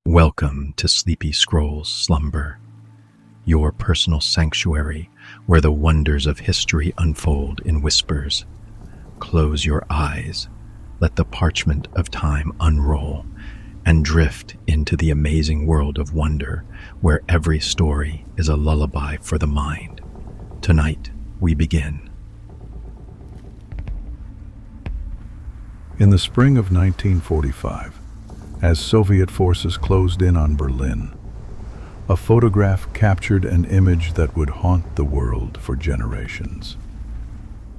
Welcome to Sleepy Scrolls Slumber, your personal sanctuary where the wonders of history unfold in whispers. Close your eyes, let the parchment of time unroll, and drift into the amazing world of wonder where every story is a lullaby for the mind. Tonight, we begin. In the spring of 1945, as Soviet forces closed in on Berlin, a photograph captured an image that would haunt the world for generations.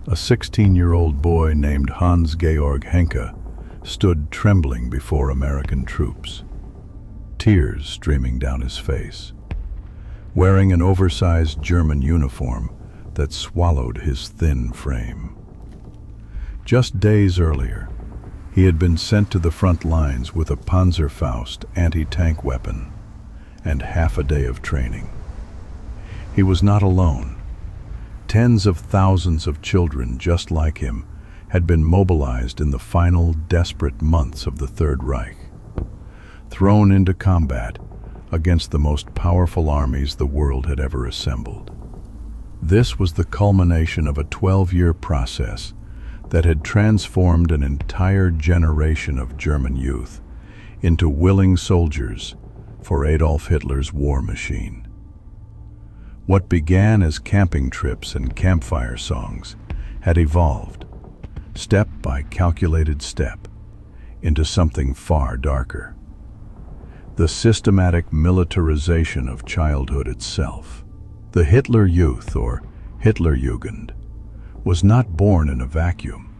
A 16-year-old boy named Hans-Georg Henke stood trembling before American troops, tears streaming down his face, wearing an oversized German uniform that swallowed his thin frame. Just days earlier, he had been sent to the front lines with a Panzerfaust anti-tank weapon and half a day of training. He was not alone. Tens of thousands of children just like him had been mobilized in the final desperate months of the Third Reich, thrown into combat against the most powerful armies the world had ever assembled. This was the culmination of a 12-year process that had transformed an entire generation of German youth into willing soldiers for Adolf Hitler's war machine. What began as camping trips and campfire songs had evolved, step by calculated step, into something far darker. The systematic militarization of childhood itself. The Hitler Youth, or Hitlerjugend, was not born in a vacuum.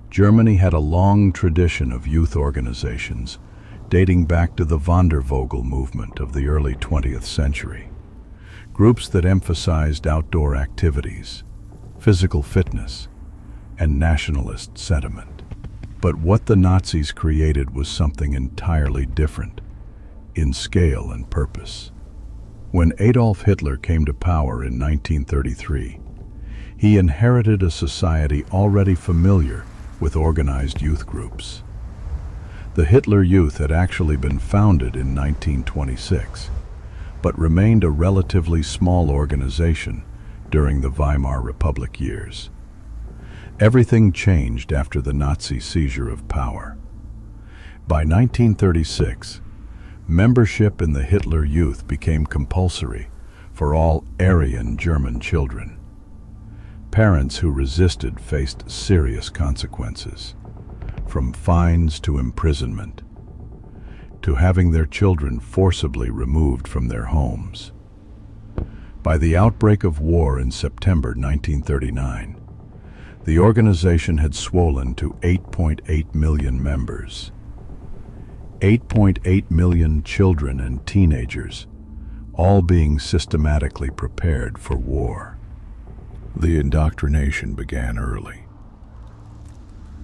Germany had a long tradition of youth organizations dating back to the Wandervogel movement of the early 20th century. Groups that emphasized outdoor activities, physical fitness, and nationalist sentiment. But what the Nazis created was something entirely different, in scale and purpose. When Adolf Hitler came to power in 1933, he inherited a society already familiar with organized youth groups. The Hitler Youth had actually been founded in 1926, but remained a relatively small organization during the Weimar Republic years. Everything changed after the Nazi seizure of power. By 1936, membership in the Hitler Youth became compulsory for all Aryan German children. Parents who resisted faced serious consequences, from fines to imprisonment, to having their children forcibly removed from their homes. By the outbreak of war in September 1939, the organization had swollen to 8.8 million members. 8.8 million children and teenagers, all being systematically prepared for war. The indoctrination began early.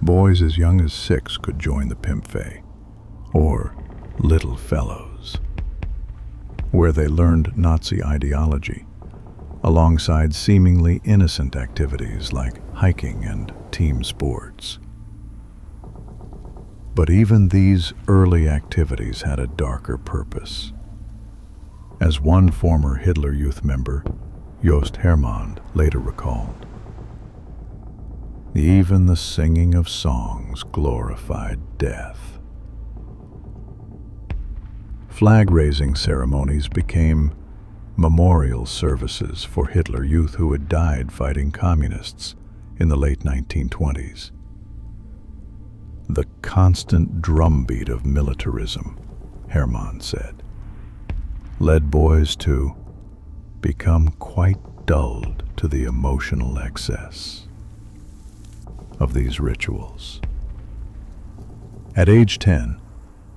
Boys as young as 6 could join the Pimpfei, or Little Fellows, where they learned Nazi ideology, alongside seemingly innocent activities like hiking and team sports. But even these early activities had a darker purpose. As one former Hitler Youth member, Jost Hermann, later recalled, even the singing of songs glorified death. Flag-raising ceremonies became memorial services for Hitler Youth who had died fighting communists in the late 1920s. The constant drumbeat of militarism, Hermann said, led boys to become quite dulled to the emotional excess of these rituals. At age 10,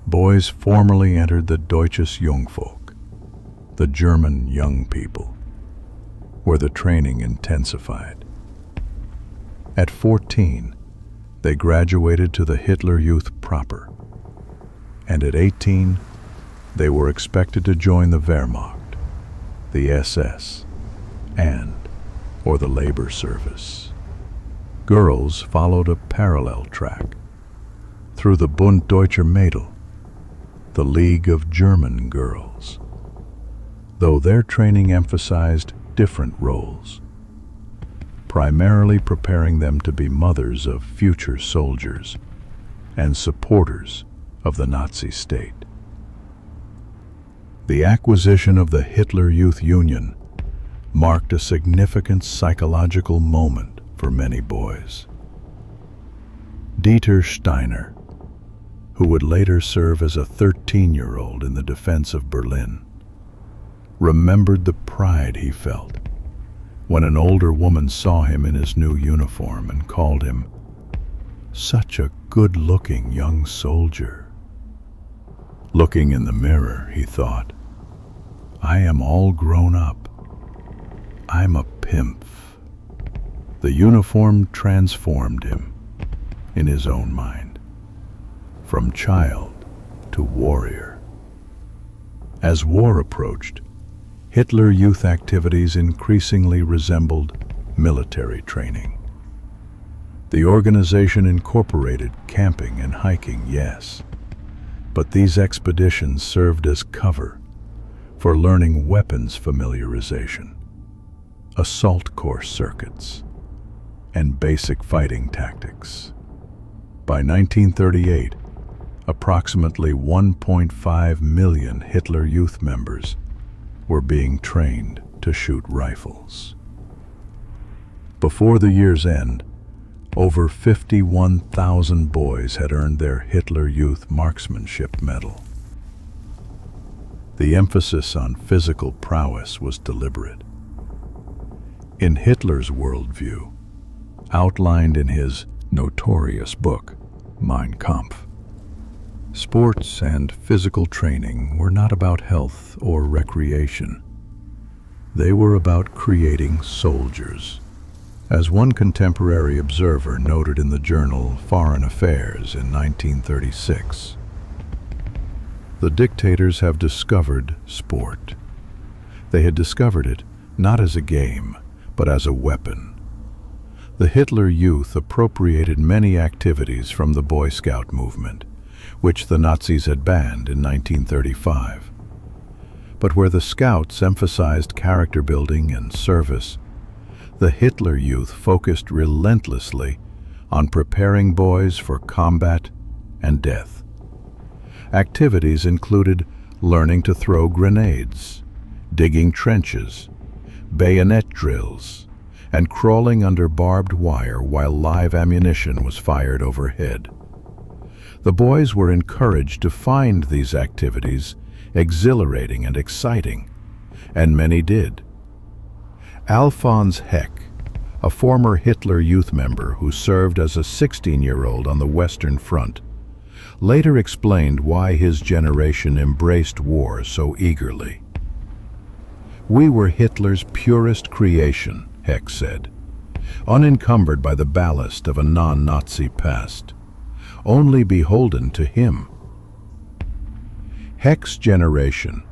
boys formally entered the Deutsches Jungvolk, the German young people, where the training intensified. At 14, they graduated to the Hitler Youth proper, and at 18, they were expected to join the Wehrmacht, the SS, or the labor service. Girls followed a parallel track through the Bund Deutscher Mädel, the League of German Girls, though their training emphasized different roles, primarily preparing them to be mothers of future soldiers and supporters of the Nazi state. The acquisition of the Hitler Youth Union marked a significant psychological moment for many boys. Dieter Steiner, who would later serve as a 13-year-old in the defense of Berlin, remembered the pride he felt when an older woman saw him in his new uniform and called him such a good-looking young soldier. Looking in the mirror, he thought, I am all grown up. I'm a pimp. The uniform transformed him in his own mind, from child to warrior. As war approached, Hitler Youth activities increasingly resembled military training. The organization incorporated camping and hiking, yes, but these expeditions served as cover for learning weapons familiarization, assault course circuits, and basic fighting tactics. By 1938, approximately 1.5 million Hitler Youth members were being trained to shoot rifles. Before the year's end, over 51,000 boys had earned their Hitler Youth Marksmanship Medal. The emphasis on physical prowess was deliberate. In Hitler's worldview, outlined in his notorious book, Mein Kampf, sports and physical training were not about health or recreation. They were about creating soldiers. As one contemporary observer noted in the journal Foreign Affairs in 1936, the dictators have discovered sport. They had discovered it not as a game, but as a weapon. The Hitler Youth appropriated many activities from the Boy Scout movement, which the Nazis had banned in 1935. But where the Scouts emphasized character building and service, the Hitler Youth focused relentlessly on preparing boys for combat and death. Activities included learning to throw grenades, digging trenches, bayonet drills, and crawling under barbed wire while live ammunition was fired overhead. The boys were encouraged to find these activities exhilarating and exciting, and many did. Alfons Heck, a former Hitler Youth member who served as a 16-year-old on the Western Front, later explained why his generation embraced war so eagerly. "We were Hitler's purest creation," Heck said, unencumbered by the ballast of a non-Nazi past, only beholden to him. Heck's generation,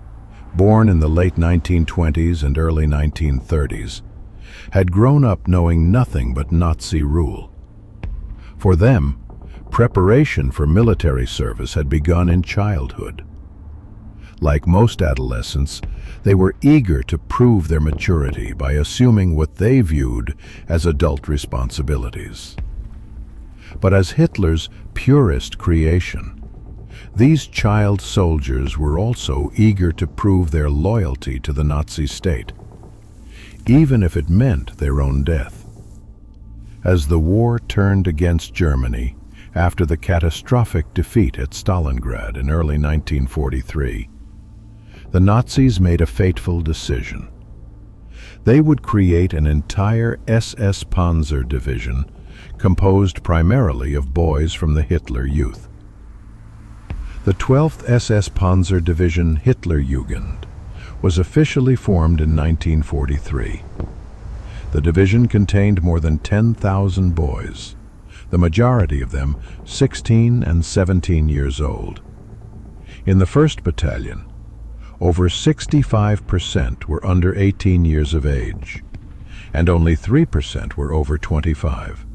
born in the late 1920s and early 1930s, had grown up knowing nothing but Nazi rule. For them, preparation for military service had begun in childhood. Like most adolescents, they were eager to prove their maturity by assuming what they viewed as adult responsibilities. But as Hitler's purest creation, these child soldiers were also eager to prove their loyalty to the Nazi state, even if it meant their own death. As the war turned against Germany after the catastrophic defeat at Stalingrad in early 1943, the Nazis made a fateful decision. They would create an entire SS Panzer division composed primarily of boys from the Hitler Youth. The 12th SS Panzer Division Hitlerjugend was officially formed in 1943. The division contained more than 10,000 boys, the majority of them 16 and 17 years old. In the 1st Battalion, over 65% were under 18 years of age, and only 3% were over 25.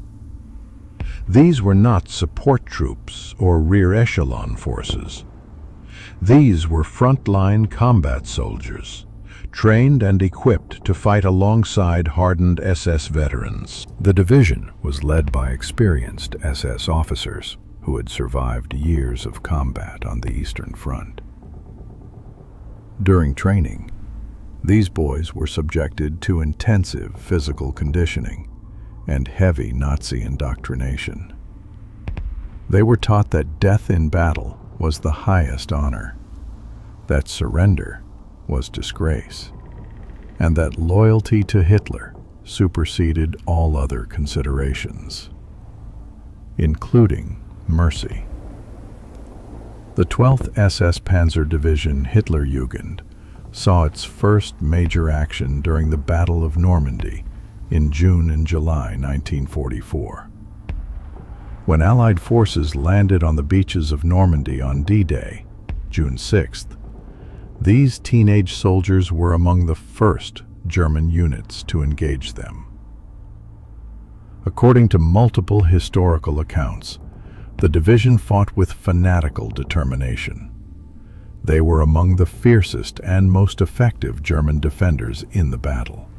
These were not support troops or rear echelon forces. These were frontline combat soldiers, trained and equipped to fight alongside hardened SS veterans. The division was led by experienced SS officers who had survived years of combat on the Eastern Front. During training, these boys were subjected to intensive physical conditioning and heavy Nazi indoctrination. They were taught that death in battle was the highest honor, that surrender was disgrace, and that loyalty to Hitler superseded all other considerations, including mercy. The 12th SS Panzer Division Hitlerjugend saw its first major action during the Battle of Normandy in June and July 1944. When Allied forces landed on the beaches of Normandy on D-Day, June 6th, these teenage soldiers were among the first German units to engage them. According to multiple historical accounts, the division fought with fanatical determination. They were among the fiercest and most effective German defenders in the battle.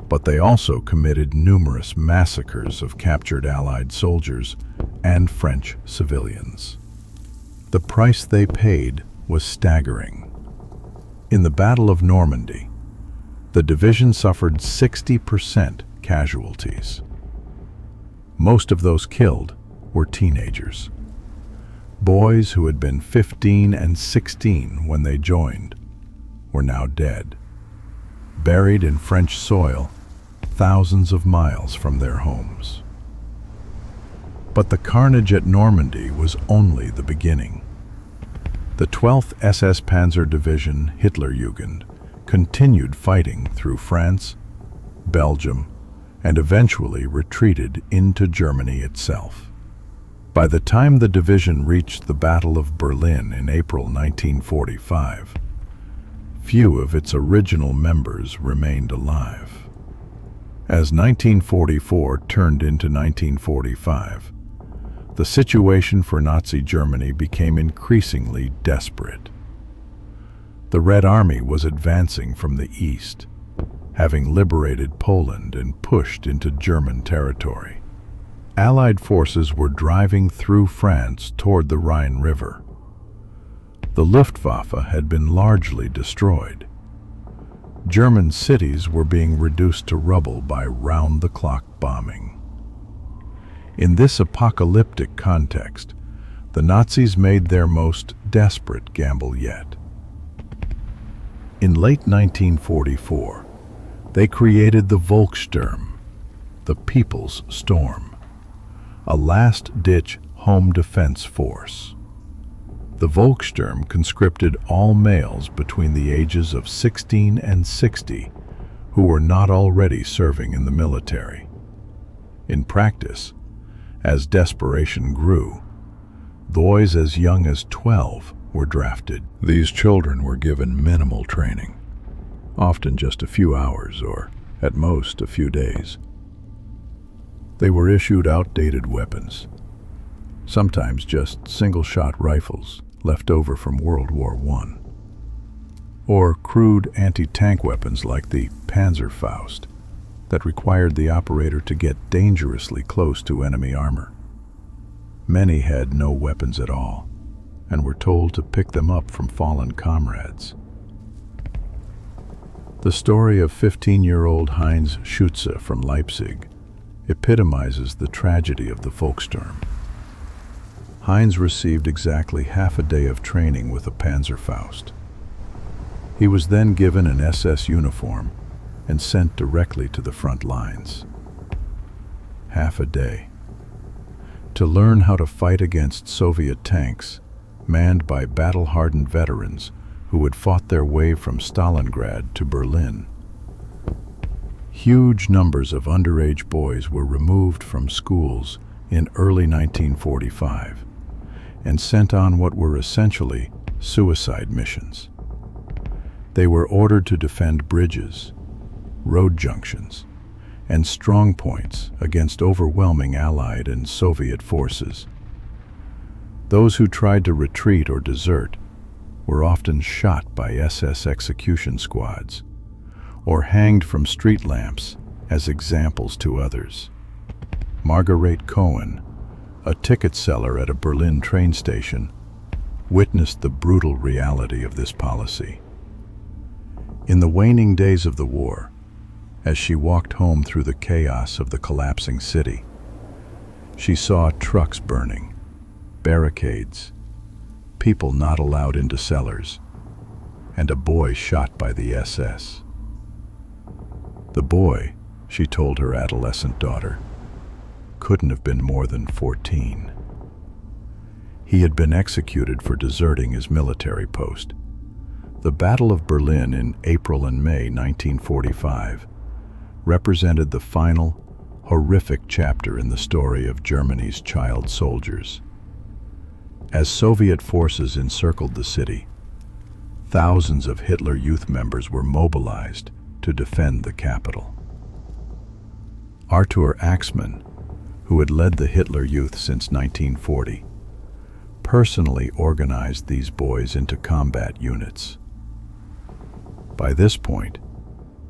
But they also committed numerous massacres of captured Allied soldiers and French civilians. The price they paid was staggering. In the Battle of Normandy, the division suffered 60% casualties. Most of those killed were teenagers. Boys who had been 15 and 16 when they joined were now dead, buried in French soil thousands of miles from their homes. But the carnage at Normandy was only the beginning. The 12th SS Panzer Division Hitlerjugend continued fighting through France, Belgium, and eventually retreated into Germany itself. By the time the division reached the Battle of Berlin in April 1945, few of its original members remained alive. As 1944 turned into 1945, the situation for Nazi Germany became increasingly desperate. The Red Army was advancing from the east, having liberated Poland and pushed into German territory. Allied forces were driving through France toward the Rhine River. The Luftwaffe had been largely destroyed. German cities were being reduced to rubble by round-the-clock bombing. In this apocalyptic context, the Nazis made their most desperate gamble yet. In late 1944, they created the Volkssturm, the People's Storm, a last-ditch home defense force. The Volkssturm conscripted all males between the ages of 16 and 60 who were not already serving in the military. In practice, as desperation grew, boys as young as 12 were drafted. These children were given minimal training, often just a few hours or, at most, a few days. They were issued outdated weapons, sometimes just single-shot rifles left over from World War I, or crude anti-tank weapons like the Panzerfaust that required the operator to get dangerously close to enemy armor. Many had no weapons at all and were told to pick them up from fallen comrades. The story of 15-year-old Heinz Schütze from Leipzig epitomizes the tragedy of the Volkssturm. Heinz received exactly half a day of training with a Panzerfaust. He was then given an SS uniform and sent directly to the front lines. Half a day to learn how to fight against Soviet tanks manned by battle-hardened veterans who had fought their way from Stalingrad to Berlin. Huge numbers of underage boys were removed from schools in early 1945 and sent on what were essentially suicide missions. They were ordered to defend bridges, road junctions, and strong points against overwhelming Allied and Soviet forces. Those who tried to retreat or desert were often shot by SS execution squads or hanged from street lamps as examples to others. Marguerite Cohen, a ticket seller at a Berlin train station, witnessed the brutal reality of this policy. In the waning days of the war, as she walked home through the chaos of the collapsing city, she saw trucks burning, barricades, people not allowed into cellars, and a boy shot by the SS. The boy, she told her adolescent daughter, couldn't have been more than 14. He had been executed for deserting his military post. The Battle of Berlin in April and May 1945 represented the final, horrific chapter in the story of Germany's child soldiers. As Soviet forces encircled the city, thousands of Hitler Youth members were mobilized to defend the capital. Arthur Axmann, who had led the Hitler Youth since 1940, personally organized these boys into combat units. By this point,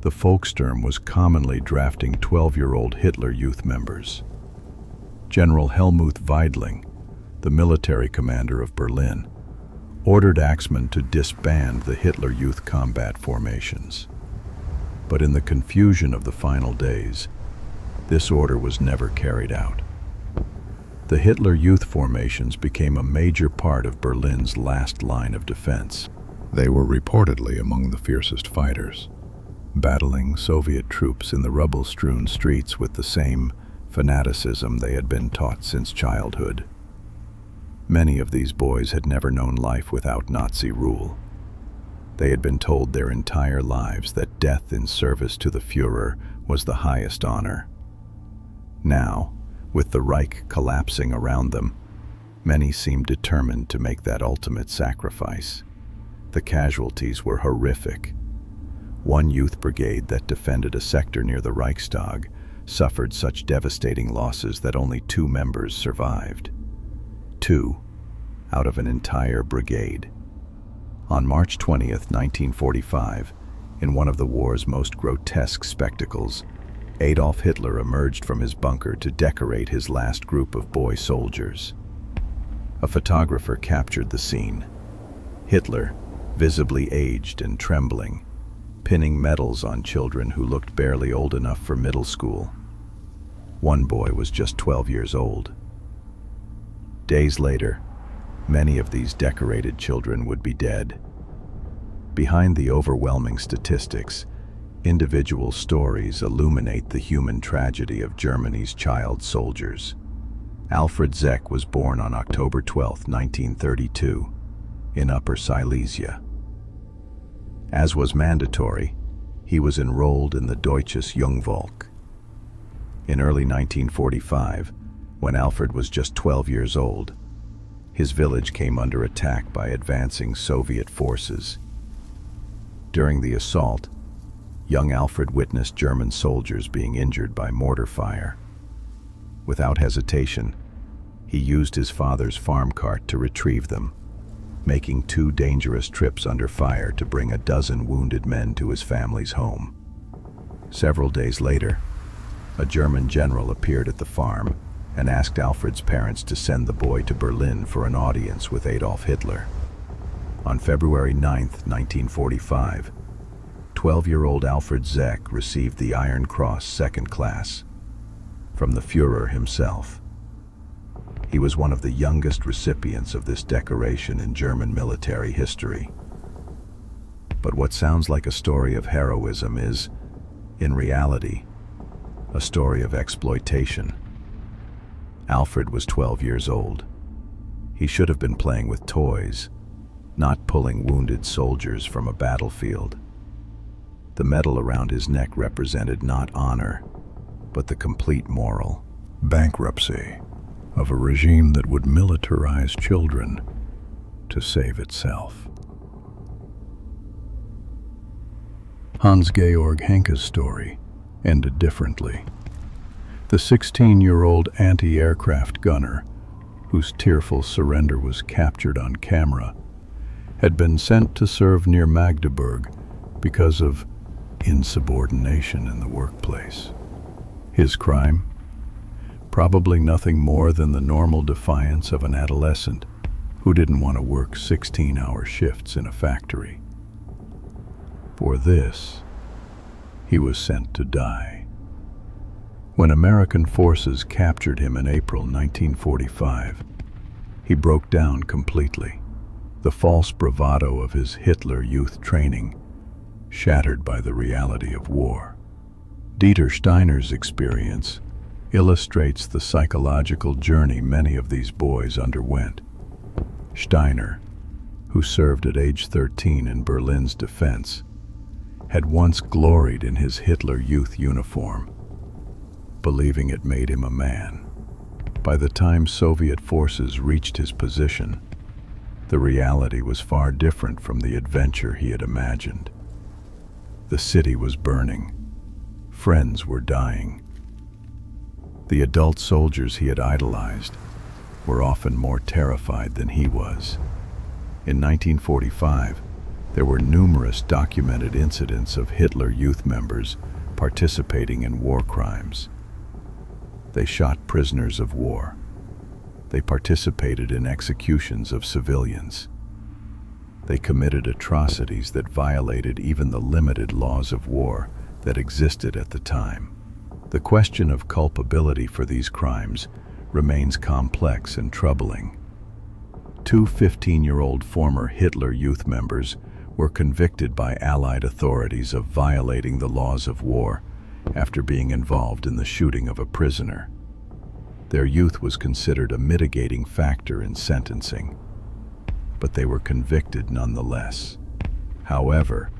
the Volkssturm was commonly drafting 12-year-old Hitler Youth members. General Helmut Weidling, the military commander of Berlin, ordered Axmann to disband the Hitler Youth combat formations. But in the confusion of the final days, this order was never carried out. The Hitler Youth formations became a major part of Berlin's last line of defense. They were reportedly among the fiercest fighters, battling Soviet troops in the rubble-strewn streets with the same fanaticism they had been taught since childhood. Many of these boys had never known life without Nazi rule. They had been told their entire lives that death in service to the Führer was the highest honor. Now, with the Reich collapsing around them, many seemed determined to make that ultimate sacrifice. The casualties were horrific. One youth brigade that defended a sector near the Reichstag suffered such devastating losses that only 2 members survived. 2 out of an entire brigade. On March 20th, 1945, in one of the war's most grotesque spectacles, Adolf Hitler emerged from his bunker to decorate his last group of boy soldiers. A photographer captured the scene. Hitler, visibly aged and trembling, pinning medals on children who looked barely old enough for middle school. One boy was just 12 years old. Days later, many of these decorated children would be dead. Behind the overwhelming statistics, individual stories illuminate the human tragedy of Germany's child soldiers. Alfred Zeck was born on October 12, 1932, in Upper Silesia. As was mandatory, he was enrolled in the Deutsches Jungvolk. In early 1945, when Alfred was just 12 years old, his village came under attack by advancing Soviet forces. During the assault, young Alfred witnessed German soldiers being injured by mortar fire. Without hesitation, he used his father's farm cart to retrieve them, making 2 dangerous trips under fire to bring a dozen wounded men to his family's home. Several days later, a German general appeared at the farm and asked Alfred's parents to send the boy to Berlin for an audience with Adolf Hitler. On February 9, 1945, 12-year-old Alfred Zeck received the Iron Cross Second Class from the Führer himself. He was one of the youngest recipients of this decoration in German military history. But what sounds like a story of heroism is, in reality, a story of exploitation. Alfred was 12 years old. He should have been playing with toys, not pulling wounded soldiers from a battlefield. The medal around his neck represented not honor, but the complete moral bankruptcy of a regime that would militarize children to save itself. Hans-Georg Henke's story ended differently. The 16-year-old anti-aircraft gunner, whose tearful surrender was captured on camera, had been sent to serve near Magdeburg because of insubordination in the workplace. His crime? Probably nothing more than the normal defiance of an adolescent who didn't want to work 16-hour shifts in a factory. For this, he was sent to die. When American forces captured him in April 1945, he broke down completely, the false bravado of his Hitler Youth training shattered by the reality of war. Dieter Steiner's experience illustrates the psychological journey many of these boys underwent. Steiner, who served at age 13 in Berlin's defense, had once gloried in his Hitler Youth uniform, believing it made him a man. By the time Soviet forces reached his position, the reality was far different from the adventure he had imagined. The city was burning. Friends were dying. The adult soldiers he had idolized were often more terrified than he was. In 1945, there were numerous documented incidents of Hitler Youth members participating in war crimes. They shot prisoners of war. They participated in executions of civilians. They committed atrocities that violated even the limited laws of war that existed at the time. The question of culpability for these crimes remains complex and troubling. Two 15-year-old former Hitler Youth members were convicted by Allied authorities of violating the laws of war after being involved in the shooting of a prisoner. Their youth was considered a mitigating factor in sentencing, but they were convicted nonetheless. However,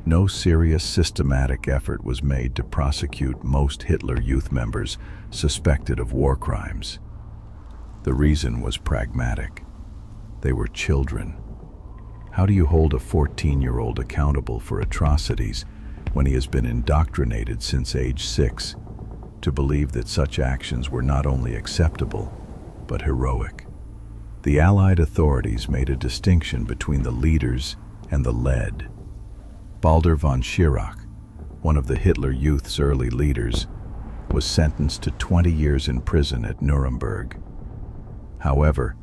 no serious systematic effort was made to prosecute most Hitler Youth members suspected of war crimes. The reason was pragmatic. They were children. How do you hold a 14-year-old accountable for atrocities when he has been indoctrinated since age 6 to believe that such actions were not only acceptable, but heroic? The Allied authorities made a distinction between the leaders and the led. Baldur von Schirach, one of the Hitler Youth's early leaders, was sentenced to 20 years in prison at Nuremberg. However,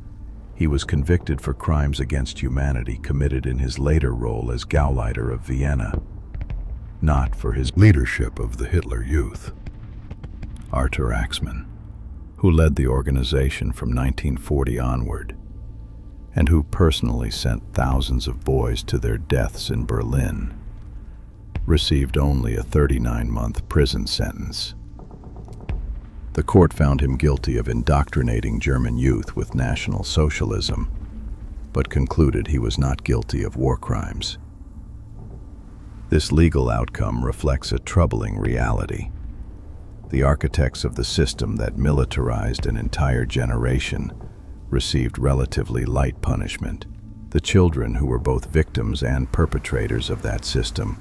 he was convicted for crimes against humanity committed in his later role as Gauleiter of Vienna, not for his leadership of the Hitler Youth. Arthur Axmann, who led the organization from 1940 onward, and who personally sent thousands of boys to their deaths in Berlin, received only a 39-month prison sentence. The court found him guilty of indoctrinating German youth with National Socialism, but concluded he was not guilty of war crimes. This legal outcome reflects a troubling reality. The architects of the system that militarized an entire generation received relatively light punishment. The children who were both victims and perpetrators of that system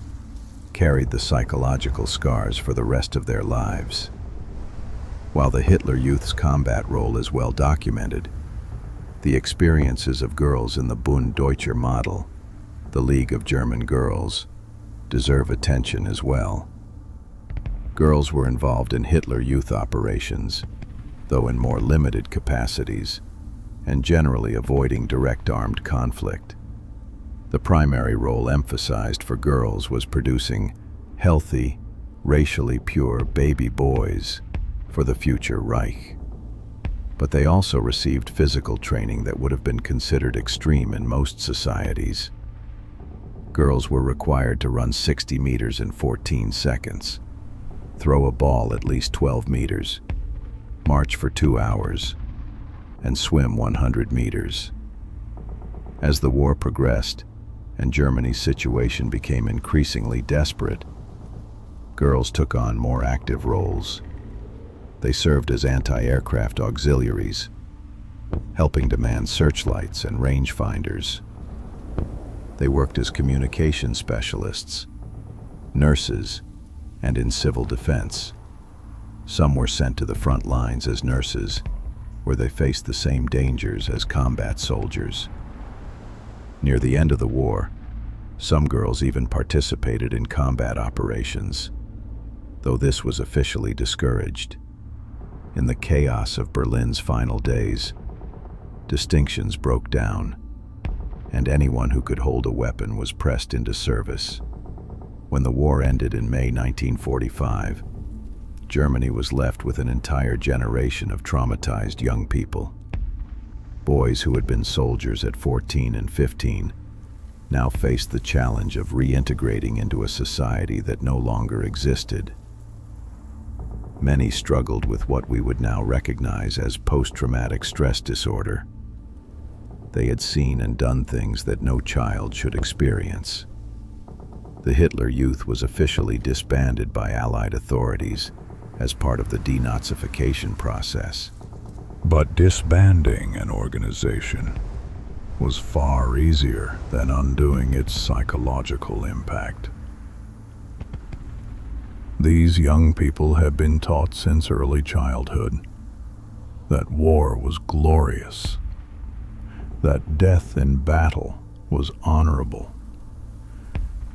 carried the psychological scars for the rest of their lives. While the Hitler Youth's combat role is well documented, the experiences of girls in the Bund Deutscher model, the League of German Girls, deserve attention as well. Girls were involved in Hitler Youth operations, though in more limited capacities, and generally avoiding direct armed conflict. The primary role emphasized for girls was producing healthy, racially pure baby boys for the future Reich. But they also received physical training that would have been considered extreme in most societies. Girls were required to run 60 meters in 14 seconds, throw a ball at least 12 meters, march for 2 hours, and swim 100 meters. As the war progressed and Germany's situation became increasingly desperate, girls took on more active roles. They served as anti-aircraft auxiliaries, helping to man searchlights and rangefinders. They worked as communication specialists, nurses, and in civil defense. Some were sent to the front lines as nurses, where they faced the same dangers as combat soldiers. Near the end of the war, some girls even participated in combat operations, though this was officially discouraged. In the chaos of Berlin's final days, distinctions broke down, and anyone who could hold a weapon was pressed into service. When the war ended in May 1945, Germany was left with an entire generation of traumatized young people. Boys who had been soldiers at 14 and 15 now faced the challenge of reintegrating into a society that no longer existed. Many struggled with what we would now recognize as post-traumatic stress disorder. They had seen and done things that no child should experience. The Hitler Youth was officially disbanded by Allied authorities as part of the denazification process. But disbanding an organization was far easier than undoing its psychological impact. These young people had been taught since early childhood that war was glorious, that death in battle was honorable,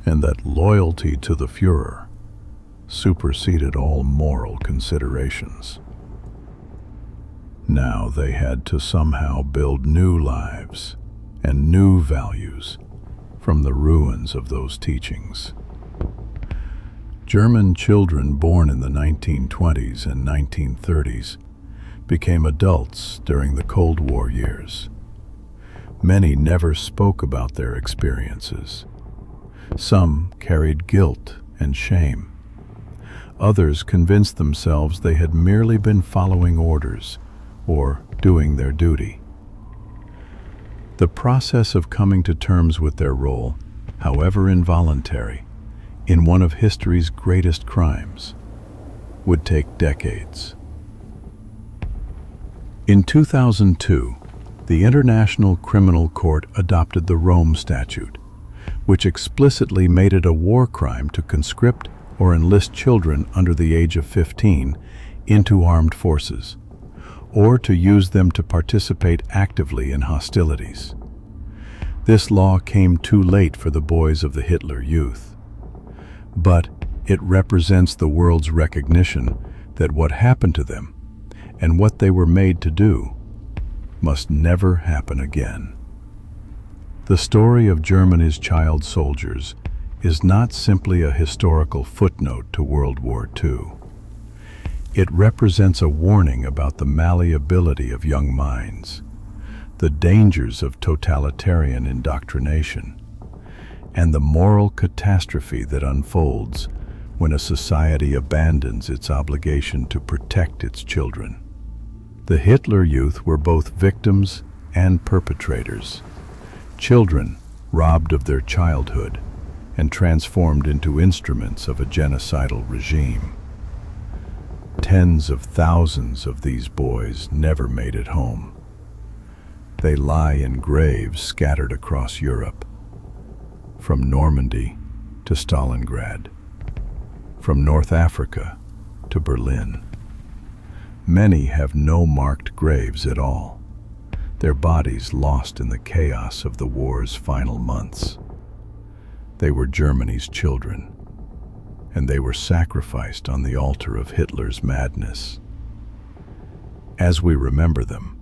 and that loyalty to the Führer superseded all moral considerations. Now they had to somehow build new lives and new values from the ruins of those teachings. German children born in the 1920s and 1930s became adults during the Cold War years. Many never spoke about their experiences. Some carried guilt and shame. Others convinced themselves they had merely been following orders or doing their duty. The process of coming to terms with their role, however involuntary, in one of history's greatest crimes, would take decades. In 2002, the International Criminal Court adopted the Rome Statute, which explicitly made it a war crime to conscript or enlist children under the age of 15 into armed forces, or to use them to participate actively in hostilities. This law came too late for the boys of the Hitler Youth, but it represents the world's recognition that what happened to them and what they were made to do must never happen again. The story of Germany's child soldiers is not simply a historical footnote to World War II. It represents a warning about the malleability of young minds, the dangers of totalitarian indoctrination, and the moral catastrophe that unfolds when a society abandons its obligation to protect its children. The Hitler Youth were both victims and perpetrators, children robbed of their childhood and transformed into instruments of a genocidal regime. Tens of thousands of these boys never made it home. They lie in graves scattered across Europe, from Normandy to Stalingrad, from North Africa to Berlin. Many have no marked graves at all, their bodies lost in the chaos of the war's final months. They were Germany's children, and they were sacrificed on the altar of Hitler's madness. As we remember them,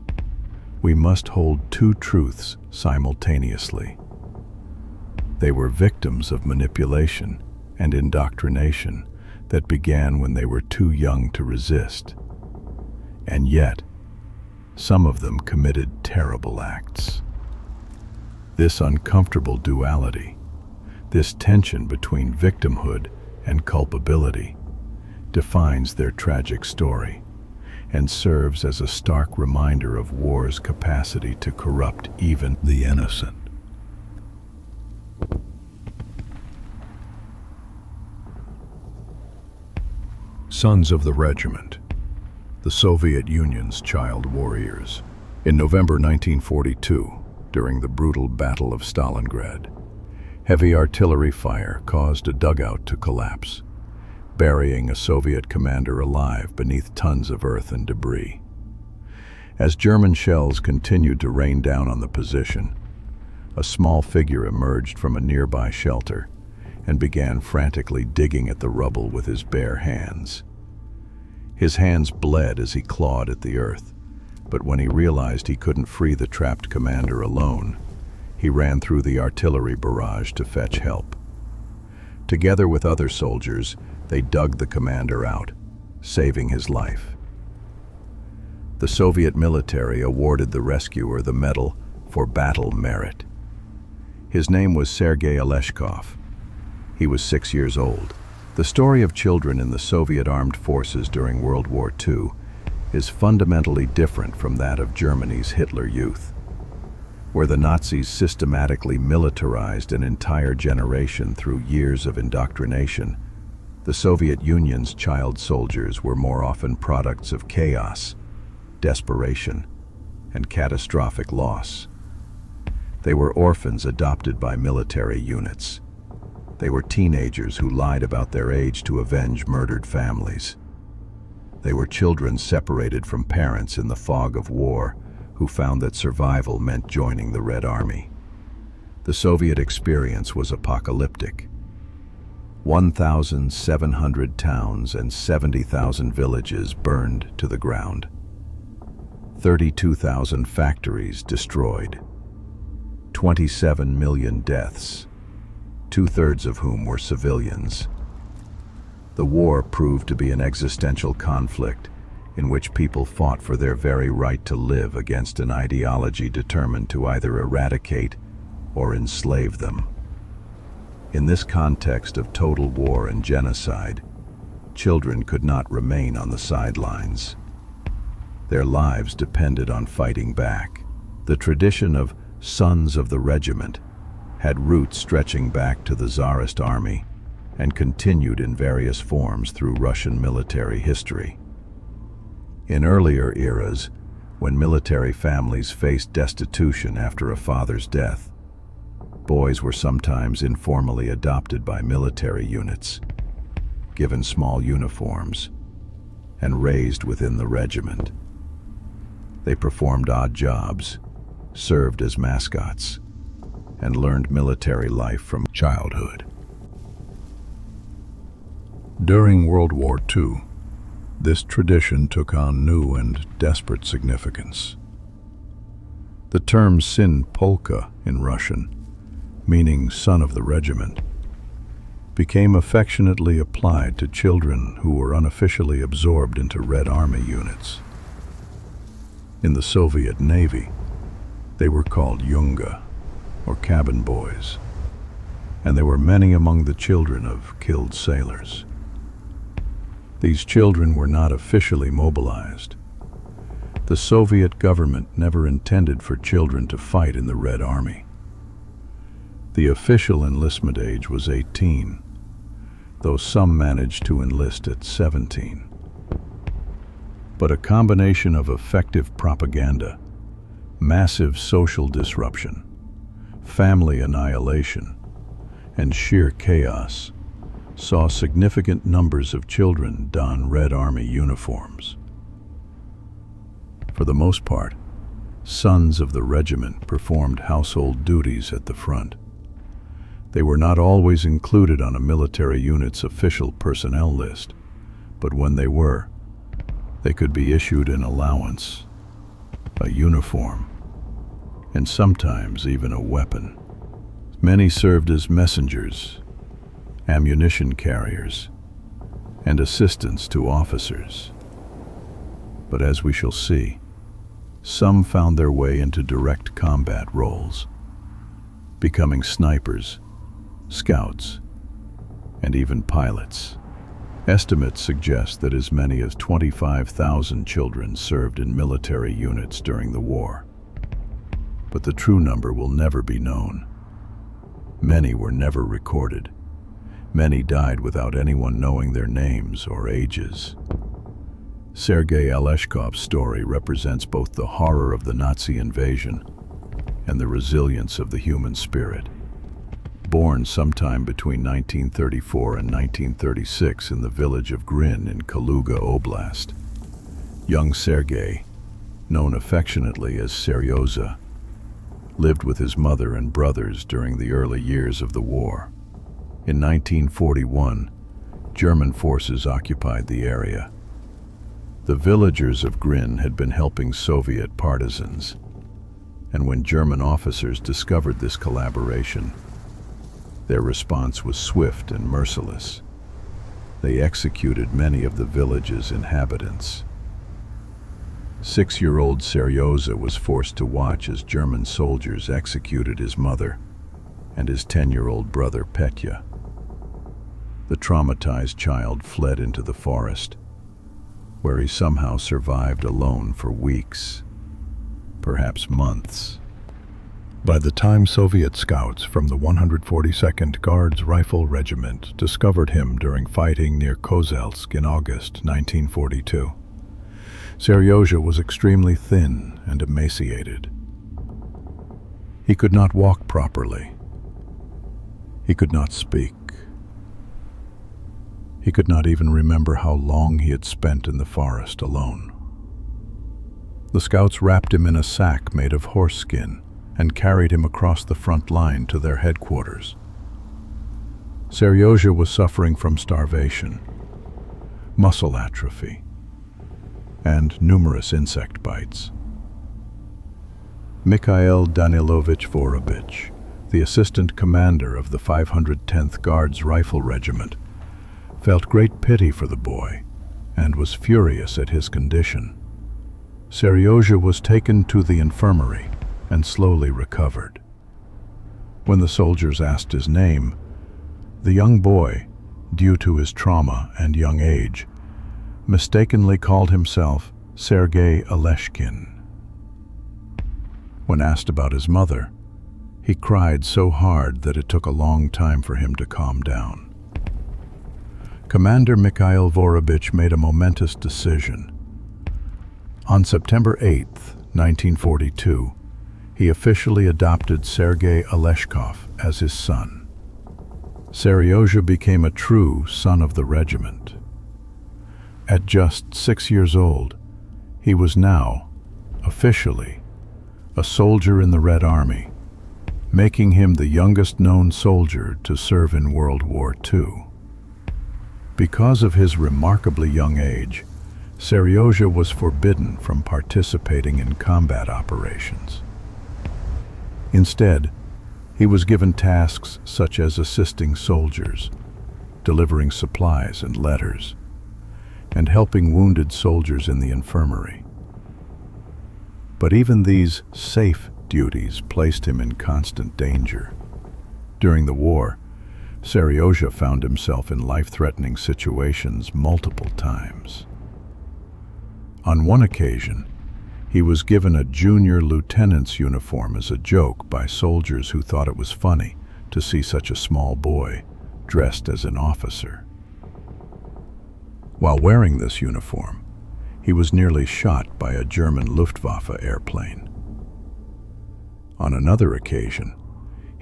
we must hold two truths simultaneously. They were victims of manipulation and indoctrination that began when they were too young to resist. And yet, some of them committed terrible acts. This uncomfortable duality, this tension between victimhood and culpability, defines their tragic story and serves as a stark reminder of war's capacity to corrupt even the innocent. Sons of the Regiment, the Soviet Union's child warriors. In November 1942, during the brutal Battle of Stalingrad, heavy artillery fire caused a dugout to collapse, burying a Soviet commander alive beneath tons of earth and debris. As German shells continued to rain down on the position, A small figure emerged from a nearby shelter and began frantically digging at the rubble with his bare hands. His hands bled as he clawed at the earth, but when he realized he couldn't free the trapped commander alone, he ran through the artillery barrage to fetch help. Together with other soldiers, they dug the commander out, saving his life. The Soviet military awarded the rescuer the Medal for Battle Merit. His name was Sergei Aleshkov. He was 6 years old. The story of children in the Soviet armed forces during World War II is fundamentally different from that of Germany's Hitler Youth, where the Nazis systematically militarized an entire generation through years of indoctrination. The Soviet Union's child soldiers were more often products of chaos, desperation, and catastrophic loss. They were orphans adopted by military units. They were teenagers who lied about their age to avenge murdered families. They were children separated from parents in the fog of war who found that survival meant joining the Red Army. The Soviet experience was apocalyptic. 1,700 towns and 70,000 villages burned to the ground. 32,000 factories destroyed. 27 million deaths, 2/3 of whom were civilians. The war proved to be an existential conflict in which people fought for their very right to live against an ideology determined to either eradicate or enslave them. In this context of total war and genocide, children could not remain on the sidelines. Their lives depended on fighting back. The tradition of Sons of the Regiment had roots stretching back to the Tsarist army and continued in various forms through Russian military history. In earlier eras, when military families faced destitution after a father's death, boys were sometimes informally adopted by military units, given small uniforms, and raised within the regiment. They performed odd jobs, served as mascots, and learned military life from childhood. During World War II, this tradition took on new and desperate significance. The term Syn Polka in Russian, meaning son of the regiment, became affectionately applied to children who were unofficially absorbed into Red Army units. In the Soviet Navy, they were called yunga, or cabin boys, and there were many among the children of killed sailors. These children were not officially mobilized. The Soviet government never intended for children to fight in the Red Army. The official enlistment age was 18, though some managed to enlist at 17. But a combination of effective propaganda, massive social disruption, family annihilation, and sheer chaos saw significant numbers of children don Red Army uniforms. For the most part, sons of the regiment performed household duties at the front. They were not always included on a military unit's official personnel list, but when they were, they could be issued an allowance, a uniform, and sometimes even a weapon. Many served as messengers, ammunition carriers, and assistants to officers. But as we shall see, some found their way into direct combat roles, becoming snipers, scouts, and even pilots. Estimates suggest that as many as 25,000 children served in military units during the war. But the true number will never be known. Many were never recorded. Many died without anyone knowing their names or ages. Sergei Aleshkov's story represents both the horror of the Nazi invasion and the resilience of the human spirit. Born sometime between 1934 and 1936 in the village of Grin in Kaluga Oblast, young Sergei, known affectionately as Seryoza, lived with his mother and brothers during the early years of the war. In 1941, German forces occupied the area. The villagers of Grin had been helping Soviet partisans, and when German officers discovered this collaboration, their response was swift and merciless. They executed many of the village's inhabitants. 6-year-old Seryoza was forced to watch as German soldiers executed his mother and his 10-year-old brother Petya. The traumatized child fled into the forest, where he somehow survived alone for weeks, perhaps months. By the time Soviet scouts from the 142nd Guards Rifle Regiment discovered him during fighting near Kozelsk in August 1942, Seryoza was extremely thin and emaciated. He could not walk properly. He could not speak. He could not even remember how long he had spent in the forest alone. The scouts wrapped him in a sack made of horse skin and carried him across the front line to their headquarters. Seryoza was suffering from starvation, muscle atrophy, and numerous insect bites. Mikhail Danilovich Vorobich, the assistant commander of the 510th Guards Rifle Regiment, felt great pity for the boy and was furious at his condition. Seryoza was taken to the infirmary and slowly recovered. When the soldiers asked his name, the young boy, due to his trauma and young age, mistakenly called himself Sergei Aleshkin. When asked about his mother, he cried so hard that it took a long time for him to calm down. Commander Mikhail Vorobich made a momentous decision. On September 8, 1942, he officially adopted Sergei Aleshkov as his son. Seryoza became a true son of the regiment. At just 6 years old, he was now, officially, a soldier in the Red Army, making him the youngest known soldier to serve in World War II. Because of his remarkably young age, Seryoza was forbidden from participating in combat operations. Instead, he was given tasks such as assisting soldiers, delivering supplies and letters, and helping wounded soldiers in the infirmary. But even these safe duties placed him in constant danger. During the war, Seryoza found himself in life-threatening situations multiple times. On one occasion, he was given a junior lieutenant's uniform as a joke by soldiers who thought it was funny to see such a small boy dressed as an officer. While wearing this uniform, he was nearly shot by a German Luftwaffe airplane. On another occasion,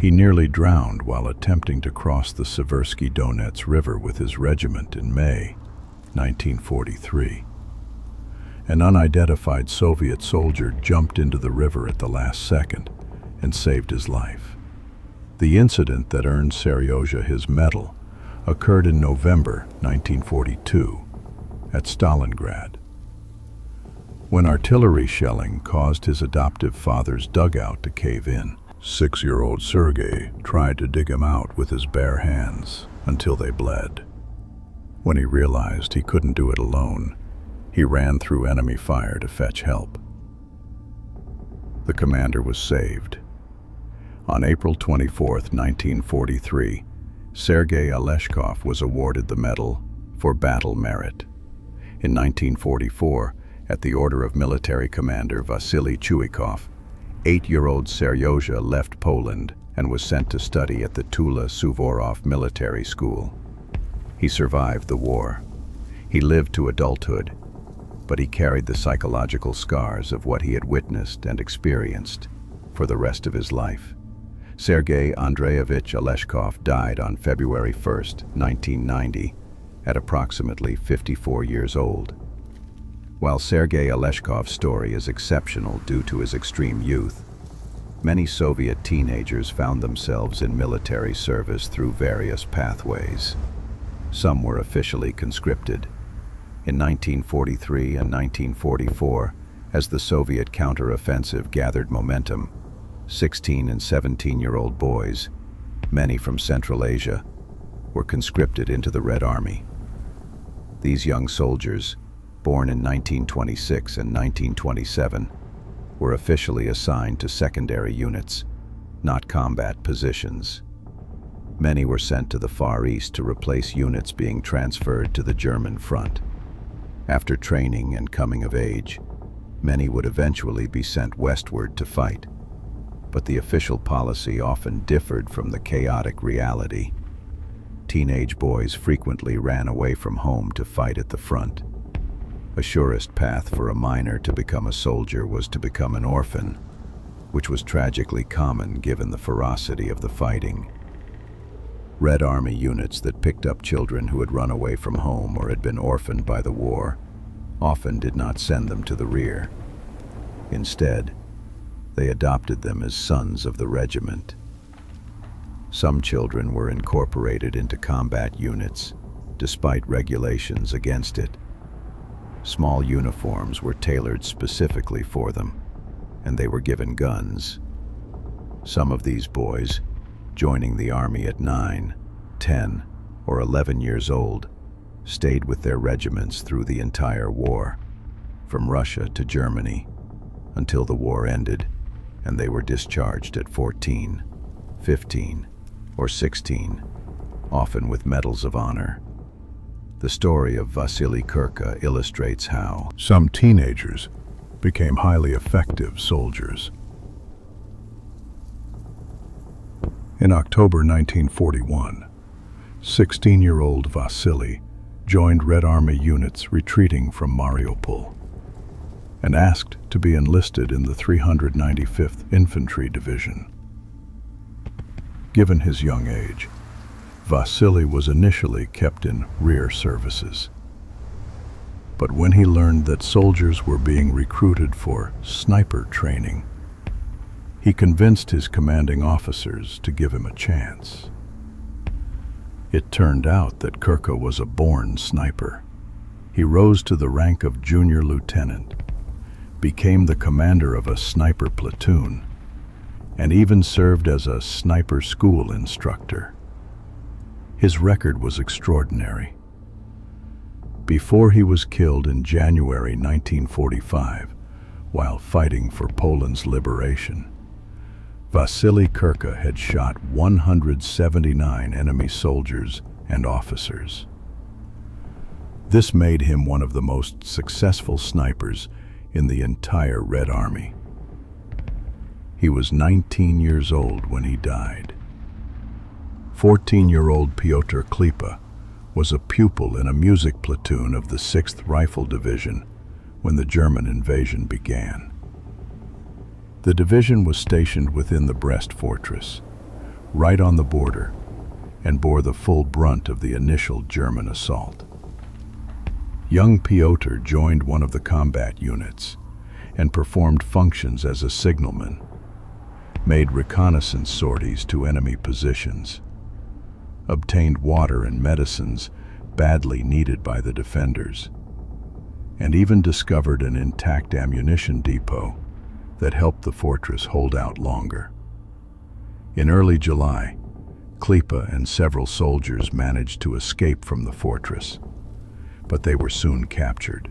he nearly drowned while attempting to cross the Seversky Donets River with his regiment in May 1943. An unidentified Soviet soldier jumped into the river at the last second and saved his life. The incident that earned Seryoza his medal occurred in November 1942 at Stalingrad, when artillery shelling caused his adoptive father's dugout to cave in. 6-year-old Sergei tried to dig him out with his bare hands until they bled. When he realized he couldn't do it alone, he ran through enemy fire to fetch help. The commander was saved. On April 24, 1943, Sergei Aleshkov was awarded the Medal for Battle Merit. In 1944, at the order of military commander Vasily Chuikov, 8-year-old Seryoza left Poland and was sent to study at the Tula Suvorov Military School. He survived the war. He lived to adulthood, but he carried the psychological scars of what he had witnessed and experienced for the rest of his life. Sergei Andreevich Aleshkov died on February 1, 1990, at approximately 54 years old. While Sergei Aleshkov's story is exceptional due to his extreme youth, Many Soviet teenagers found themselves in military service through various pathways. Some were officially conscripted. In 1943 and 1944, as the Soviet counteroffensive gathered momentum, 16 and 17-year-old boys, many from Central Asia, were conscripted into the Red Army. These young soldiers, born in 1926 and 1927, were officially assigned to secondary units, not combat positions. Many were sent to the Far East to replace units being transferred to the German front. After training and coming of age, many would eventually be sent westward to fight, but the official policy often differed from the chaotic reality. Teenage boys frequently ran away from home to fight at the front. A surest path for a minor to become a soldier was to become an orphan, which was tragically common given the ferocity of the fighting. Red Army units that picked up children who had run away from home or had been orphaned by the war often did not send them to the rear. Instead, they adopted them as sons of the regiment. Some children were incorporated into combat units, despite regulations against it. Small uniforms were tailored specifically for them, and they were given guns. Some of these boys, joining the army at 9, 10, or 11 years old, stayed with their regiments through the entire war, from Russia to Germany, until the war ended and they were discharged at 14, 15, or 16, often with medals of honor. The story of Vasily Kurka illustrates how some teenagers became highly effective soldiers. In October 1941, 16-year-old Vasily joined Red Army units retreating from Mariupol and asked to be enlisted in the 395th Infantry Division. Given his young age, Vasily was initially kept in rear services. But when he learned that soldiers were being recruited for sniper training, he convinced his commanding officers to give him a chance. It turned out that Kurka was a born sniper. He rose to the rank of junior lieutenant, became the commander of a sniper platoon, and even served as a sniper school instructor. His record was extraordinary. Before he was killed in January 1945, while fighting for Poland's liberation, Vasily Kurka had shot 179 enemy soldiers and officers. This made him one of the most successful snipers in the entire Red Army. He was 19 years old when he died. 14-year-old Pyotr Klipa was a pupil in a music platoon of the 6th Rifle Division when the German invasion began. The division was stationed within the Brest fortress, right on the border, and bore the full brunt of the initial German assault. Young Pyotr joined one of the combat units and performed functions as a signalman, made reconnaissance sorties to enemy positions, obtained water and medicines badly needed by the defenders, and even discovered an intact ammunition depot that helped the fortress hold out longer. In early July, Klipa and several soldiers managed to escape from the fortress, but they were soon captured.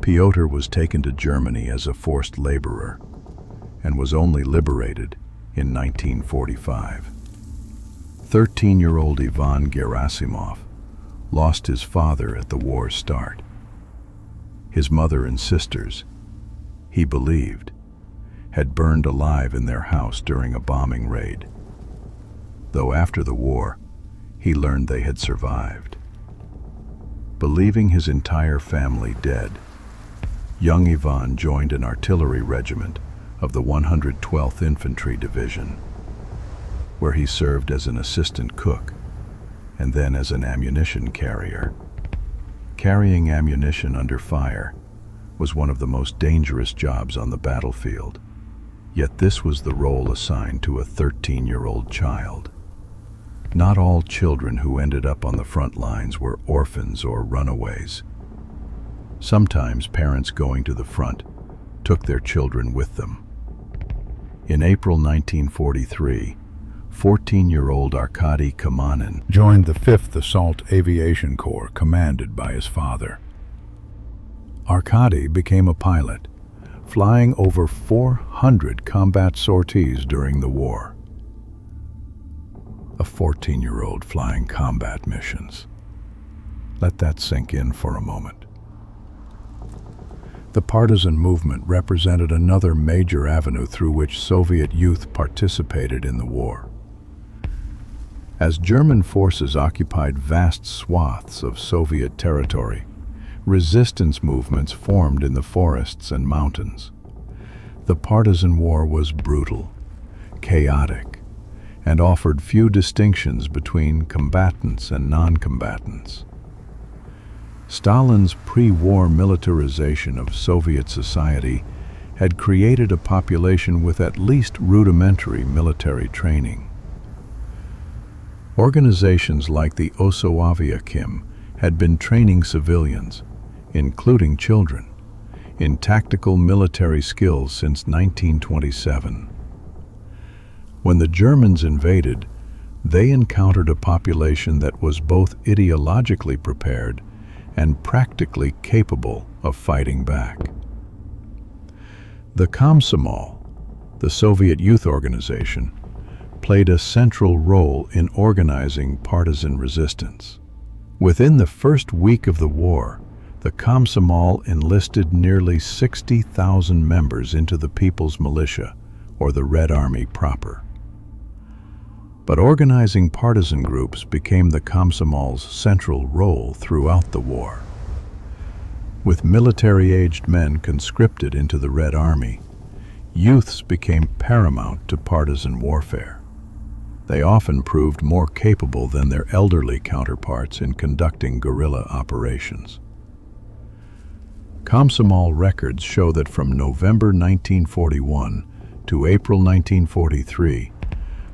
Pyotr was taken to Germany as a forced laborer and was only liberated in 1945. 13-year-old Ivan Gerasimov lost his father at the war's start. His mother and sisters, he believed, had burned alive in their house during a bombing raid, though after the war, he learned they had survived. Believing his entire family dead, young Ivan joined an artillery regiment of the 112th Infantry Division, where he served as an assistant cook and then as an ammunition carrier. Carrying ammunition under fire was one of the most dangerous jobs on the battlefield, Yet this was the role assigned to a 13-year-old child. Not all children who ended up on the front lines were orphans or runaways. Sometimes parents going to the front took their children with them. In April 1943, 14-year-old Arkady Kamanin Joined the 5th Assault Aviation Corps, commanded by his father. Arkady became a pilot, flying over 400 combat sorties during the war. A 14-year-old flying combat missions. Let that sink in for a moment. The partisan movement represented another major avenue through which Soviet youth participated in the war. As German forces occupied vast swaths of Soviet territory, resistance movements formed in the forests and mountains. The partisan war was brutal, chaotic, and offered few distinctions between combatants and non-combatants. Stalin's pre-war militarization of Soviet society had created a population with at least rudimentary military training. Organizations like the Osoaviakim had been training civilians, including children, in tactical military skills since 1927. When the Germans invaded, they encountered a population that was both ideologically prepared and practically capable of fighting back. The Komsomol, the Soviet youth organization, played a central role in organizing partisan resistance. Within the first week of the war, the Komsomol enlisted nearly 60,000 members into the People's Militia, or the Red Army proper. But organizing partisan groups became the Komsomol's central role throughout the war. With military-aged men conscripted into the Red Army, youths became paramount to partisan warfare. They often proved more capable than their elderly counterparts in conducting guerrilla operations. Komsomol records show that from November 1941 to April 1943,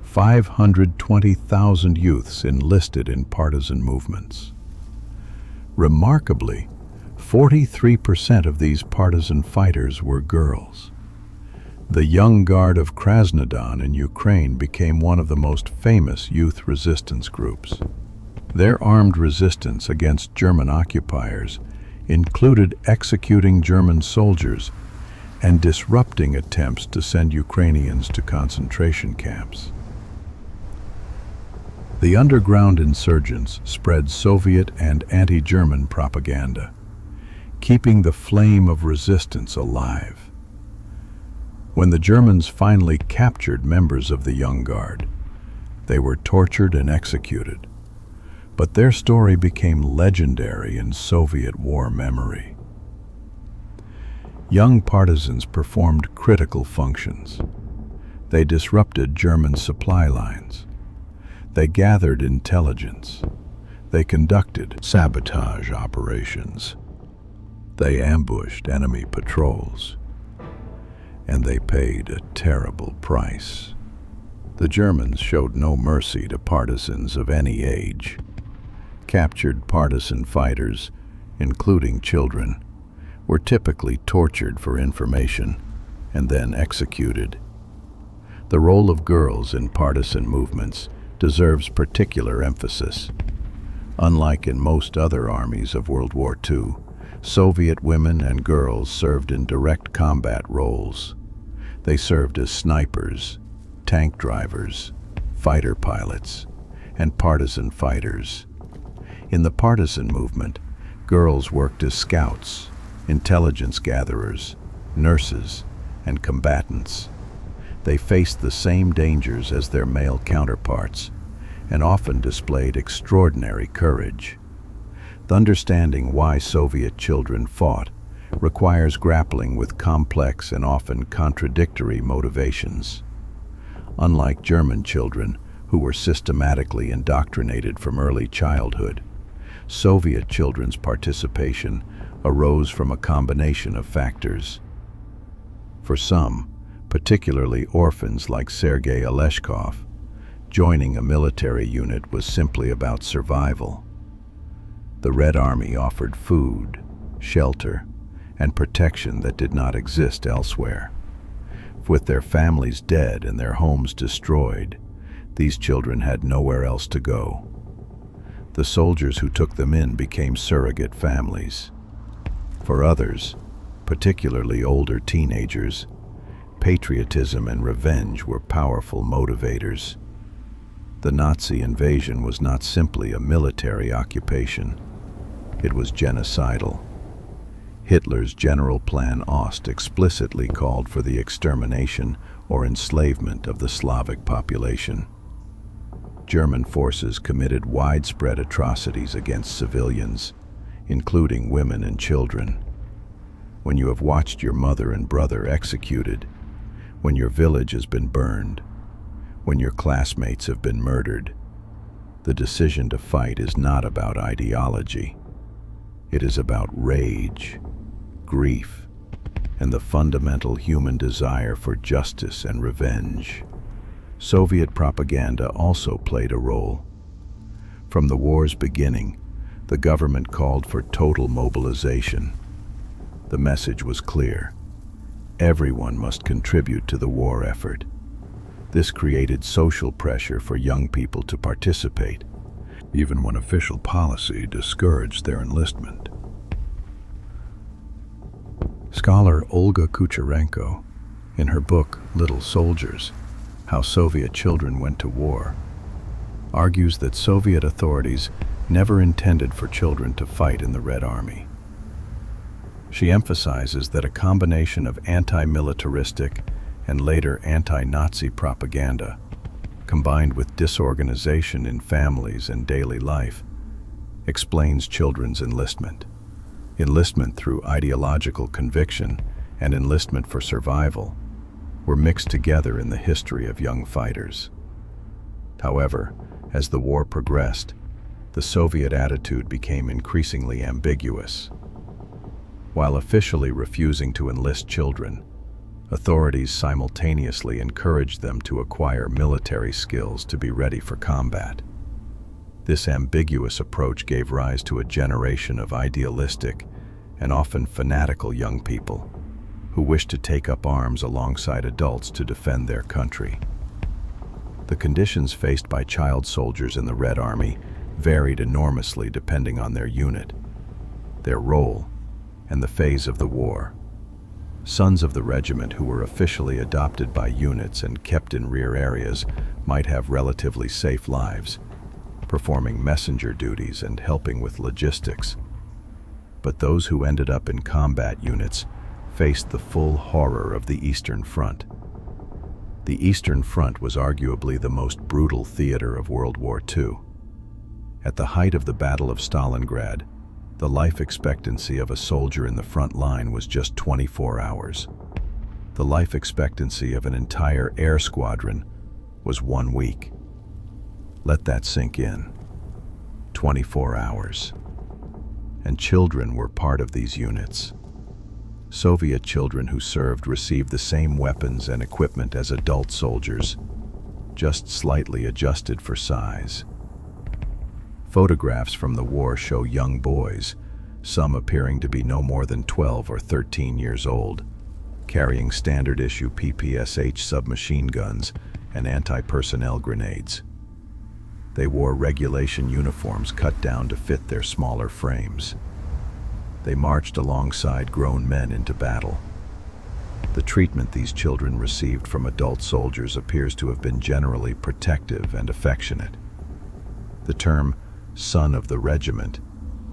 520,000 youths enlisted in partisan movements. Remarkably, 43% of these partisan fighters were girls. The Young Guard of Krasnodon in Ukraine became one of the most famous youth resistance groups. Their armed resistance against German occupiers included executing German soldiers and disrupting attempts to send Ukrainians to concentration camps. The underground insurgents spread Soviet and anti-German propaganda, keeping the flame of resistance alive. When the Germans finally captured members of the Young Guard, they were tortured and executed. But their story became legendary in Soviet war memory. Young partisans performed critical functions. They disrupted German supply lines. They gathered intelligence. They conducted sabotage operations. They ambushed enemy patrols. And they paid a terrible price. The Germans showed no mercy to partisans of any age. Captured partisan fighters, including children, were typically tortured for information and then executed. The role of girls in partisan movements deserves particular emphasis. Unlike in most other armies of World War II, Soviet women and girls served in direct combat roles. They served as snipers, tank drivers, fighter pilots, and partisan fighters. In the partisan movement, girls worked as scouts, intelligence gatherers, nurses, and combatants. They faced the same dangers as their male counterparts and often displayed extraordinary courage. The understanding why Soviet children fought requires grappling with complex and often contradictory motivations. Unlike German children, who were systematically indoctrinated from early childhood, Soviet children's participation arose from a combination of factors. For some, particularly orphans like Sergei Oleshkov. Joining a military unit was simply about survival. The Red Army offered food, shelter, and protection that did not exist elsewhere. With their families dead and their homes destroyed, these children had nowhere else to go. The soldiers who took them in became surrogate families. For others, particularly older teenagers, patriotism and revenge were powerful motivators. The Nazi invasion was not simply a military occupation. It was genocidal. Hitler's General Plan Ost explicitly called for the extermination or enslavement of the Slavic population. German forces committed widespread atrocities against civilians, including women and children. When you have watched your mother and brother executed, when your village has been burned, when your classmates have been murdered, the decision to fight is not about ideology. It is about rage, grief, and the fundamental human desire for justice and revenge. Soviet propaganda also played a role. From the war's beginning, the government called for total mobilization. The message was clear. Everyone must contribute to the war effort. This created social pressure for young people to participate, even when official policy discouraged their enlistment. Scholar Olga Kucherenko, in her book Little Soldiers: How Soviet Children Went to War, argues that Soviet authorities never intended for children to fight in the Red Army. She emphasizes that a combination of anti-militaristic and later anti-Nazi propaganda, combined with disorganization in families and daily life, explains children's enlistment. Enlistment through ideological conviction and enlistment for survival were mixed together in the history of young fighters. However, as the war progressed, the Soviet attitude became increasingly ambiguous. While officially refusing to enlist children, authorities simultaneously encouraged them to acquire military skills to be ready for combat. This ambiguous approach gave rise to a generation of idealistic and often fanatical young people who wished to take up arms alongside adults to defend their country. The conditions faced by child soldiers in the Red Army varied enormously depending on their unit, their role, and the phase of the war. Sons of the regiment who were officially adopted by units and kept in rear areas might have relatively safe lives, performing messenger duties and helping with logistics. But those who ended up in combat units faced the full horror of the Eastern Front. The Eastern Front was arguably the most brutal theater of World War II. At the height of the Battle of Stalingrad, the life expectancy of a soldier in the front line was just 24 hours. The life expectancy of an entire air squadron was 1 week. Let that sink in. 24 hours. And children were part of these units. Soviet children who served received the same weapons and equipment as adult soldiers, just slightly adjusted for size. Photographs from the war show young boys, some appearing to be no more than 12 or 13 years old, carrying standard-issue PPSH submachine guns and anti-personnel grenades. They wore regulation uniforms cut down to fit their smaller frames. They marched alongside grown men into battle. The treatment these children received from adult soldiers appears to have been generally protective and affectionate. The term "son of the regiment"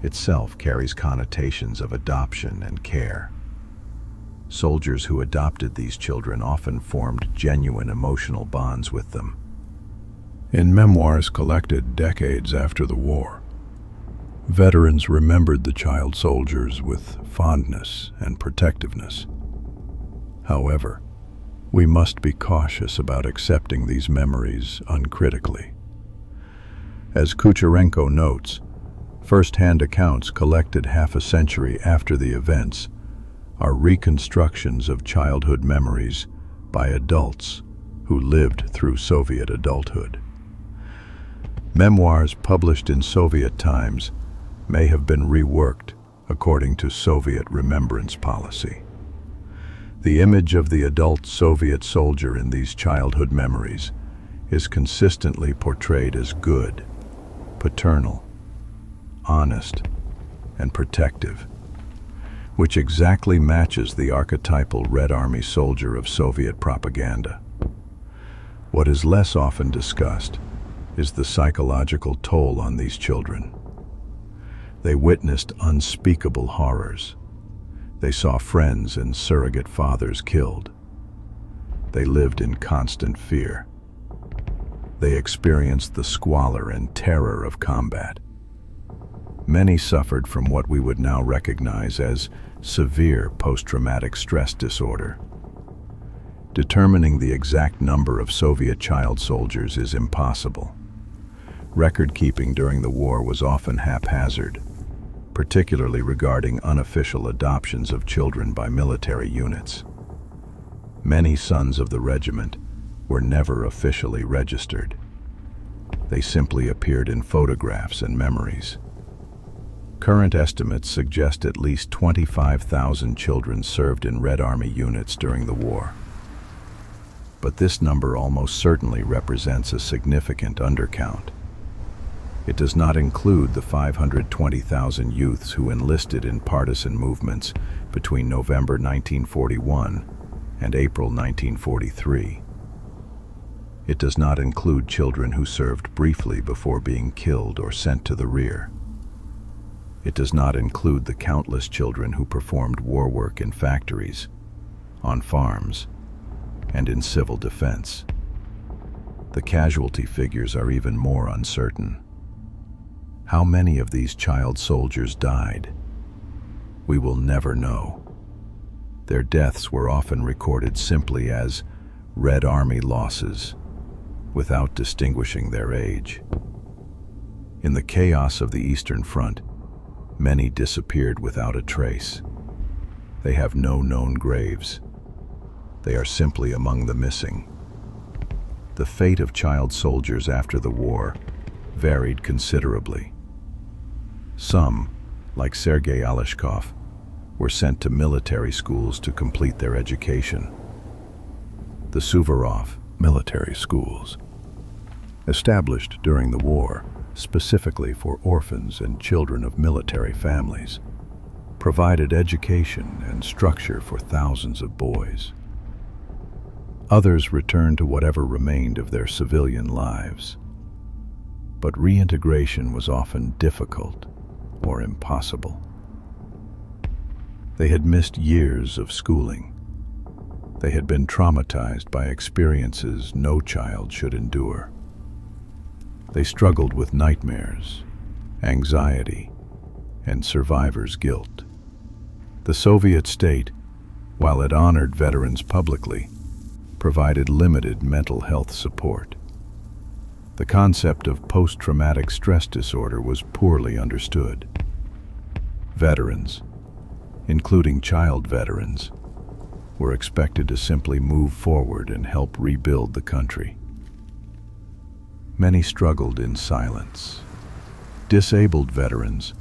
itself carries connotations of adoption and care. Soldiers who adopted these children often formed genuine emotional bonds with them. In memoirs collected decades after the war, veterans remembered the child soldiers with fondness and protectiveness. However, we must be cautious about accepting these memories uncritically. As Kucherenko notes, first-hand accounts collected half a century after the events are reconstructions of childhood memories by adults who lived through Soviet adulthood. Memoirs published in Soviet times may have been reworked according to Soviet remembrance policy. The image of the adult Soviet soldier in these childhood memories is consistently portrayed as good, paternal, honest, and protective, which exactly matches the archetypal Red Army soldier of Soviet propaganda. What is less often discussed is the psychological toll on these children. They witnessed unspeakable horrors. They saw friends and surrogate fathers killed. They lived in constant fear. They experienced the squalor and terror of combat. Many suffered from what we would now recognize as severe post-traumatic stress disorder. Determining the exact number of Soviet child soldiers is impossible. Record-keeping during the war was often haphazard, particularly regarding unofficial adoptions of children by military units. Many sons of the regiment were never officially registered. They simply appeared in photographs and memories. Current estimates suggest at least 25,000 children served in Red Army units during the war. But this number almost certainly represents a significant undercount. It does not include the 520,000 youths who enlisted in partisan movements between November 1941 and April 1943. It does not include children who served briefly before being killed or sent to the rear. It does not include the countless children who performed war work in factories, on farms, and in civil defense. The casualty figures are even more uncertain. How many of these child soldiers died? We will never know. Their deaths were often recorded simply as Red Army losses, without distinguishing their age. In the chaos of the Eastern Front, many disappeared without a trace. They have no known graves. They are simply among the missing. The fate of child soldiers after the war varied considerably. Some, like Sergei Aleshkov, were sent to military schools to complete their education. The Suvorov military schools, established during the war specifically for orphans and children of military families, provided education and structure for thousands of boys. Others returned to whatever remained of their civilian lives. But reintegration was often difficult or impossible. They had missed years of schooling. They had been traumatized by experiences no child should endure. They struggled with nightmares, anxiety, and survivor's guilt. The Soviet state, while it honored veterans publicly, provided limited mental health support. The concept of post-traumatic stress disorder was poorly understood. Veterans, including child veterans, were expected to simply move forward and help rebuild the country. Many struggled in silence. Disabled veterans,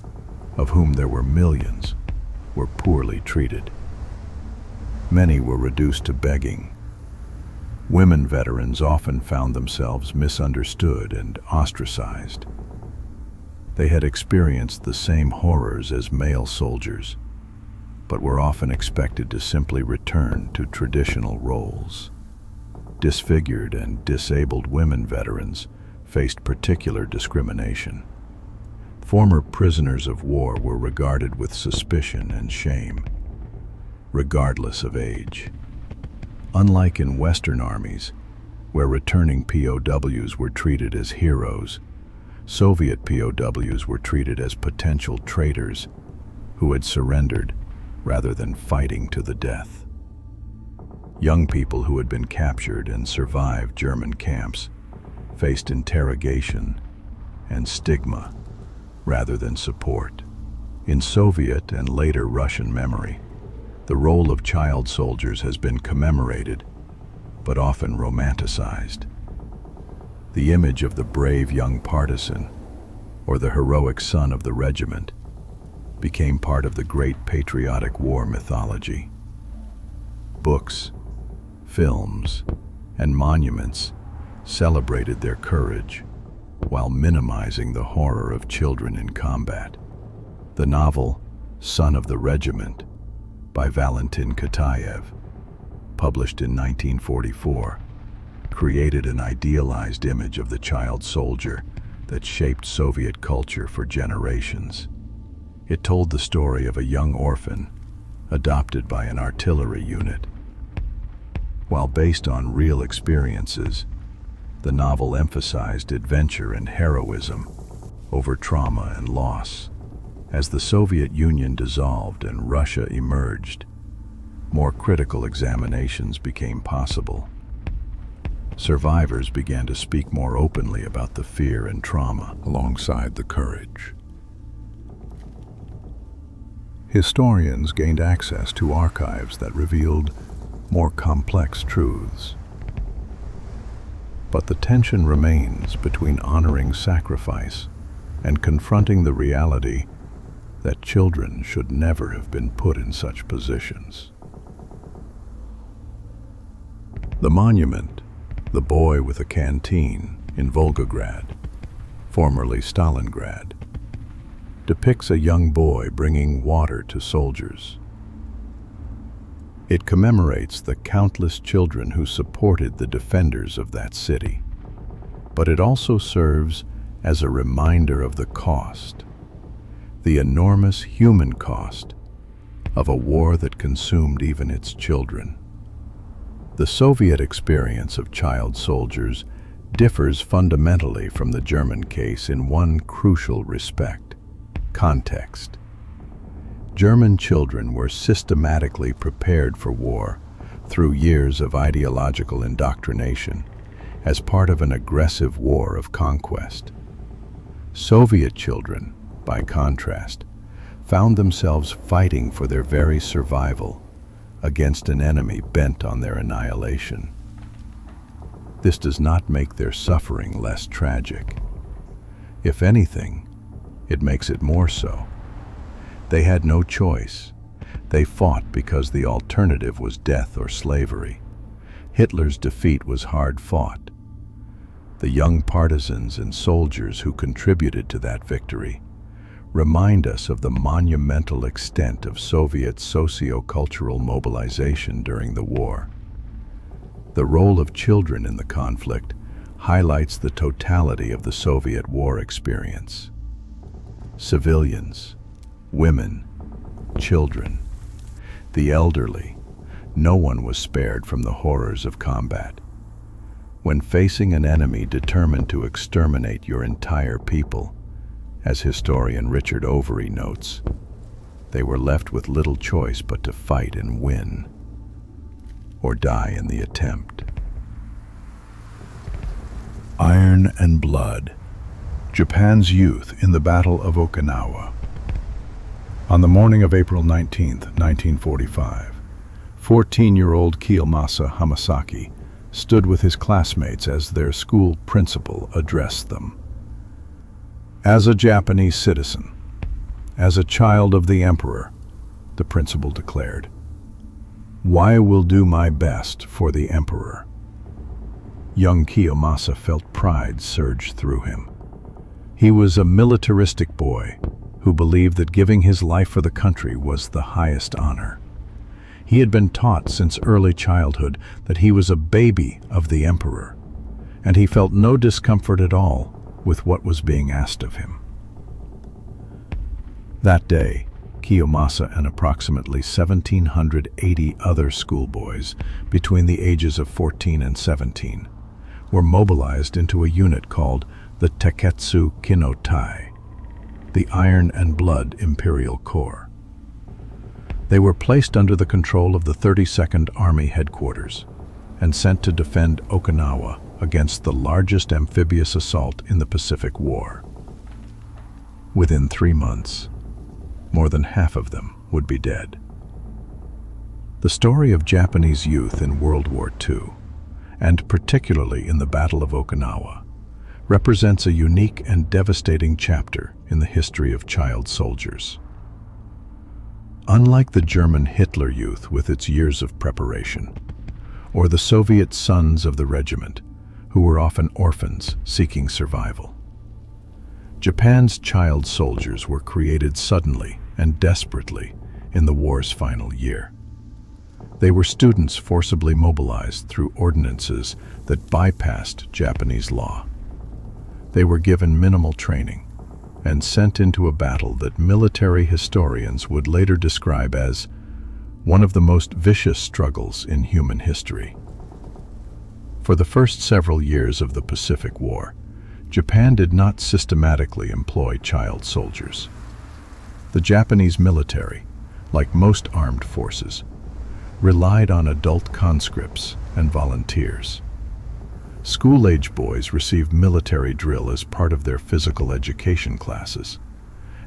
of whom there were millions, were poorly treated. Many were reduced to begging. Women veterans often found themselves misunderstood and ostracized. They had experienced the same horrors as male soldiers, but were often expected to simply return to traditional roles. Disfigured and disabled women veterans faced particular discrimination. Former prisoners of war were regarded with suspicion and shame, regardless of age. Unlike in Western armies, where returning POWs were treated as heroes, Soviet POWs were treated as potential traitors who had surrendered rather than fighting to the death. Young people who had been captured and survived German camps faced interrogation and stigma rather than support. In Soviet and later Russian memory, the role of child soldiers has been commemorated but often romanticized. The image of the brave young partisan, or the heroic son of the regiment, became part of the great patriotic war mythology. Books, films, and monuments celebrated their courage while minimizing the horror of children in combat. The novel Son of the Regiment by Valentin Katayev, published in 1944, created an idealized image of the child soldier that shaped Soviet culture for generations. It told the story of a young orphan adopted by an artillery unit. While based on real experiences, the novel emphasized adventure and heroism over trauma and loss. As the Soviet Union dissolved and Russia emerged, more critical examinations became possible. Survivors began to speak more openly about the fear and trauma alongside the courage. Historians gained access to archives that revealed more complex truths. But the tension remains between honoring sacrifice and confronting the reality that children should never have been put in such positions. The monument, the boy with a canteen in Volgograd, formerly Stalingrad, depicts a young boy bringing water to soldiers. It commemorates the countless children who supported the defenders of that city, but it also serves as a reminder of the cost, the enormous human cost of a war that consumed even its children. The Soviet experience of child soldiers differs fundamentally from the German case in one crucial respect: context. German children were systematically prepared for war through years of ideological indoctrination as part of an aggressive war of conquest. Soviet children, by contrast, found themselves fighting for their very survival against an enemy bent on their annihilation. This does not make their suffering less tragic. If anything, it makes it more so. They had no choice. They fought because the alternative was death or slavery. Hitler's defeat was hard fought. The young partisans and soldiers who contributed to that victory remind us of the monumental extent of Soviet socio-cultural mobilization during the war. The role of children in the conflict highlights the totality of the Soviet war experience. Civilians, women, children, the elderly, no one was spared from the horrors of combat. When facing an enemy determined to exterminate your entire people, as historian Richard Overy notes, they were left with little choice but to fight and win, or die in the attempt. Iron and Blood: Japan's Youth in the Battle of Okinawa. On the morning of April 19, 1945, 14-year-old Kiyomasa Hamasaki stood with his classmates as their school principal addressed them. "As a Japanese citizen, as a child of the emperor," the principal declared, "I will do my best for the emperor." Young Kiyomasa felt pride surge through him. He was a militaristic boy who believed that giving his life for the country was the highest honor. He had been taught since early childhood that he was a baby of the emperor, and he felt no discomfort at all with what was being asked of him. That day, Kiyomasa and approximately 1,780 other schoolboys between the ages of 14 and 17 were mobilized into a unit called the Teketsu Kinotai, the Iron and Blood Imperial Corps. They were placed under the control of the 32nd Army Headquarters and sent to defend Okinawa against the largest amphibious assault in the Pacific War. Within 3 months, more than half of them would be dead. The story of Japanese youth in World War II and particularly in the Battle of Okinawa, represents a unique and devastating chapter in the history of child soldiers. Unlike the German Hitler Youth with its years of preparation, or the Soviet sons of the regiment, who were often orphans seeking survival, Japan's child soldiers were created suddenly and desperately in the war's final year. They were students forcibly mobilized through ordinances that bypassed Japanese law. They were given minimal training and sent into a battle that military historians would later describe as one of the most vicious struggles in human history. For the first several years of the Pacific War, Japan did not systematically employ child soldiers. The Japanese military, like most armed forces, relied on adult conscripts and volunteers. School-age boys received military drill as part of their physical education classes,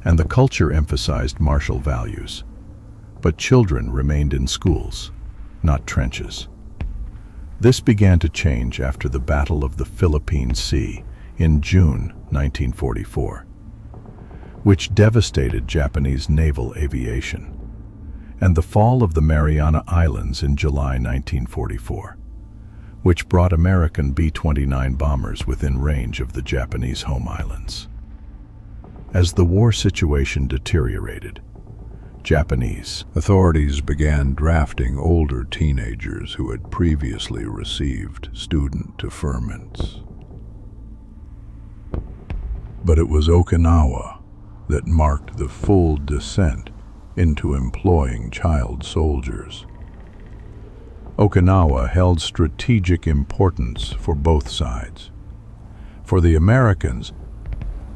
and the culture emphasized martial values. But children remained in schools, not trenches. This began to change after the Battle of the Philippine Sea in June 1944, which devastated Japanese naval aviation, and the fall of the Mariana Islands in July 1944, which brought American B-29 bombers within range of the Japanese home islands. As the war situation deteriorated, Japanese authorities began drafting older teenagers who had previously received student deferments. But it was Okinawa that marked the full descent into employing child soldiers. Okinawa held strategic importance for both sides. For the Americans,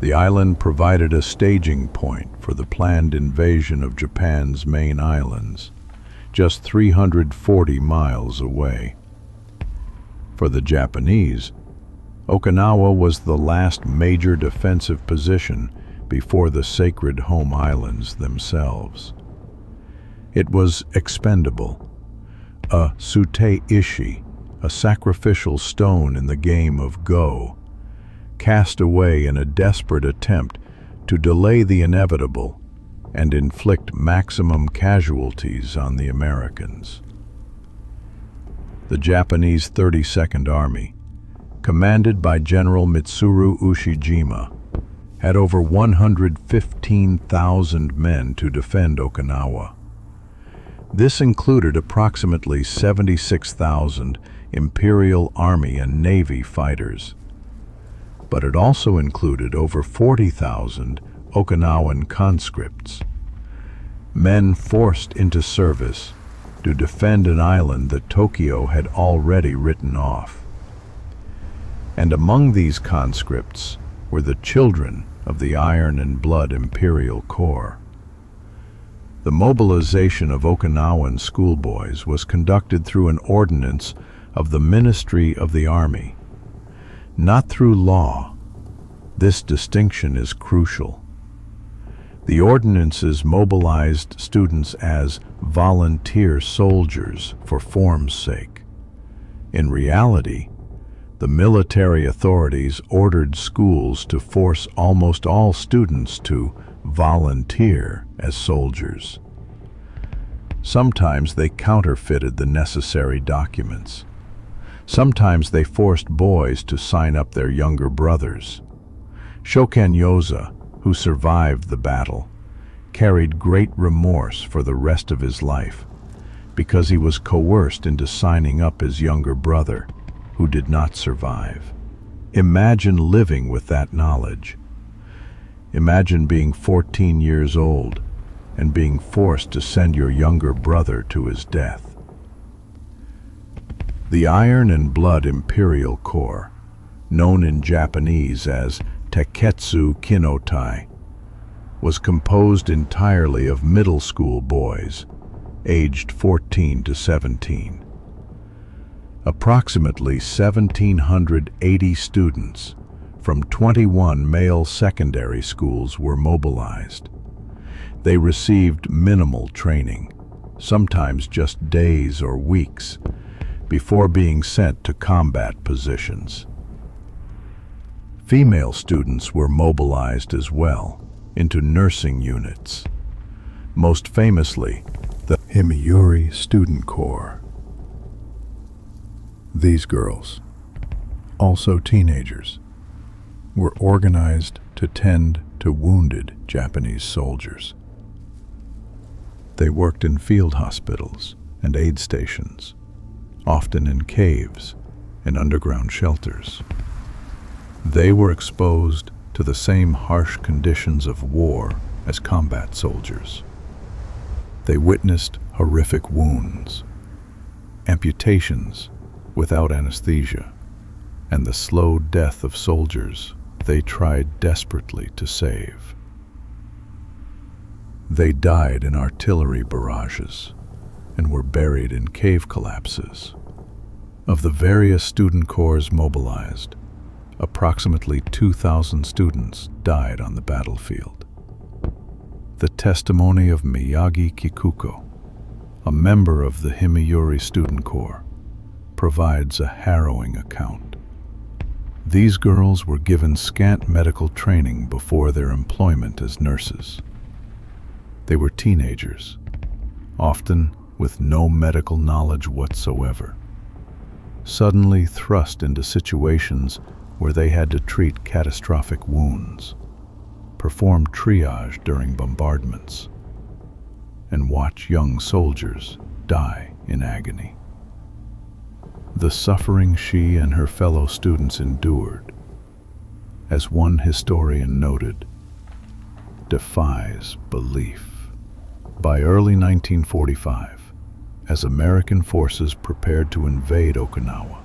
the island provided a staging point for the planned invasion of Japan's main islands, just 340 miles away. For the Japanese, Okinawa was the last major defensive position before the sacred home islands themselves. It was expendable, a sutei-ishi, a sacrificial stone in the game of Go, cast away in a desperate attempt to delay the inevitable and inflict maximum casualties on the Americans. The Japanese 32nd Army, commanded by General Mitsuru Ushijima, had over 115,000 men to defend Okinawa. This included approximately 76,000 Imperial Army and Navy fighters, but it also included over 40,000 Okinawan conscripts, men forced into service to defend an island that Tokyo had already written off. And among these conscripts were the children of the Iron and Blood Imperial Corps. The mobilization of Okinawan schoolboys was conducted through an ordinance of the Ministry of the Army, not through law. This distinction is crucial. The ordinances mobilized students as volunteer soldiers for form's sake. In reality, the military authorities ordered schools to force almost all students to volunteer as soldiers. Sometimes they counterfeited the necessary documents. Sometimes they forced boys to sign up their younger brothers. Shoken Yoza, who survived the battle, carried great remorse for the rest of his life because he was coerced into signing up his younger brother, who did not survive. Imagine living with that knowledge. Imagine being 14 years old and being forced to send your younger brother to his death. The Iron and Blood Imperial Corps, known in Japanese as Teketsu Kinotai, was composed entirely of middle school boys, aged 14 to 17. Approximately 1,780 students from 21 male secondary schools were mobilized. They received minimal training, sometimes just days or weeks, before being sent to combat positions. Female students were mobilized as well into nursing units, most famously the Himiyuri Student Corps. These girls, also teenagers, were organized to tend to wounded Japanese soldiers. They worked in field hospitals and aid stations, often in caves and underground shelters. They were exposed to the same harsh conditions of war as combat soldiers. They witnessed horrific wounds, amputations without anesthesia, and the slow death of soldiers they tried desperately to save. They died in artillery barrages and were buried in cave collapses. Of the various student corps mobilized, approximately 2,000 students died on the battlefield. The testimony of Miyagi Kikuko, a member of the Himiyuri Student Corps, provides a harrowing account. These girls were given scant medical training before their employment as nurses. They were teenagers, often with no medical knowledge whatsoever, suddenly thrust into situations where they had to treat catastrophic wounds, perform triage during bombardments, and watch young soldiers die in agony. The suffering she and her fellow students endured, as one historian noted, defies belief. By early 1945, as American forces prepared to invade Okinawa,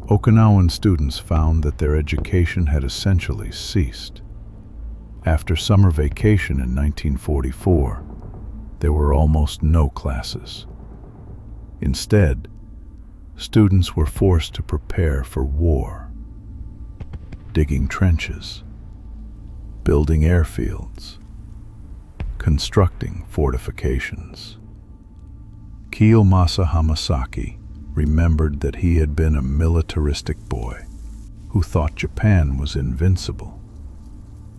Okinawan students found that their education had essentially ceased. After summer vacation in 1944, there were almost no classes. Instead, students were forced to prepare for war, digging trenches, building airfields, constructing fortifications. Kiyomasa Hamasaki remembered that he had been a militaristic boy who thought Japan was invincible.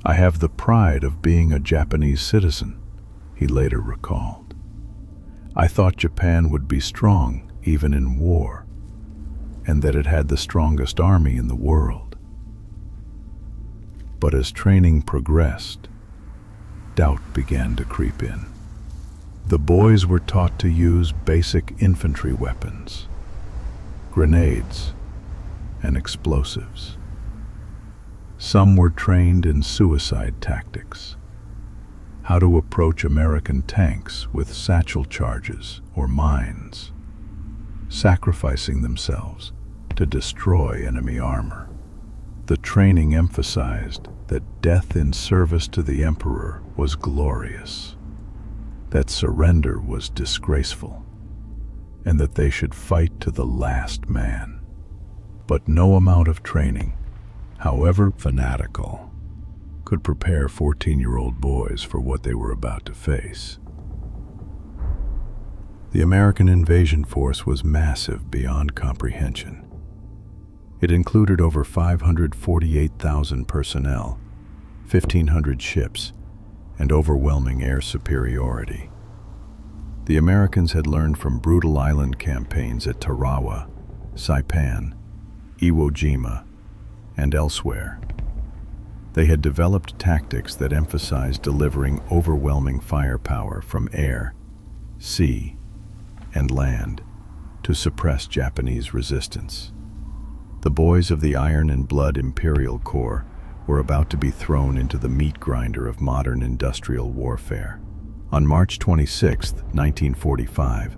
"I have the pride of being a Japanese citizen," he later recalled. "I thought Japan would be strong even in war, and that it had the strongest army in the world." But as training progressed, doubt began to creep in. The boys were taught to use basic infantry weapons, grenades, and explosives. Some were trained in suicide tactics, how to approach American tanks with satchel charges or mines, sacrificing themselves to destroy enemy armor. The training emphasized that death in service to the emperor was glorious, that surrender was disgraceful, and that they should fight to the last man. But no amount of training, however fanatical, could prepare 14-year-old boys for what they were about to face. The American invasion force was massive beyond comprehension. It included over 548,000 personnel, 1,500 ships, and overwhelming air superiority. The Americans had learned from brutal island campaigns at Tarawa, Saipan, Iwo Jima, and elsewhere. They had developed tactics that emphasized delivering overwhelming firepower from air, sea, and land to suppress Japanese resistance. The boys of the Iron and Blood Imperial Corps were about to be thrown into the meat grinder of modern industrial warfare. On March 26, 1945,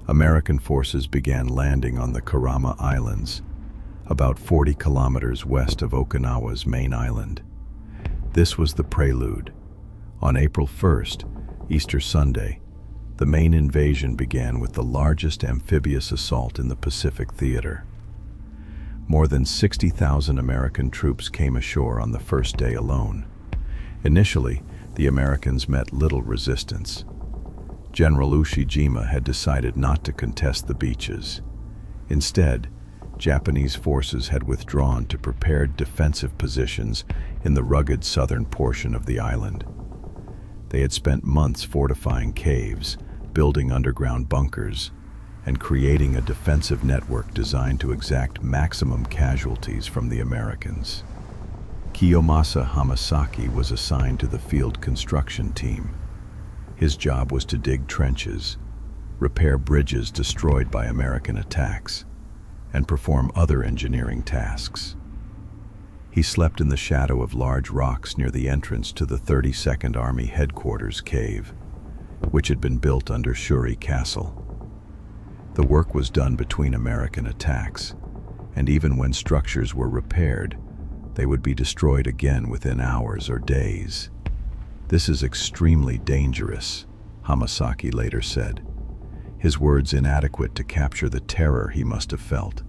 American forces began landing on the Kurama Islands, about 40 kilometers west of Okinawa's main island. This was the prelude. On April 1st, Easter Sunday, the main invasion began with the largest amphibious assault in the Pacific Theater. More than 60,000 American troops came ashore on the first day alone. Initially, the Americans met little resistance. General Ushijima had decided not to contest the beaches. Instead, Japanese forces had withdrawn to prepared defensive positions in the rugged southern portion of the island. They had spent months fortifying caves, building underground bunkers, and creating a defensive network designed to exact maximum casualties from the Americans. Kiyomasa Hamasaki was assigned to the field construction team. His job was to dig trenches, repair bridges destroyed by American attacks, and perform other engineering tasks. He slept in the shadow of large rocks near the entrance to the 32nd Army Headquarters cave, which had been built under Shuri Castle. The work was done between American attacks, and even when structures were repaired, they would be destroyed again within hours or days. "This is extremely dangerous," Hamasaki later said, his words inadequate to capture the terror he must have felt.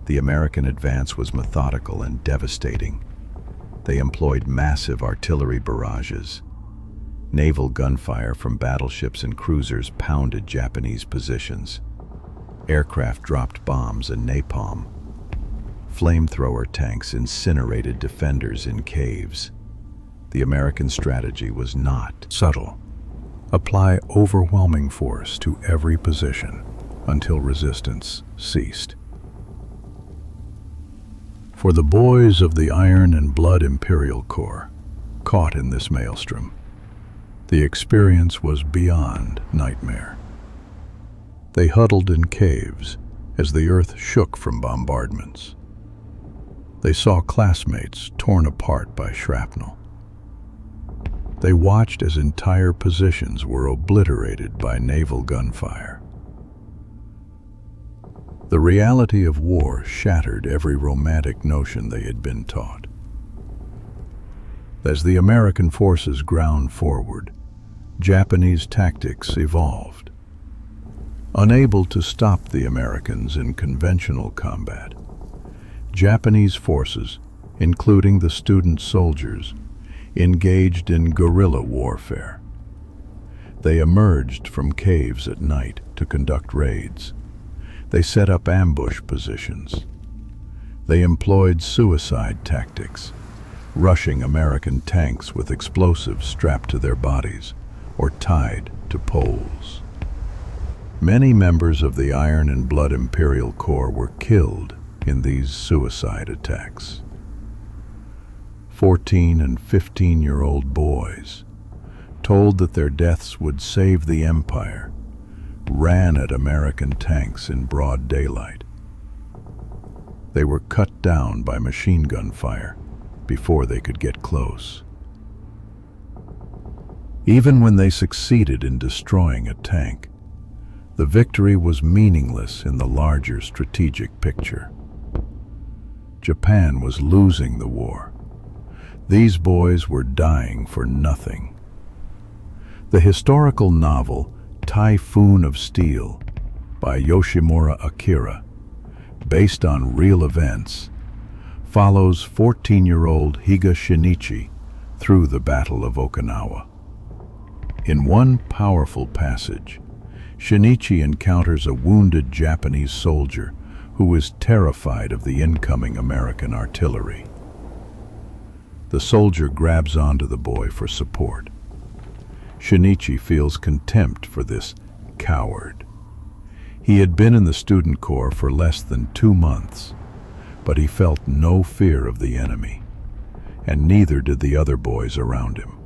The American advance was methodical and devastating. They employed massive artillery barrages. Naval gunfire from battleships and cruisers pounded Japanese positions. Aircraft dropped bombs and napalm. Flamethrower tanks incinerated defenders in caves. The American strategy was not Subtle. Apply overwhelming force to every position until resistance ceased. For the boys of the Iron and Blood Imperial Corps, caught in this maelstrom, the experience was beyond nightmare. They huddled in caves as the earth shook from bombardments. They saw classmates torn apart by shrapnel. They watched as entire positions were obliterated by naval gunfire. The reality of war shattered every romantic notion they had been taught. As the American forces ground forward, Japanese tactics evolved. Unable to stop the Americans in conventional combat, Japanese forces, including the student soldiers, engaged in guerrilla warfare. They emerged from caves at night to conduct raids. They set up ambush positions. They employed suicide tactics, rushing American tanks with explosives strapped to their bodies or tied to poles. Many members of the Iron and Blood Imperial Corps were killed in these suicide attacks. 14 and 15-year-old boys, told that their deaths would save the Empire, ran at American tanks in broad daylight. They were cut down by machine gun fire before they could get close. Even when they succeeded in destroying a tank, the victory was meaningless in the larger strategic picture. Japan was losing the war. These boys were dying for nothing. The historical novel Typhoon of Steel by Yoshimura Akira, based on real events, follows 14-year-old Higa Shinichi through the Battle of Okinawa. In one powerful passage, Shinichi encounters a wounded Japanese soldier who is terrified of the incoming American artillery. The soldier grabs onto the boy for support. Shinichi feels contempt for this coward. He had been in the student corps for less than 2 months, but he felt no fear of the enemy, and neither did the other boys around him.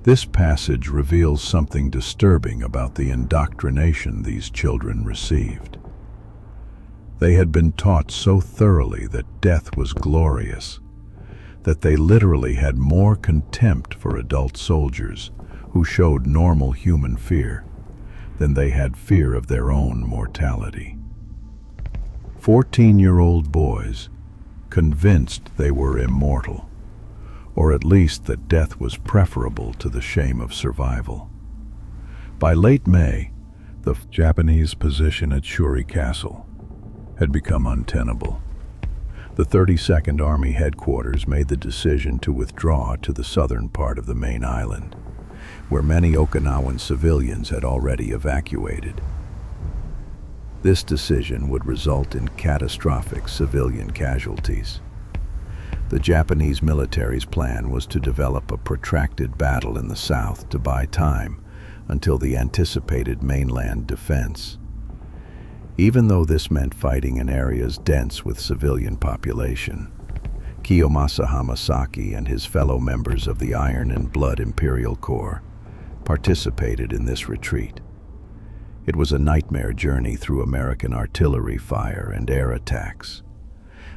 This passage reveals something disturbing about the indoctrination these children received. They had been taught so thoroughly that death was glorious, that they literally had more contempt for adult soldiers who showed normal human fear than they had fear of their own mortality. 14-year-old boys, convinced they were immortal, or at least that death was preferable to the shame of survival. By late May, the Japanese position at Shuri Castle had become untenable. The 32nd Army Headquarters made the decision to withdraw to the southern part of the main island, where many Okinawan civilians had already evacuated. This decision would result in catastrophic civilian casualties. The Japanese military's plan was to develop a protracted battle in the south to buy time until the anticipated mainland defense. Even though this meant fighting in areas dense with civilian population, Kiyomasa Hamasaki and his fellow members of the Iron and Blood Imperial Corps participated in this retreat. It was a nightmare journey through American artillery fire and air attacks.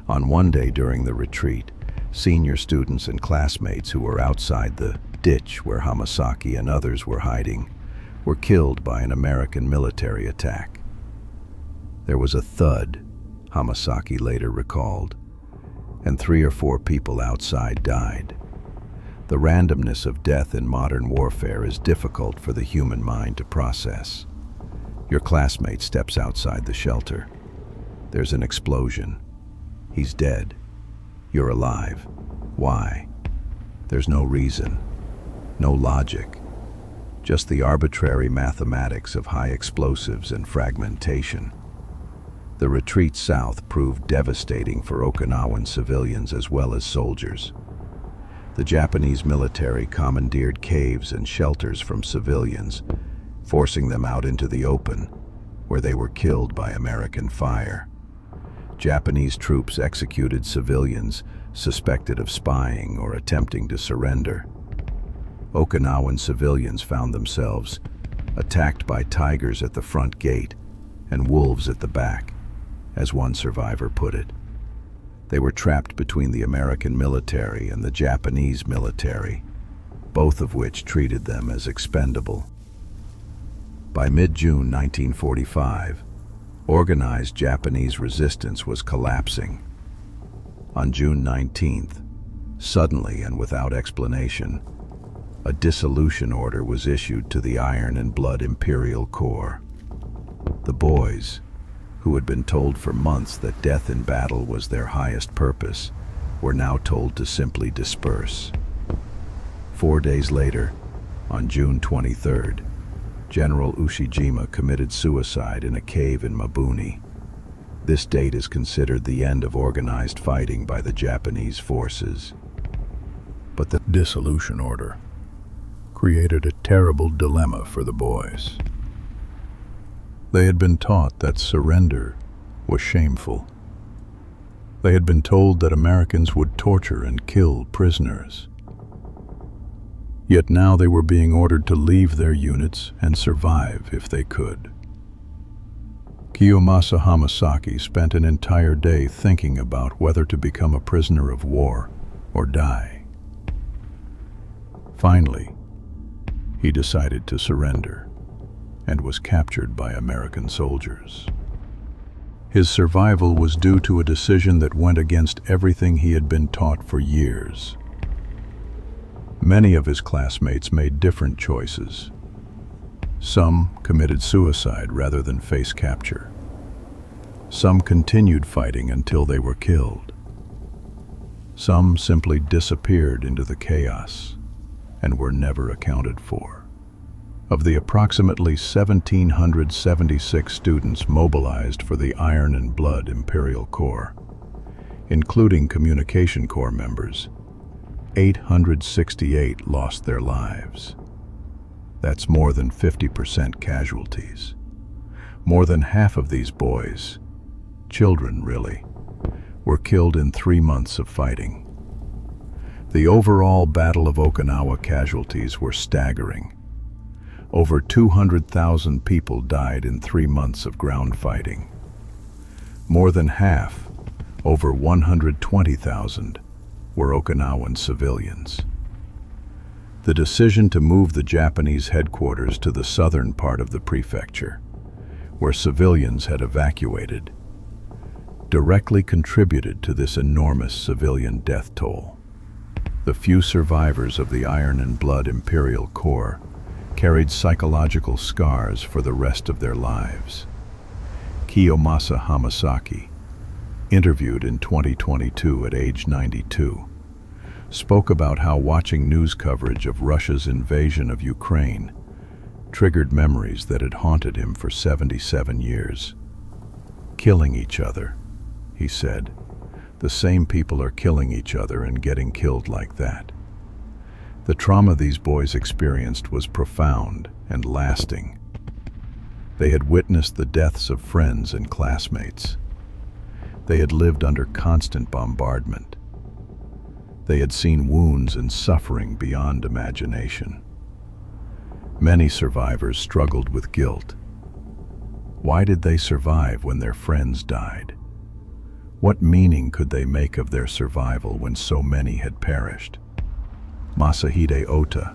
On one day during the retreat, senior students and classmates who were outside the ditch where Hamasaki and others were hiding were killed by an American military attack. There was a thud, Hamasaki later recalled, and 3 or 4 people outside died. The randomness of death in modern warfare is difficult for the human mind to process. Your classmate steps outside the shelter. There's an explosion. He's dead. You're alive. Why? There's no reason, no logic, just the arbitrary mathematics of high explosives and fragmentation. The retreat south proved devastating for Okinawan civilians as well as soldiers. The Japanese military commandeered caves and shelters from civilians, forcing them out into the open, where they were killed by American fire. Japanese troops executed civilians suspected of spying or attempting to surrender. Okinawan civilians found themselves attacked by tigers at the front gate and wolves at the back, as one survivor put it. They were trapped between the American military and the Japanese military, both of which treated them as expendable. By mid-June 1945, organized Japanese resistance was collapsing. On June 19th, suddenly and without explanation, a dissolution order was issued to the Iron and Blood Imperial Corps. The boys, who had been told for months that death in battle was their highest purpose, were now told to simply disperse. 4 days later, on June 23rd, General Ushijima committed suicide in a cave in Mabuni. This date is considered the end of organized fighting by the Japanese forces. But the dissolution order created a terrible dilemma for the boys. They had been taught that surrender was shameful. They had been told that Americans would torture and kill prisoners. Yet now they were being ordered to leave their units and survive if they could. Kiyomasa Hamasaki spent an entire day thinking about whether to become a prisoner of war or die. Finally, he decided to surrender and was captured by American soldiers. His survival was due to a decision that went against everything he had been taught for years. Many of his classmates made different choices. Some committed suicide rather than face capture. Some continued fighting until they were killed. Some simply disappeared into the chaos and were never accounted for. Of the approximately 1,776 students mobilized for the Iron and Blood Imperial Corps, including Communication Corps members, 868 lost their lives. That's more than 50% casualties. More than half of these boys, children really, were killed in 3 months of fighting. The overall Battle of Okinawa casualties were staggering. Over 200,000 people died in 3 months of ground fighting. More than half, over 120,000, were Okinawan civilians. The decision to move the Japanese headquarters to the southern part of the prefecture, where civilians had evacuated, directly contributed to this enormous civilian death toll. The few survivors of the Iron and Blood Imperial Corps carried psychological scars for the rest of their lives. Kiyomasa Hamasaki, interviewed in 2022 at age 92, spoke about how watching news coverage of Russia's invasion of Ukraine triggered memories that had haunted him for 77 years. killing each other, he said. The same people are killing each other and getting killed like that. The trauma these boys experienced was profound and lasting. They had witnessed the deaths of friends and classmates. They had lived under constant bombardment. They had seen wounds and suffering beyond imagination. Many survivors struggled with guilt. Why did they survive when their friends died? What meaning could they make of their survival when so many had perished? Masahide Ota,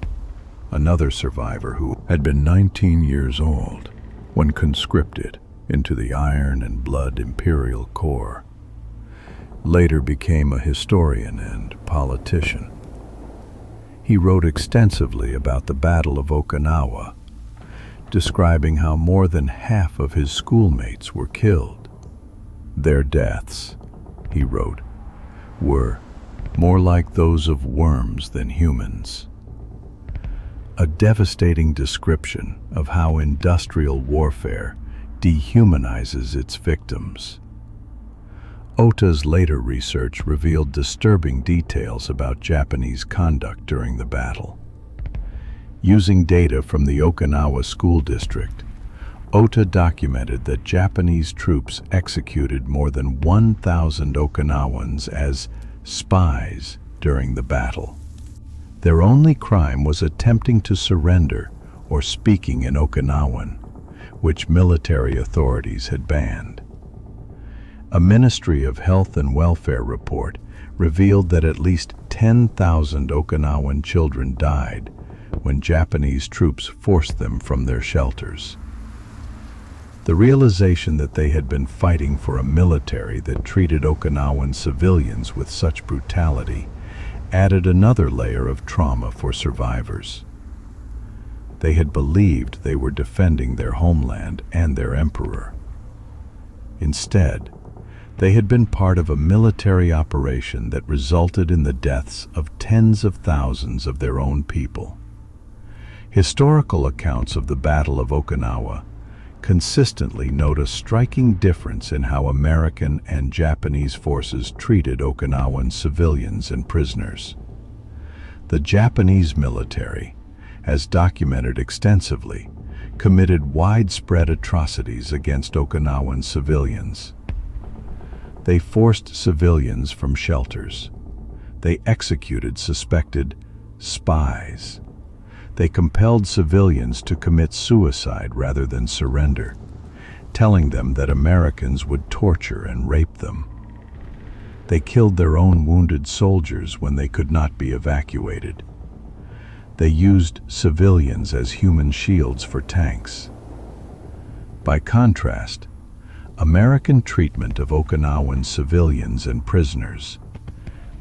another survivor who had been 19 years old when conscripted into the Iron and Blood Imperial Corps, later became a historian and politician. He wrote extensively about the Battle of Okinawa, describing how more than half of his schoolmates were killed. Their deaths, he wrote, were more like those of worms than humans. A devastating description of how industrial warfare dehumanizes its victims. Ota's later research revealed disturbing details about Japanese conduct during the battle. Using data from the Okinawa School District, Ota documented that Japanese troops executed more than 1,000 Okinawans as spies during the battle. Their only crime was attempting to surrender or speaking in Okinawan, which military authorities had banned. A Ministry of Health and Welfare report revealed that at least 10,000 Okinawan children died when Japanese troops forced them from their shelters. The realization that they had been fighting for a military that treated Okinawan civilians with such brutality added another layer of trauma for survivors. They had believed they were defending their homeland and their emperor. Instead, they had been part of a military operation that resulted in the deaths of tens of thousands of their own people. Historical accounts of the Battle of Okinawa consistently note a striking difference in how American and Japanese forces treated Okinawan civilians and prisoners. The Japanese military, as documented extensively, committed widespread atrocities against Okinawan civilians. They forced civilians from shelters. They executed suspected spies. They compelled civilians to commit suicide rather than surrender, telling them that Americans would torture and rape them. They killed their own wounded soldiers when they could not be evacuated. They used civilians as human shields for tanks. By contrast, American treatment of Okinawan civilians and prisoners,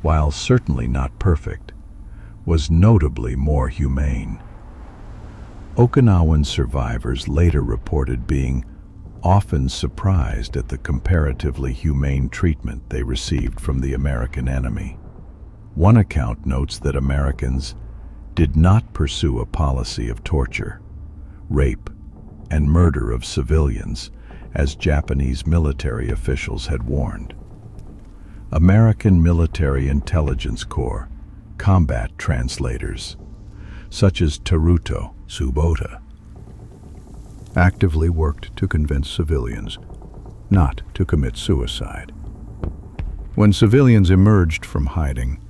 while certainly not perfect, was notably more humane. Okinawan survivors later reported being often surprised at the comparatively humane treatment they received from the American enemy. One account notes that Americans did not pursue a policy of torture, rape, and murder of civilians, as Japanese military officials had warned. American Military Intelligence Corps combat translators, such as Teruto Tsubota, actively worked to convince civilians not to commit suicide. When civilians emerged from hiding,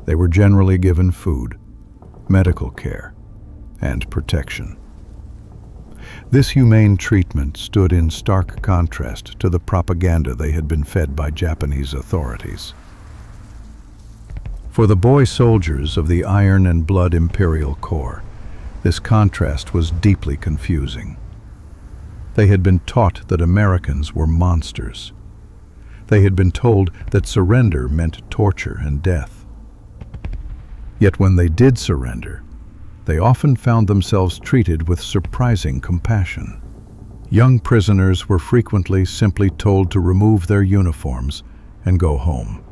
they were generally given food, medical care, and protection. This humane treatment stood in stark contrast to the propaganda they had been fed by Japanese authorities. For the boy soldiers of the Iron and Blood Imperial Corps, this contrast was deeply confusing. They had been taught that Americans were monsters. They had been told that surrender meant torture and death. Yet when they did surrender, they often found themselves treated with surprising compassion. Young prisoners were frequently simply told to remove their uniforms and go home.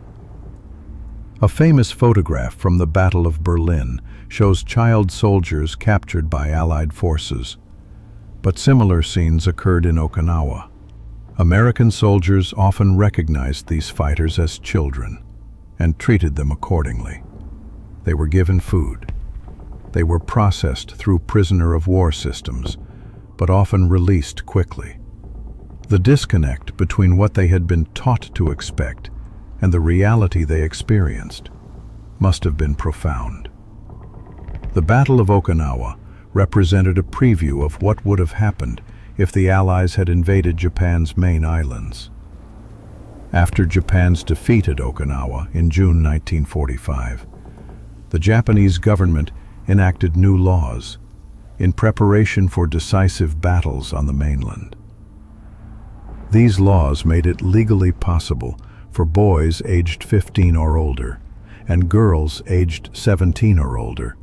A famous photograph from the Battle of Berlin shows child soldiers captured by Allied forces, but similar scenes occurred in Okinawa. American soldiers often recognized these fighters as children and treated them accordingly. They were given food. They were processed through prisoner-of-war systems, but often released quickly. The disconnect between what they had been taught to expect and the reality they experienced must have been profound. The Battle of Okinawa represented a preview of what would have happened if the Allies had invaded Japan's main islands. After Japan's defeat at Okinawa in June 1945, the Japanese government enacted new laws in preparation for decisive battles on the mainland. These laws made it legally possible for boys aged 15 or older and girls aged 17 or older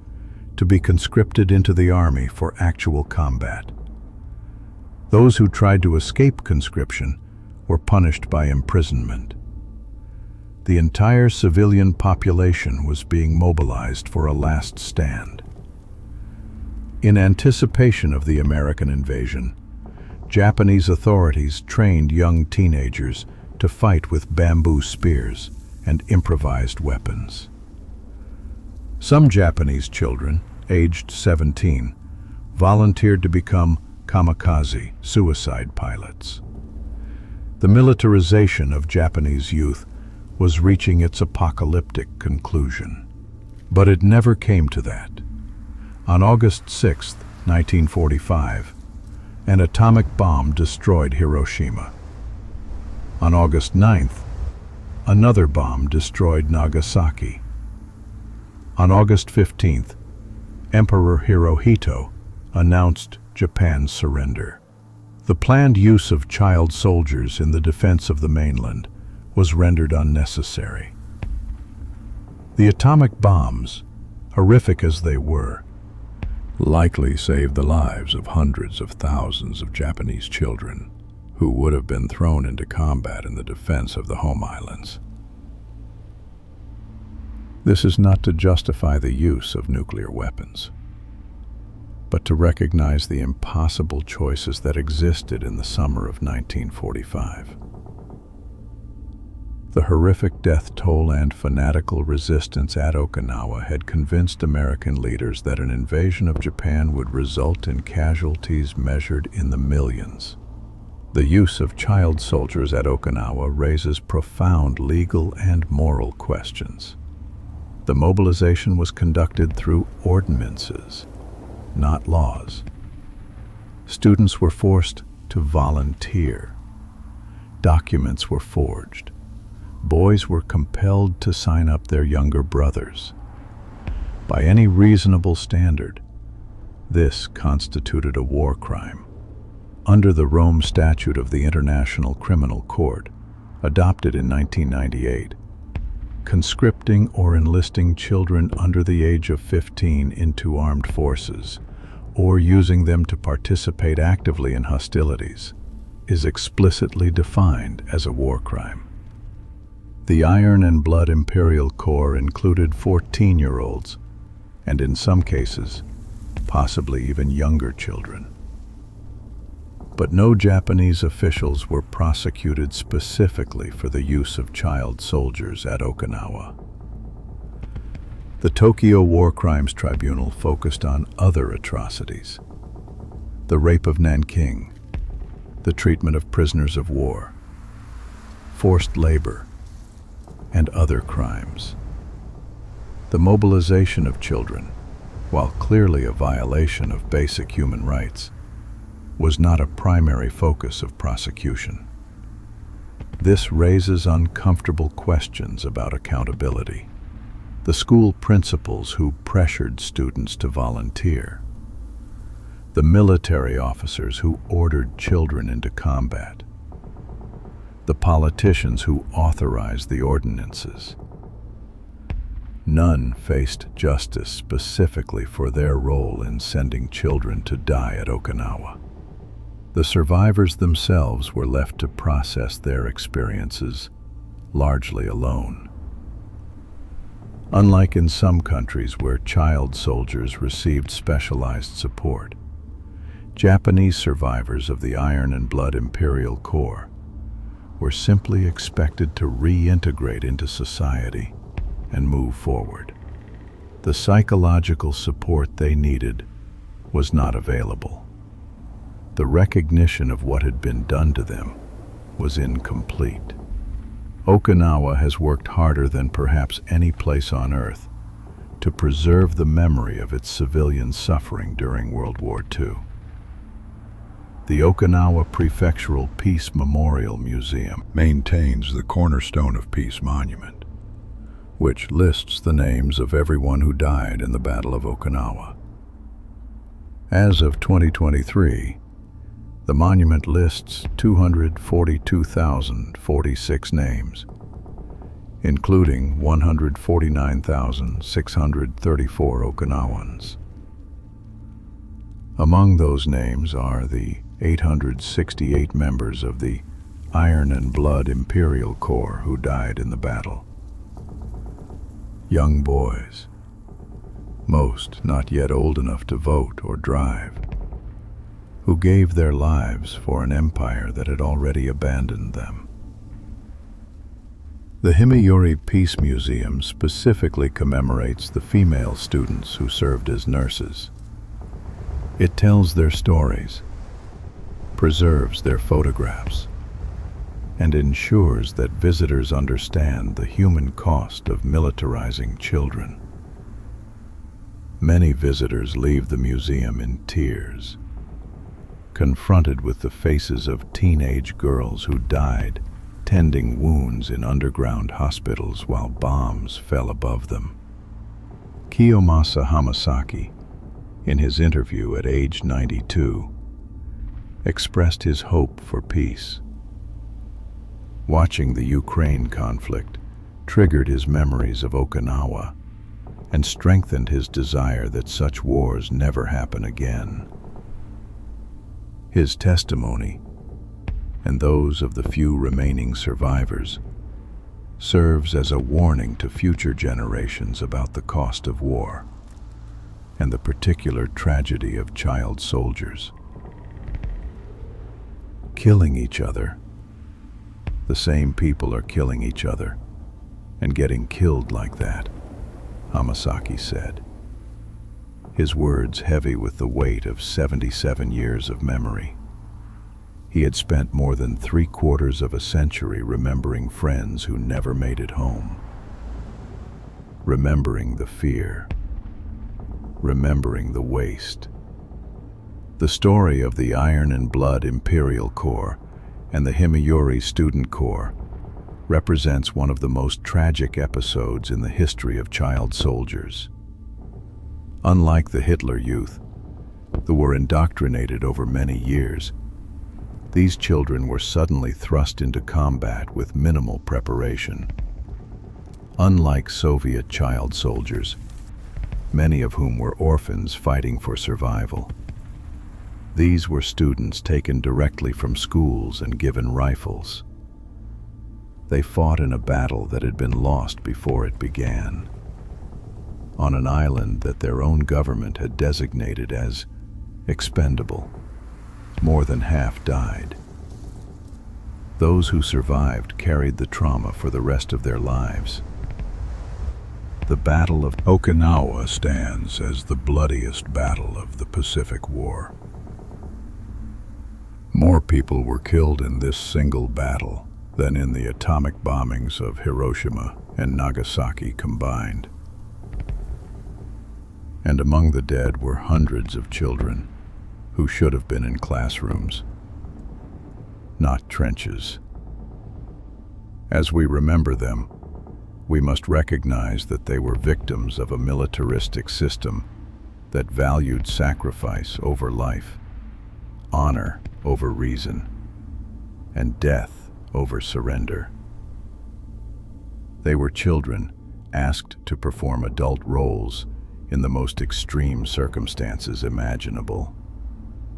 to be conscripted into the army for actual combat. Those who tried to escape conscription were punished by imprisonment. The entire civilian population was being mobilized for a last stand. In anticipation of the American invasion, Japanese authorities trained young teenagers to fight with bamboo spears and improvised weapons. Some Japanese children, aged 17, volunteered to become kamikaze, suicide pilots. The militarization of Japanese youth was reaching its apocalyptic conclusion. But it never came to that. On August 6, 1945, an atomic bomb destroyed Hiroshima. On August 9th, another bomb destroyed Nagasaki. On August 15th, Emperor Hirohito announced Japan's surrender. The planned use of child soldiers in the defense of the mainland was rendered unnecessary. The atomic bombs, horrific as they were, likely saved the lives of hundreds of thousands of Japanese children who would have been thrown into combat in the defense of the home islands. This is not to justify the use of nuclear weapons, but to recognize the impossible choices that existed in the summer of 1945. The horrific death toll and fanatical resistance at Okinawa had convinced American leaders that an invasion of Japan would result in casualties measured in the millions. The use of child soldiers at Okinawa raises profound legal and moral questions. The mobilization was conducted through ordinances, not laws. Students were forced to volunteer. Documents were forged. Boys were compelled to sign up their younger brothers. By any reasonable standard, this constituted a war crime. Under the Rome Statute of the International Criminal Court, adopted in 1998, conscripting or enlisting children under the age of 15 into armed forces, or using them to participate actively in hostilities, is explicitly defined as a war crime. The Iron and Blood Imperial Corps included 14-year-olds, and in some cases, possibly even younger children. But no Japanese officials were prosecuted specifically for the use of child soldiers at Okinawa. The Tokyo War Crimes Tribunal focused on other atrocities: the rape of Nanking, the treatment of prisoners of war, forced labor, and other crimes. The mobilization of children, while clearly a violation of basic human rights, was not a primary focus of prosecution. This raises uncomfortable questions about accountability. The school principals who pressured students to volunteer, the military officers who ordered children into combat, the politicians who authorized the ordinances. None faced justice specifically for their role in sending children to die at Okinawa. The survivors themselves were left to process their experiences largely alone. Unlike in some countries where child soldiers received specialized support, Japanese survivors of the Iron and Blood Imperial Corps were simply expected to reintegrate into society and move forward. The psychological support they needed was not available. The recognition of what had been done to them was incomplete. Okinawa has worked harder than perhaps any place on Earth to preserve the memory of its civilian suffering during World War II. The Okinawa Prefectural Peace Memorial Museum maintains the Cornerstone of Peace Monument, which lists the names of everyone who died in the Battle of Okinawa. As of 2023, the monument lists 242,046 names, including 149,634 Okinawans. Among those names are the 868 members of the Iron and Blood Imperial Corps who died in the battle. Young boys, most not yet old enough to vote or drive, who gave their lives for an empire that had already abandoned them. The Himeyori Peace Museum specifically commemorates the female students who served as nurses. It tells their stories, preserves their photographs, and ensures that visitors understand the human cost of militarizing children. Many visitors leave the museum in tears, confronted with the faces of teenage girls who died tending wounds in underground hospitals while bombs fell above them. Kiyomasa Hamasaki, in his interview at age 92, expressed his hope for peace. Watching the Ukraine conflict triggered his memories of Okinawa and strengthened his desire that such wars never happen again. His testimony, and those of the few remaining survivors, serves as a warning to future generations about the cost of war and the particular tragedy of child soldiers. Killing each other. The same people are killing each other and getting killed like that, Hamasaki said, his words heavy with the weight of 77 years of memory. He had spent more than 3/4 of a century remembering friends who never made it home, remembering the fear, remembering the waste. The story of the Iron and Blood Imperial Corps and the Himeyori Student Corps represents one of the most tragic episodes in the history of child soldiers. Unlike the Hitler Youth, who were indoctrinated over many years, these children were suddenly thrust into combat with minimal preparation. Unlike Soviet child soldiers, many of whom were orphans fighting for survival, these were students taken directly from schools and given rifles. They fought in a battle that had been lost before it began, on an island that their own government had designated as expendable. More than half died. Those who survived carried the trauma for the rest of their lives. The Battle of Okinawa stands as the bloodiest battle of the Pacific War. More people were killed in this single battle than in the atomic bombings of Hiroshima and Nagasaki combined. And among the dead were hundreds of children who should have been in classrooms, not trenches. As we remember them, we must recognize that they were victims of a militaristic system that valued sacrifice over life, honor over reason, and death over surrender. They were children asked to perform adult roles in the most extreme circumstances imaginable.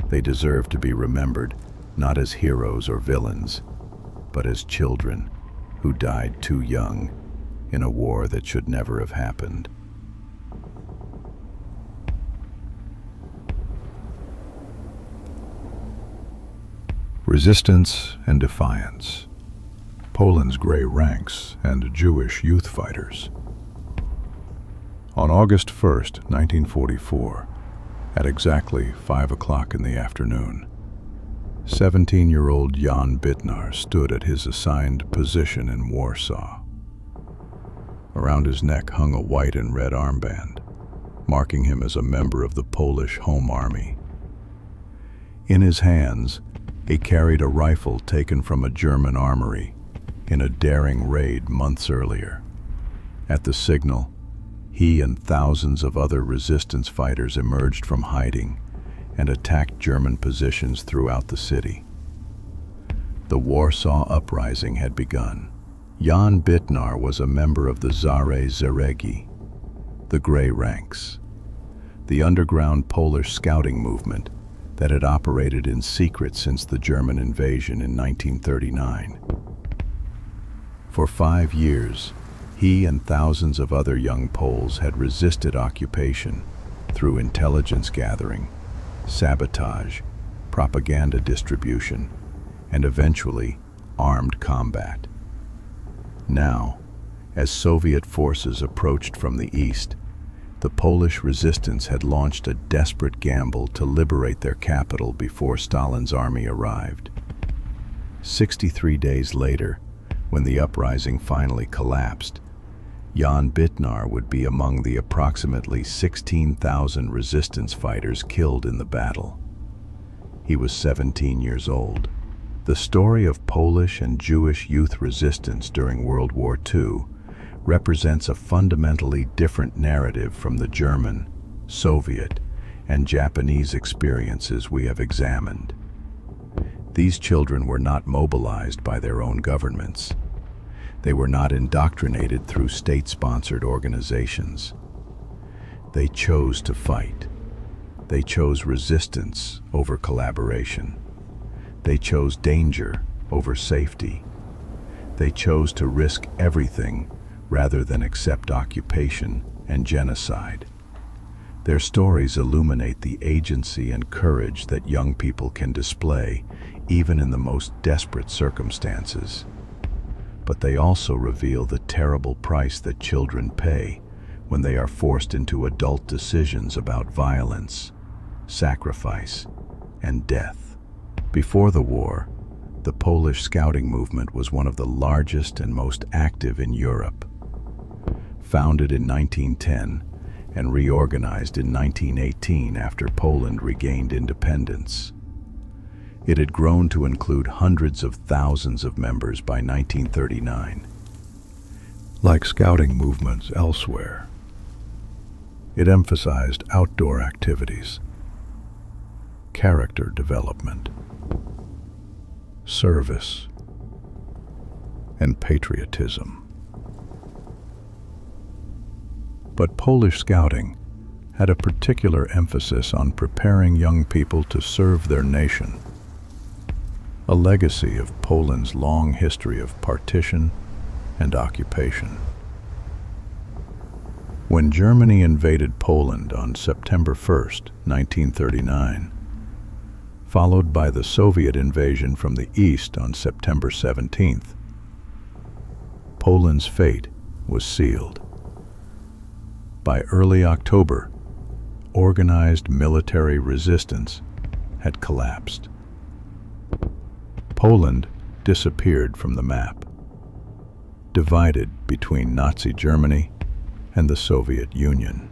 They deserve to be remembered not as heroes or villains, but as children who died too young in a war that should never have happened. Resistance and defiance. Poland's Grey Ranks and Jewish youth fighters. On August 1st, 1944, at exactly 5 o'clock in the afternoon, 17-year-old Jan Bittner stood at his assigned position in Warsaw. Around his neck hung a white and red armband, marking him as a member of the Polish Home Army. In his hands, he carried a rifle taken from a German armory in a daring raid months earlier. At the signal, he and thousands of other resistance fighters emerged from hiding and attacked German positions throughout the city. The Warsaw Uprising had begun. Jan Bittner was a member of the Zare Zeregi, the Grey Ranks, the underground Polish scouting movement that had operated in secret since the German invasion in 1939. For 5 years, he and thousands of other young Poles had resisted occupation through intelligence gathering, sabotage, propaganda distribution, and eventually armed combat. Now, as Soviet forces approached from the east, the Polish resistance had launched a desperate gamble to liberate their capital before Stalin's army arrived. 63 days later, when the uprising finally collapsed, Jan Bittner would be among the approximately 16,000 resistance fighters killed in the battle. He was 17 years old. The story of Polish and Jewish youth resistance during World War II represents a fundamentally different narrative from the German, Soviet, and Japanese experiences we have examined. These children were not mobilized by their own governments. They were not indoctrinated through state-sponsored organizations. They chose to fight. They chose resistance over collaboration. They chose danger over safety. They chose to risk everything rather than accept occupation and genocide. Their stories illuminate the agency and courage that young people can display even in the most desperate circumstances. But they also reveal the terrible price that children pay when they are forced into adult decisions about violence, sacrifice, and death. Before the war, the Polish scouting movement was one of the largest and most active in Europe. Founded in 1910 and reorganized in 1918 after Poland regained independence, it had grown to include hundreds of thousands of members by 1939. Like scouting movements elsewhere, it emphasized outdoor activities, character development, service, and patriotism. But Polish scouting had a particular emphasis on preparing young people to serve their nation, a legacy of Poland's long history of partition and occupation. When Germany invaded Poland on September 1st, 1939, followed by the Soviet invasion from the east on September 17th, Poland's fate was sealed. By early October, organized military resistance had collapsed. Poland disappeared from the map, divided between Nazi Germany and the Soviet Union.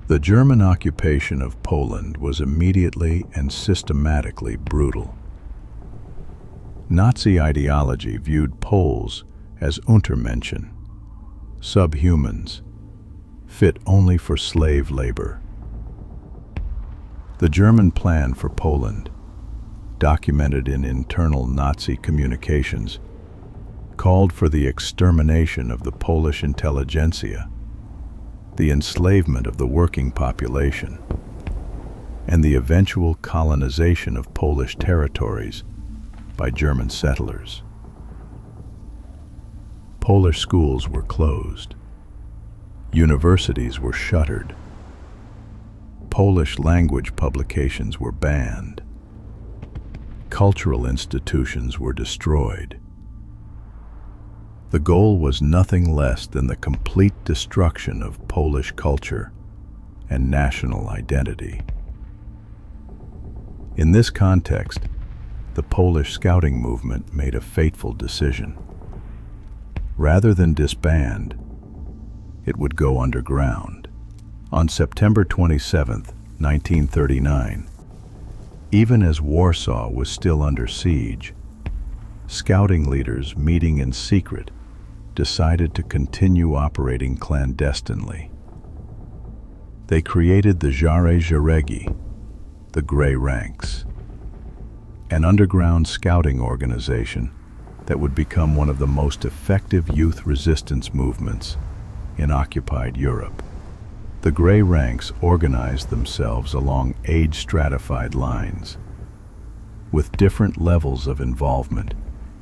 The German occupation of Poland was immediately and systematically brutal. Nazi ideology viewed Poles as Untermenschen, subhumans, fit only for slave labor. The German plan for Poland, documented in internal Nazi communications, called for the extermination of the Polish intelligentsia, the enslavement of the working population, and the eventual colonization of Polish territories by German settlers. Polish schools were closed. Universities were shuttered. Polish language publications were banned. cultural institutions were destroyed. The goal was nothing less than the complete destruction of Polish culture and national identity. In this context, the Polish scouting movement made a fateful decision. Rather than disband, it would go underground. On September 27, 1939, even as Warsaw was still under siege, scouting leaders meeting in secret decided to continue operating clandestinely. They created the Żare Żeregi, the Grey Ranks, an underground scouting organization that would become one of the most effective youth resistance movements in occupied Europe. The Grey Ranks organized themselves along age-stratified lines, with different levels of involvement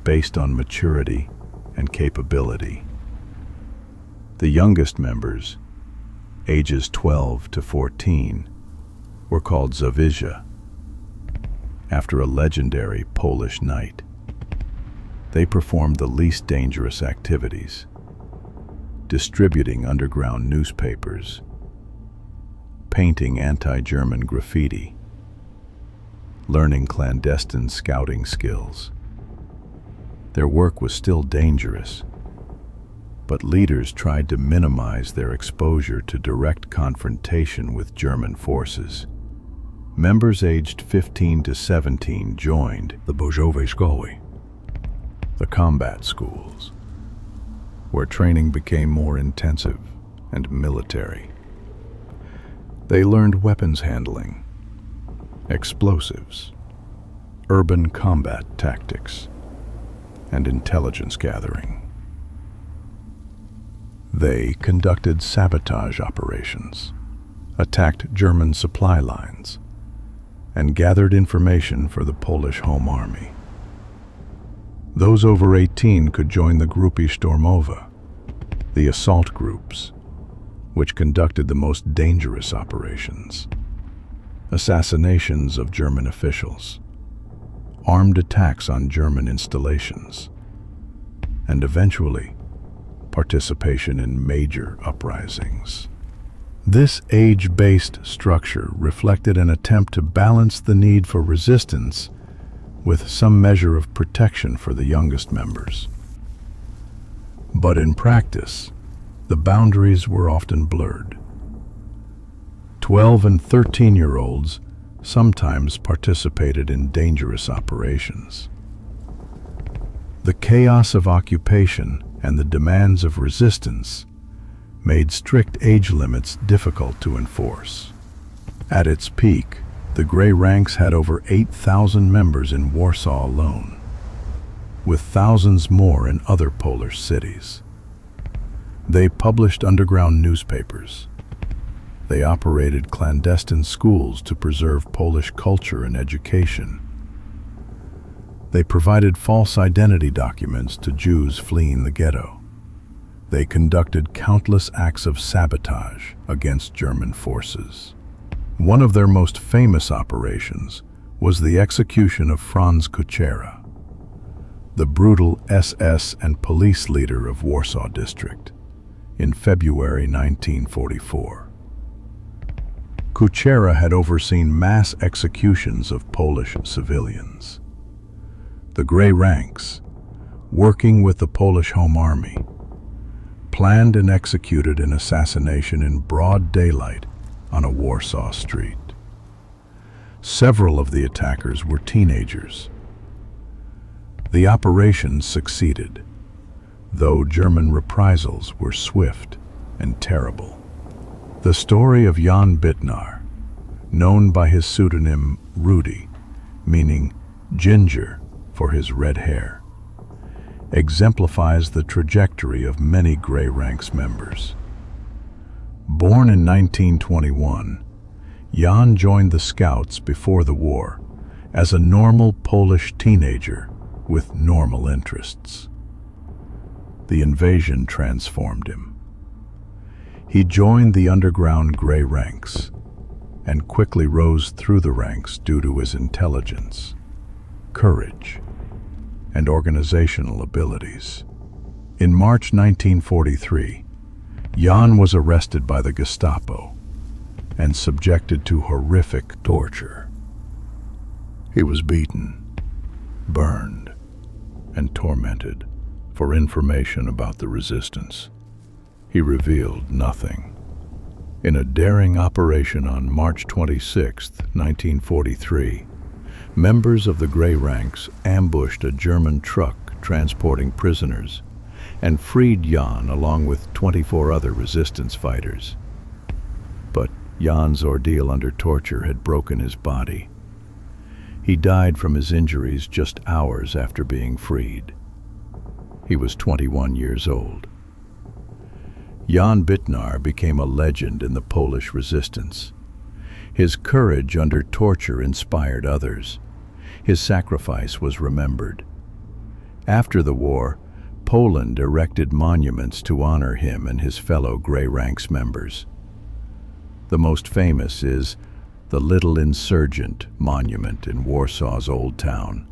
based on maturity and capability. The youngest members, ages 12 to 14, were called Zawisza, after a legendary Polish knight. They performed the least dangerous activities, distributing underground newspapers, painting anti-German graffiti, learning clandestine scouting skills. Their work was still dangerous, but leaders tried to minimize their exposure to direct confrontation with German forces. Members aged 15 to 17 joined the Bojowe Szkoły, the combat schools, where training became more intensive and military. They learned weapons handling, explosives, urban combat tactics, and intelligence gathering. They conducted sabotage operations, attacked German supply lines, and gathered information for the Polish Home Army. Those over 18 could join the Grupy Sztormowe, the assault groups, which conducted the most dangerous operations: assassinations of German officials, armed attacks on German installations, and eventually participation in major uprisings. This age-based structure reflected an attempt to balance the need for resistance with some measure of protection for the youngest members. But in practice, the boundaries were often blurred. 12 and 13-year-olds sometimes participated in dangerous operations. The chaos of occupation and the demands of resistance made strict age limits difficult to enforce. At its peak, the Grey Ranks had over 8,000 members in Warsaw alone, with thousands more in other Polish cities. They published underground newspapers. They operated clandestine schools to preserve Polish culture and education. They provided false identity documents to Jews fleeing the ghetto. They conducted countless acts of sabotage against German forces. One of their most famous operations was the execution of Franz Kuchera, the brutal SS and police leader of Warsaw District, in February 1944. Kuchera had overseen mass executions of Polish civilians. The Grey Ranks, working with the Polish Home Army, planned and executed an assassination in broad daylight on a Warsaw street. Several of the attackers were teenagers. The operation succeeded, though German reprisals were swift and terrible. The story of Jan Bitnar, known by his pseudonym Rudy, meaning ginger for his red hair, exemplifies the trajectory of many Grey Ranks members. Born in 1921, Jan joined the Scouts before the war as a normal Polish teenager with normal interests. The invasion transformed him. He joined the underground Grey Ranks and quickly rose through the ranks due to his intelligence, courage, and organizational abilities. In March 1943, Jan was arrested by the Gestapo and subjected to horrific torture. He was beaten, burned, and tormented for information about the resistance. He revealed nothing. In a daring operation on March 26, 1943, members of the Grey Ranks ambushed a German truck transporting prisoners and freed Jan along with 24 other resistance fighters. But Jan's ordeal under torture had broken his body. He died from his injuries just hours after being freed. He was 21 years old. Jan Bitnar became a legend in the Polish resistance. His courage under torture inspired others. His sacrifice was remembered. After the war, Poland erected monuments to honor him and his fellow Grey Ranks members. The most famous is the Little Insurgent Monument in Warsaw's Old Town,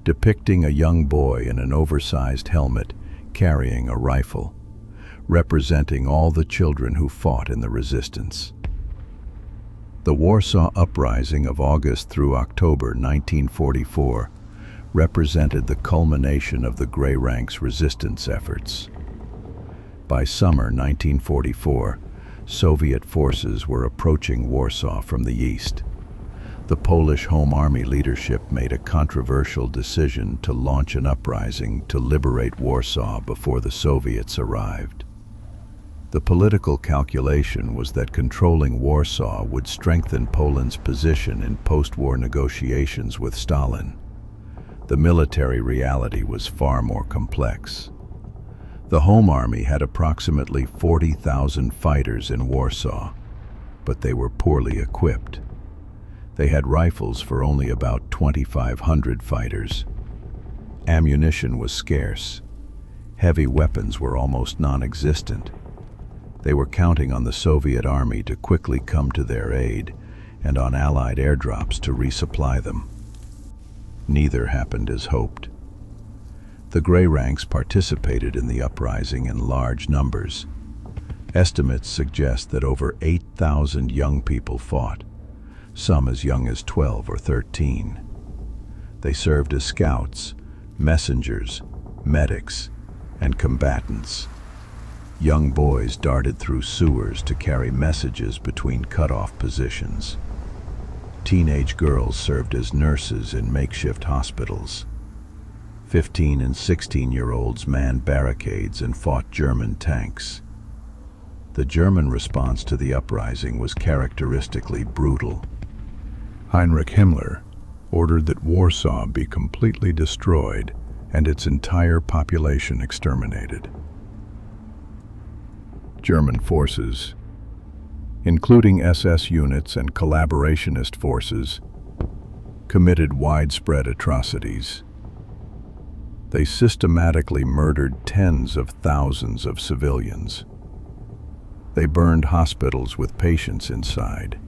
depicting a young boy in an oversized helmet carrying a rifle, representing all the children who fought in the resistance. The Warsaw Uprising of August through October 1944 represented the culmination of the Grey Ranks' resistance efforts. By summer 1944, Soviet forces were approaching Warsaw from the east. The Polish Home Army leadership made a controversial decision to launch an uprising to liberate Warsaw before the Soviets arrived. The political calculation was that controlling Warsaw would strengthen Poland's position in post-war negotiations with Stalin. The military reality was far more complex. The Home Army had approximately 40,000 fighters in Warsaw, but they were poorly equipped. They had rifles for only about 2,500 fighters. Ammunition was scarce. Heavy weapons were almost non-existent. They were counting on the Soviet army to quickly come to their aid and on Allied airdrops to resupply them. Neither happened as hoped. The Grey Ranks participated in the uprising in large numbers. Estimates suggest that over 8,000 young people fought, some as young as 12 or 13. They served as scouts, messengers, medics, and combatants. Young boys darted through sewers to carry messages between cut-off positions. Teenage girls served as nurses in makeshift hospitals. 15 and 16-year-olds manned barricades and fought German tanks. The German response to the uprising was characteristically brutal. Heinrich Himmler ordered that Warsaw be completely destroyed and its entire population exterminated. German forces, including SS units and collaborationist forces, committed widespread atrocities. They systematically murdered tens of thousands of civilians. They burned hospitals with patients inside.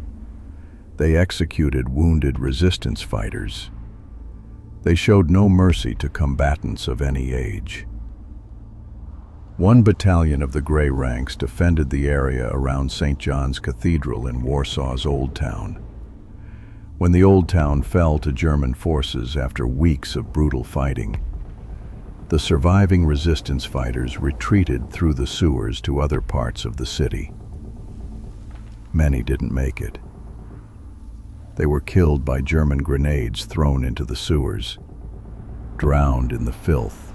They executed wounded resistance fighters. They showed no mercy to combatants of any age. One battalion of the Grey Ranks defended the area around St. John's Cathedral in Warsaw's Old Town. When the Old Town fell to German forces after weeks of brutal fighting, the surviving resistance fighters retreated through the sewers to other parts of the city. Many didn't make it. They were killed by German grenades thrown into the sewers, drowned in the filth,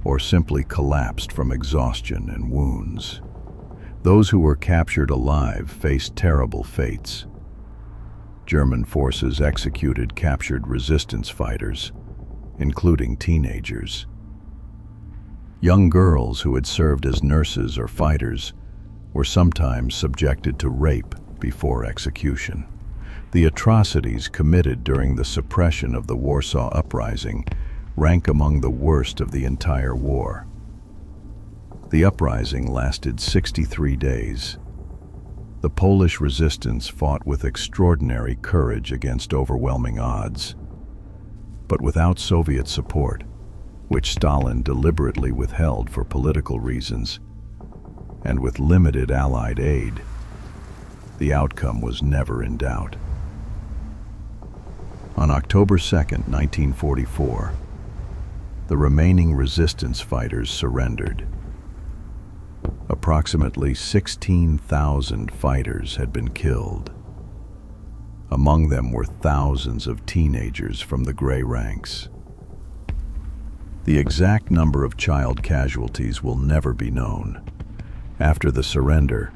or simply collapsed from exhaustion and wounds. Those who were captured alive faced terrible fates. German forces executed captured resistance fighters, including teenagers. Young girls who had served as nurses or fighters were sometimes subjected to rape before execution. The atrocities committed during the suppression of the Warsaw Uprising rank among the worst of the entire war. The uprising lasted 63 days. The Polish resistance fought with extraordinary courage against overwhelming odds. But without Soviet support, which Stalin deliberately withheld for political reasons, and with limited Allied aid, the outcome was never in doubt. On October 2nd, 1944, the remaining resistance fighters surrendered. Approximately 16,000 fighters had been killed. Among them were thousands of teenagers from the Gray Ranks. The exact number of child casualties will never be known. After the surrender,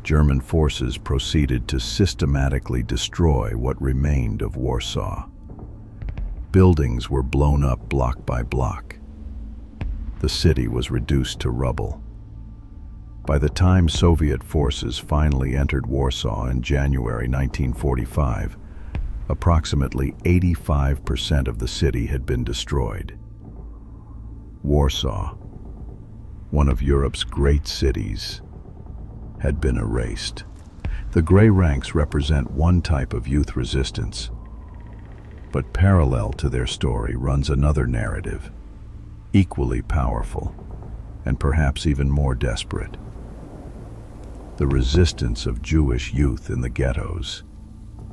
German forces proceeded to systematically destroy what remained of Warsaw. Buildings were blown up block by block. The city was reduced to rubble. By the time Soviet forces finally entered Warsaw in January 1945, approximately 85% of the city had been destroyed. Warsaw, one of Europe's great cities, had been erased. The Gray Ranks represent one type of youth resistance, but parallel to their story runs another narrative, equally powerful and perhaps even more desperate. The resistance of Jewish youth in the ghettos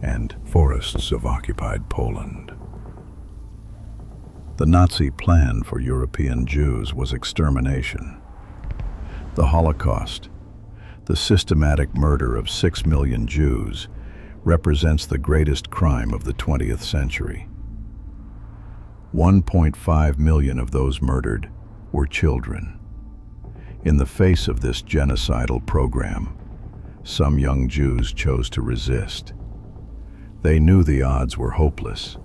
and forests of occupied Poland. The Nazi plan for European Jews was extermination. The Holocaust, the systematic murder of 6 million Jews, represents the greatest crime of the 20th century. 1.5 million of those murdered were children. In the face of this genocidal program, some young Jews chose to resist. They knew the odds were hopeless.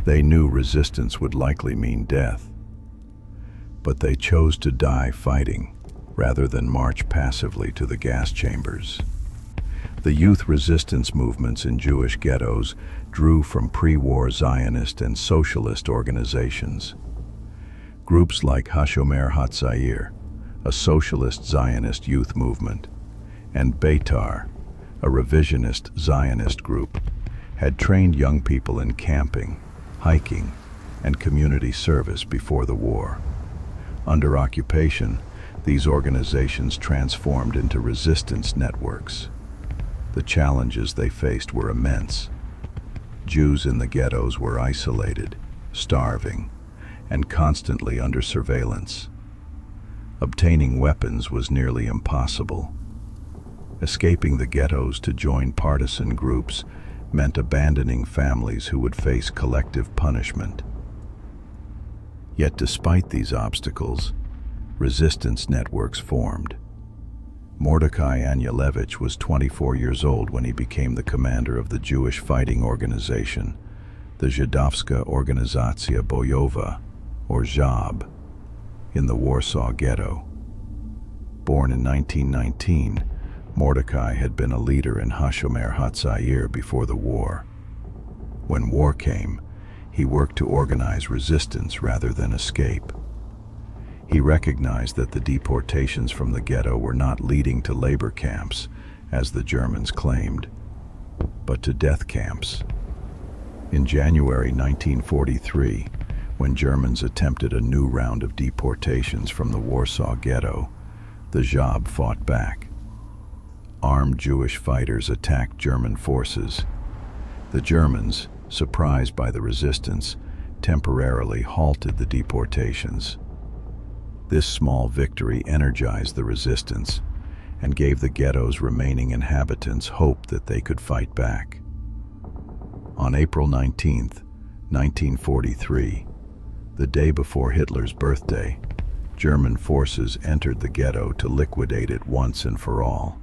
They knew resistance would likely mean death. But they chose to die fighting rather than march passively to the gas chambers. The youth resistance movements in Jewish ghettos drew from pre-war Zionist and socialist organizations. Groups like Hashomer Hatzair, a socialist Zionist youth movement, and Beitar, a revisionist Zionist group, had trained young people in camping, hiking, and community service before the war. Under occupation, these organizations transformed into resistance networks. The challenges they faced were immense. Jews in the ghettos were isolated, starving, and constantly under surveillance. Obtaining weapons was nearly impossible. Escaping the ghettos to join partisan groups meant abandoning families who would face collective punishment. Yet despite these obstacles, resistance networks formed. Mordecai Anielewicz was 24 years old when he became the commander of the Jewish fighting organization, the Żydowska Organizacja Bojowa, or ZHAB, in the Warsaw Ghetto. Born in 1919, Mordecai had been a leader in Hashomer Hatzair before the war. When war came, he worked to organize resistance rather than escape. He recognized that the deportations from the ghetto were not leading to labor camps, as the Germans claimed, but to death camps. In January 1943, when Germans attempted a new round of deportations from the Warsaw Ghetto, the ZHAB fought back. Armed Jewish fighters attacked German forces. The Germans, surprised by the resistance, temporarily halted the deportations. This small victory energized the resistance and gave the ghetto's remaining inhabitants hope that they could fight back. On April 19, 1943, the day before Hitler's birthday, German forces entered the ghetto to liquidate it once and for all.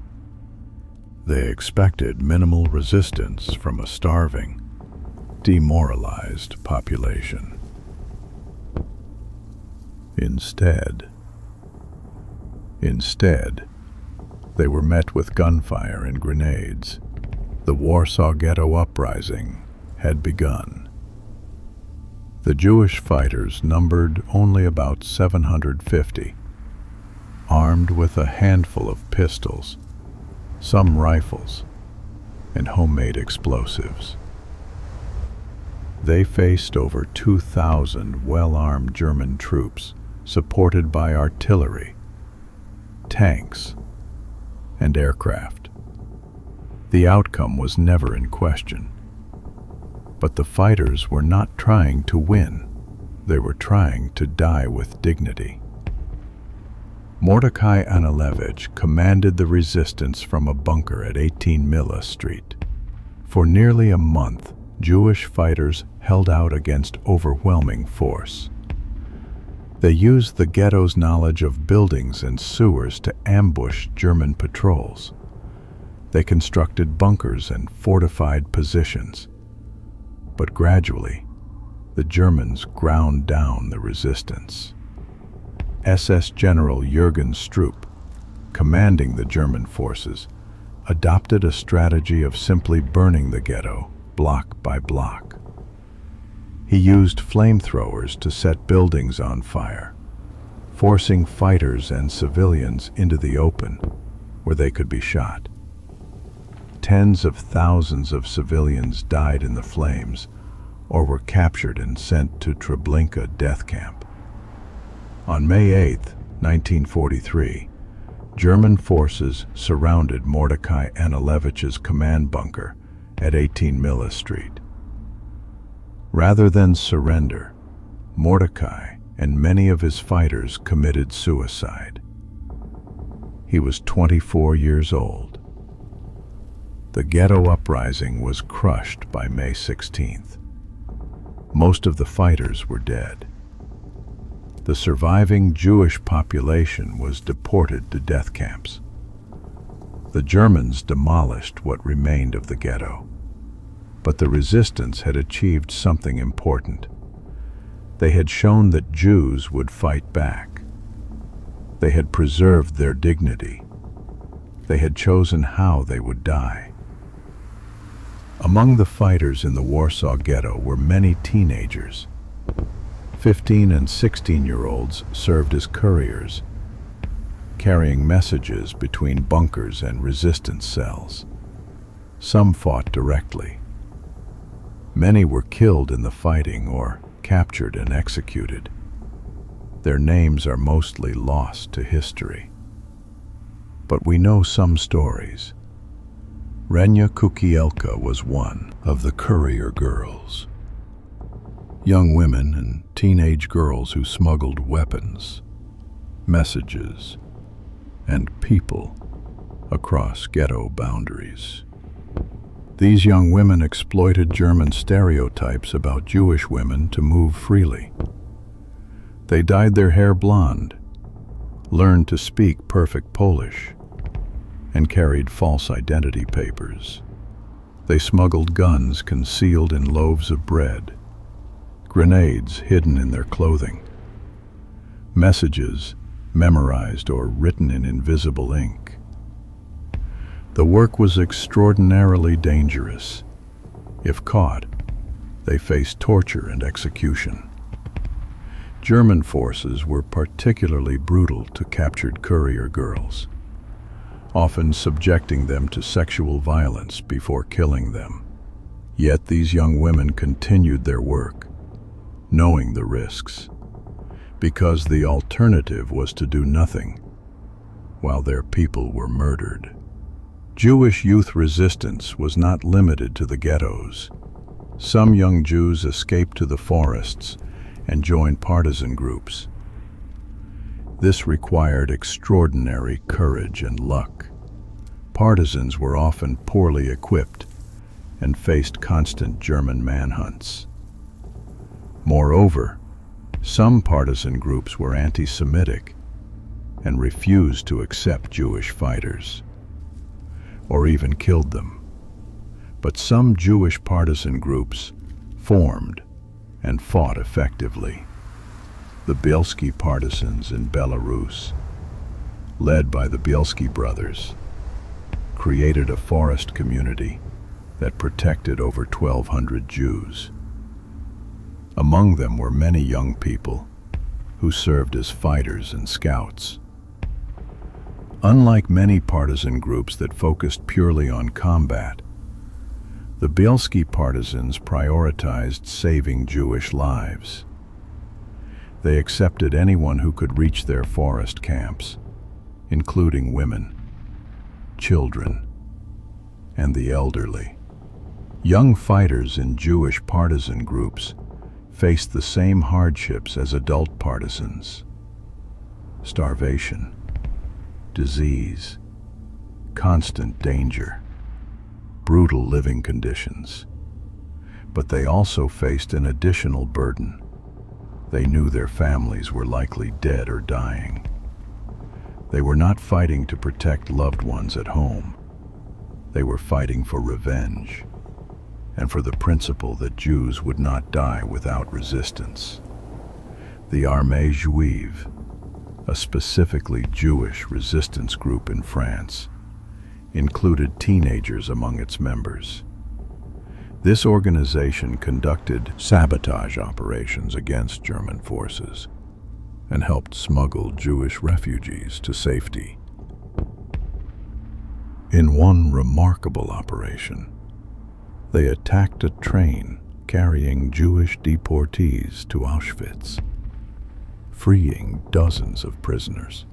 They expected minimal resistance from a starving, demoralized population. Instead, they were met with gunfire and grenades. The Warsaw Ghetto uprising had begun. The Jewish fighters numbered only about 750, armed with a handful of pistols, some rifles, and homemade explosives. They faced over 2,000 well-armed German troops, supported by artillery, tanks, and aircraft. The outcome was never in question. But the fighters were not trying to win. They were trying to die with dignity. Mordecai Anilevich commanded the resistance from a bunker at 18 Mila Street. For nearly a month, Jewish fighters held out against overwhelming force. They used the ghetto's knowledge of buildings and sewers to ambush German patrols. They constructed bunkers and fortified positions. But gradually, the Germans ground down the resistance. SS General Jürgen Stroop, commanding the German forces, adopted a strategy of simply burning the ghetto block by block. He used flamethrowers to set buildings on fire, forcing fighters and civilians into the open where they could be shot. Tens of thousands of civilians died in the flames or were captured and sent to Treblinka death camp. On May 8, 1943, German forces surrounded Mordecai Anilevich's command bunker at 18 Mila Street. Rather than surrender, Mordecai and many of his fighters committed suicide. He was 24 years old. The ghetto uprising was crushed by May 16th. Most of the fighters were dead. The surviving Jewish population was deported to death camps. The Germans demolished what remained of the ghetto. But the resistance had achieved something important. They had shown that Jews would fight back. They had preserved their dignity. They had chosen how they would die. Among the fighters in the Warsaw Ghetto were many teenagers. 15 and 16-year-olds served as couriers, carrying messages between bunkers and resistance cells. Some fought directly. Many were killed in the fighting or captured and executed. Their names are mostly lost to history. But we know some stories. Renia Kukielka was one of the courier girls. Young women and teenage girls who smuggled weapons, messages, and people across ghetto boundaries. These young women exploited German stereotypes about Jewish women to move freely. They dyed their hair blonde, learned to speak perfect Polish, and carried false identity papers. They smuggled guns concealed in loaves of bread, grenades hidden in their clothing, messages memorized or written in invisible ink. The work was extraordinarily dangerous. If caught, they faced torture and execution. German forces were particularly brutal to captured courier girls, often subjecting them to sexual violence before killing them. Yet these young women continued their work, knowing the risks, because the alternative was to do nothing while their people were murdered. Jewish youth resistance was not limited to the ghettos. Some young Jews escaped to the forests and joined partisan groups. This required extraordinary courage and luck. Partisans were often poorly equipped and faced constant German manhunts. Moreover, some partisan groups were anti-Semitic and refused to accept Jewish fighters, or even killed them. But some Jewish partisan groups formed and fought effectively. The Bielski partisans in Belarus, led by the Bielski brothers, created a forest community that protected over 1,200 Jews. Among them were many young people who served as fighters and scouts. Unlike many partisan groups that focused purely on combat, The Bielski partisans prioritized saving Jewish lives. They accepted anyone who could reach their forest camps, including women, children, and the elderly. Young fighters in Jewish partisan groups faced the same hardships as adult partisans: starvation, disease, constant danger, brutal living conditions. But they also faced an additional burden. They knew their families were likely dead or dying. They were not fighting to protect loved ones at home. They were fighting for revenge, and for the principle that Jews would not die without resistance. The Armée Juive, a specifically Jewish resistance group in France, included teenagers among its members. This organization conducted sabotage operations against German forces and helped smuggle Jewish refugees to safety. In one remarkable operation, they attacked a train carrying Jewish deportees to Auschwitz, freeing dozens of prisoners.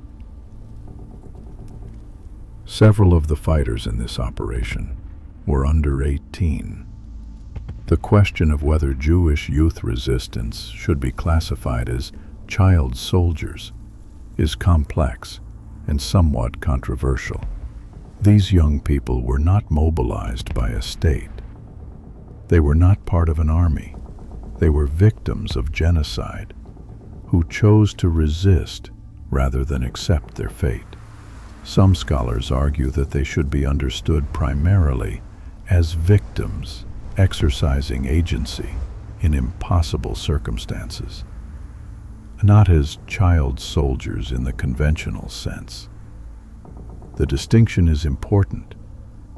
Several of the fighters in this operation were under 18. The question of whether Jewish youth resistance should be classified as child soldiers is complex and somewhat controversial. These young people were not mobilized by a state. They were not part of an army. They were victims of genocide who chose to resist rather than accept their fate. Some scholars argue that they should be understood primarily as victims exercising agency in impossible circumstances, not as child soldiers in the conventional sense. The distinction is important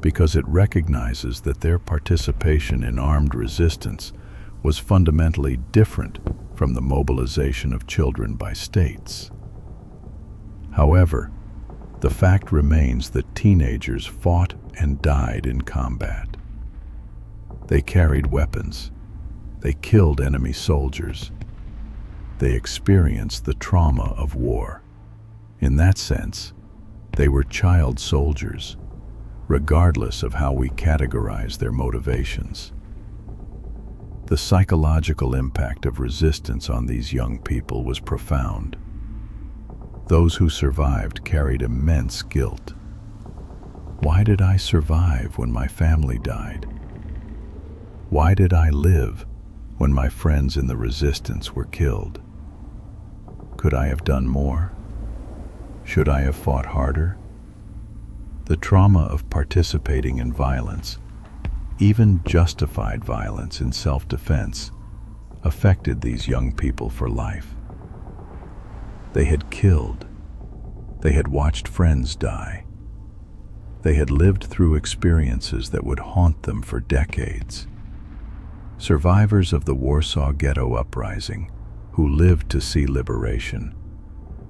because it recognizes that their participation in armed resistance was fundamentally different from the mobilization of children by states. However, the fact remains that teenagers fought and died in combat. They carried weapons. They killed enemy soldiers. They experienced the trauma of war. In that sense, they were child soldiers, regardless of how we categorize their motivations. The psychological impact of resistance on these young people was profound. Those who survived carried immense guilt. Why did I survive when my family died? Why did I live when my friends in the resistance were killed? Could I have done more? Should I have fought harder? The trauma of participating in violence, even justified violence in self-defense, affected these young people for life. They had killed. They had watched friends die. They had lived through experiences that would haunt them for decades. Survivors of the Warsaw Ghetto Uprising, who lived to see liberation,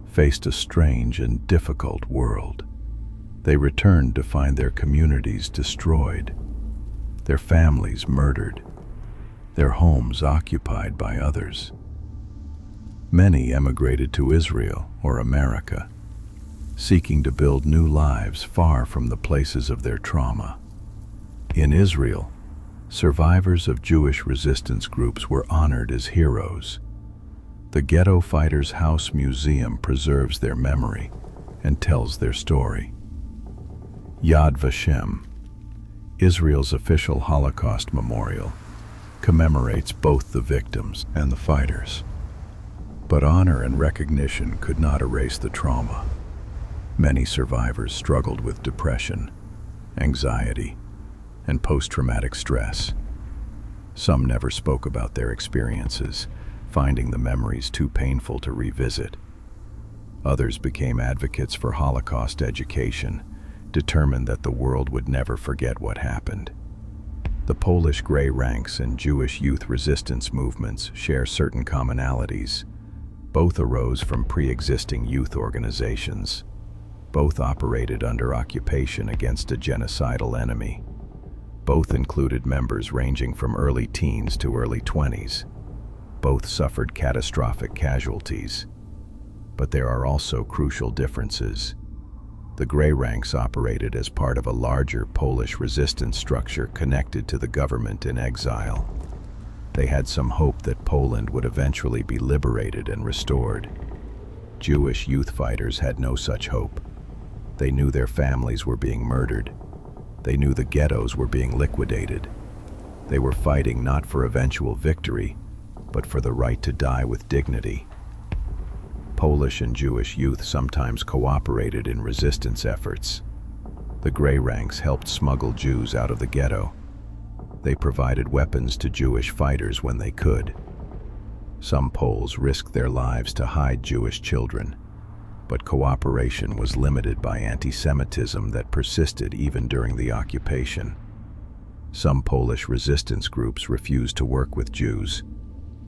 faced a strange and difficult world. They returned to find their communities destroyed, their families murdered, their homes occupied by others. Many emigrated to Israel or America, seeking to build new lives far from the places of their trauma. In Israel, survivors of Jewish resistance groups were honored as heroes. The Ghetto Fighters' House Museum preserves their memory and tells their story. Yad Vashem, Israel's official Holocaust memorial, commemorates both the victims and the fighters. But honor and recognition could not erase the trauma. Many survivors struggled with depression, anxiety, and post-traumatic stress. Some never spoke about their experiences, finding the memories too painful to revisit. Others became advocates for Holocaust education, determined that the world would never forget what happened. The Polish Grey Ranks and Jewish youth resistance movements share certain commonalities. Both arose from pre-existing youth organizations. Both operated under occupation against a genocidal enemy. Both included members ranging from early teens to early 20s. Both suffered catastrophic casualties. But there are also crucial differences. The Grey Ranks operated as part of a larger Polish resistance structure connected to the government in exile. They had some hope that Poland would eventually be liberated and restored. Jewish youth fighters had no such hope. They knew their families were being murdered. They knew the ghettos were being liquidated. They were fighting not for eventual victory, but for the right to die with dignity. Polish and Jewish youth sometimes cooperated in resistance efforts. The Grey Ranks helped smuggle Jews out of the ghetto. They provided weapons to Jewish fighters when they could. Some Poles risked their lives to hide Jewish children, but cooperation was limited by anti-Semitism that persisted even during the occupation. Some Polish resistance groups refused to work with Jews.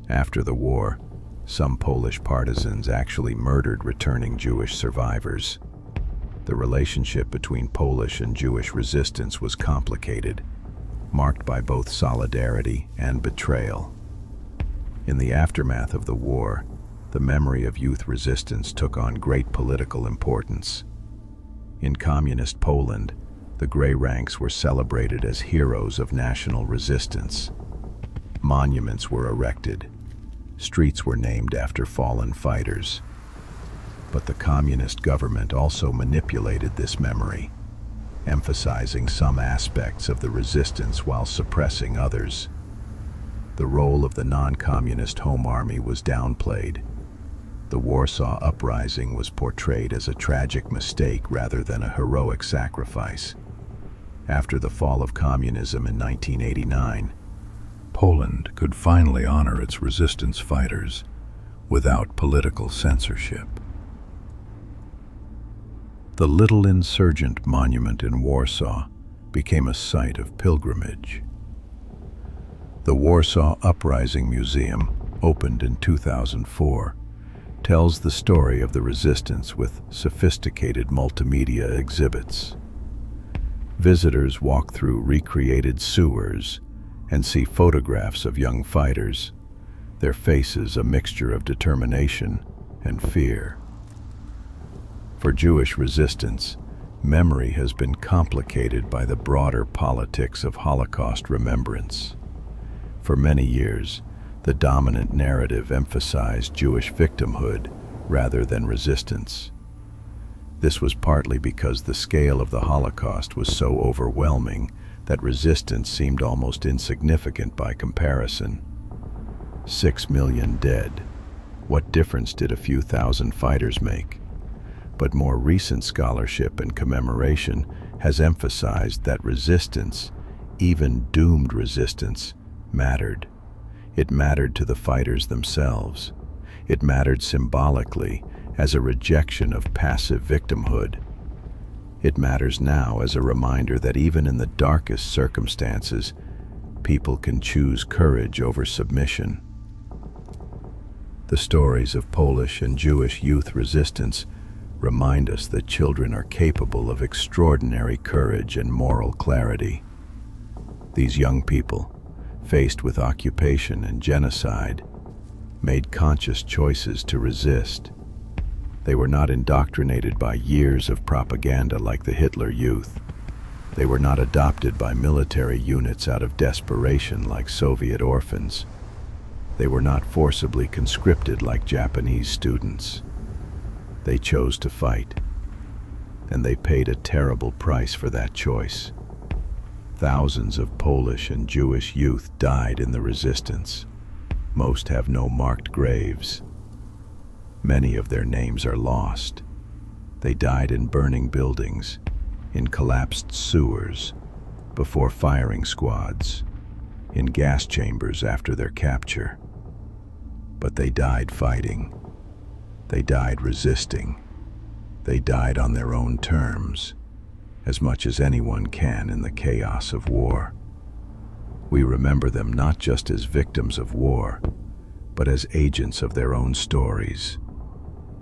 After the war, some Polish partisans actually murdered returning Jewish survivors. The relationship between Polish and Jewish resistance was complicated, marked by both solidarity and betrayal. In the aftermath of the war, the memory of youth resistance took on great political importance. In communist Poland, the Grey Ranks were celebrated as heroes of national resistance. Monuments were erected. Streets were named after fallen fighters. But the communist government also manipulated this memory, emphasizing some aspects of the resistance while suppressing others. The role of the non-communist Home Army was downplayed. The Warsaw Uprising was portrayed as a tragic mistake rather than a heroic sacrifice. After the fall of communism in 1989, Poland could finally honor its resistance fighters without political censorship. The Little Insurgent Monument in Warsaw became a site of pilgrimage. The Warsaw Uprising Museum, opened in 2004, tells the story of the resistance with sophisticated multimedia exhibits. Visitors walk through recreated sewers and see photographs of young fighters, their faces a mixture of determination and fear. For Jewish resistance, memory has been complicated by the broader politics of Holocaust remembrance. For many years, the dominant narrative emphasized Jewish victimhood rather than resistance. This was partly because the scale of the Holocaust was so overwhelming that resistance seemed almost insignificant by comparison. 6 million dead. What difference did a few thousand fighters make? But more recent scholarship and commemoration has emphasized that resistance, even doomed resistance, mattered. It mattered to the fighters themselves. It mattered symbolically as a rejection of passive victimhood. It matters now as a reminder that even in the darkest circumstances, people can choose courage over submission. The stories of Polish and Jewish youth resistance remind us that children are capable of extraordinary courage and moral clarity. These young people, faced with occupation and genocide, made conscious choices to resist. They were not indoctrinated by years of propaganda like the Hitler Youth. They were not adopted by military units out of desperation like Soviet orphans. They were not forcibly conscripted like Japanese students. They chose to fight, and they paid a terrible price for that choice. Thousands of Polish and Jewish youth died in the resistance. Most have no marked graves. Many of their names are lost. They died in burning buildings, in collapsed sewers, before firing squads, in gas chambers after their capture. But they died fighting. They died resisting. They died on their own terms, as much as anyone can in the chaos of war. We remember them not just as victims of war, but as agents of their own stories.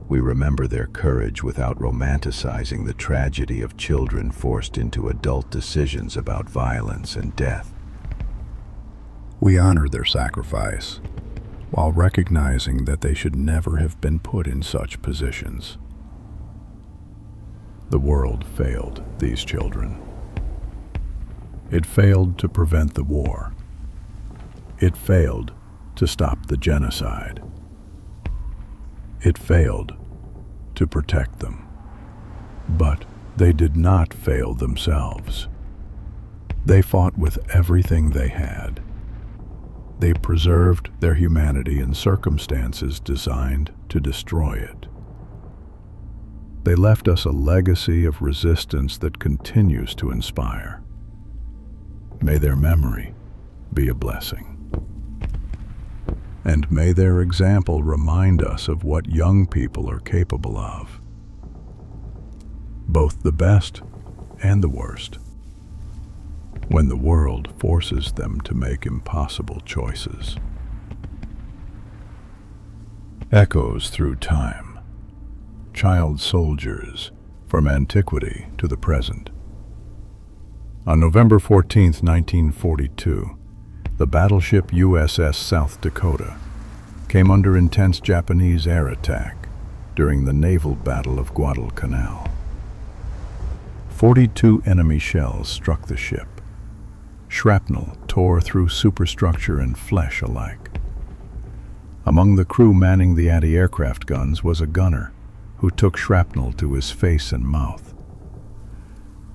We remember their courage without romanticizing the tragedy of children forced into adult decisions about violence and death. We honor their sacrifice, while recognizing that they should never have been put in such positions. The world failed these children. It failed to prevent the war. It failed to stop the genocide. It failed to protect them. But they did not fail themselves. They fought with everything they had. They preserved their humanity in circumstances designed to destroy it. They left us a legacy of resistance that continues to inspire. May their memory be a blessing. And may their example remind us of what young people are capable of, both the best and the worst, when the world forces them to make impossible choices. Echoes through time. Child soldiers from antiquity to the present. On November 14, 1942, the battleship USS South Dakota came under intense Japanese air attack during the naval battle of Guadalcanal. 42 enemy shells struck the ship. Shrapnel tore through superstructure and flesh alike. Among the crew manning the anti-aircraft guns was a gunner who took shrapnel to his face and mouth.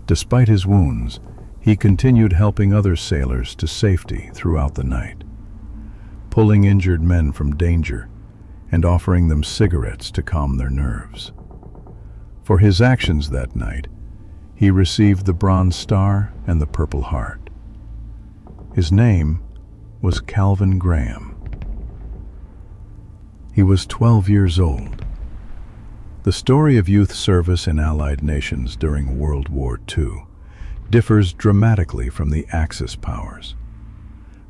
Despite his wounds, he continued helping other sailors to safety throughout the night, pulling injured men from danger and offering them cigarettes to calm their nerves. For his actions that night, he received the Bronze Star and the Purple Heart. His name was Calvin Graham. He was 12 years old. The story of youth service in Allied nations during World War II differs dramatically from the Axis powers.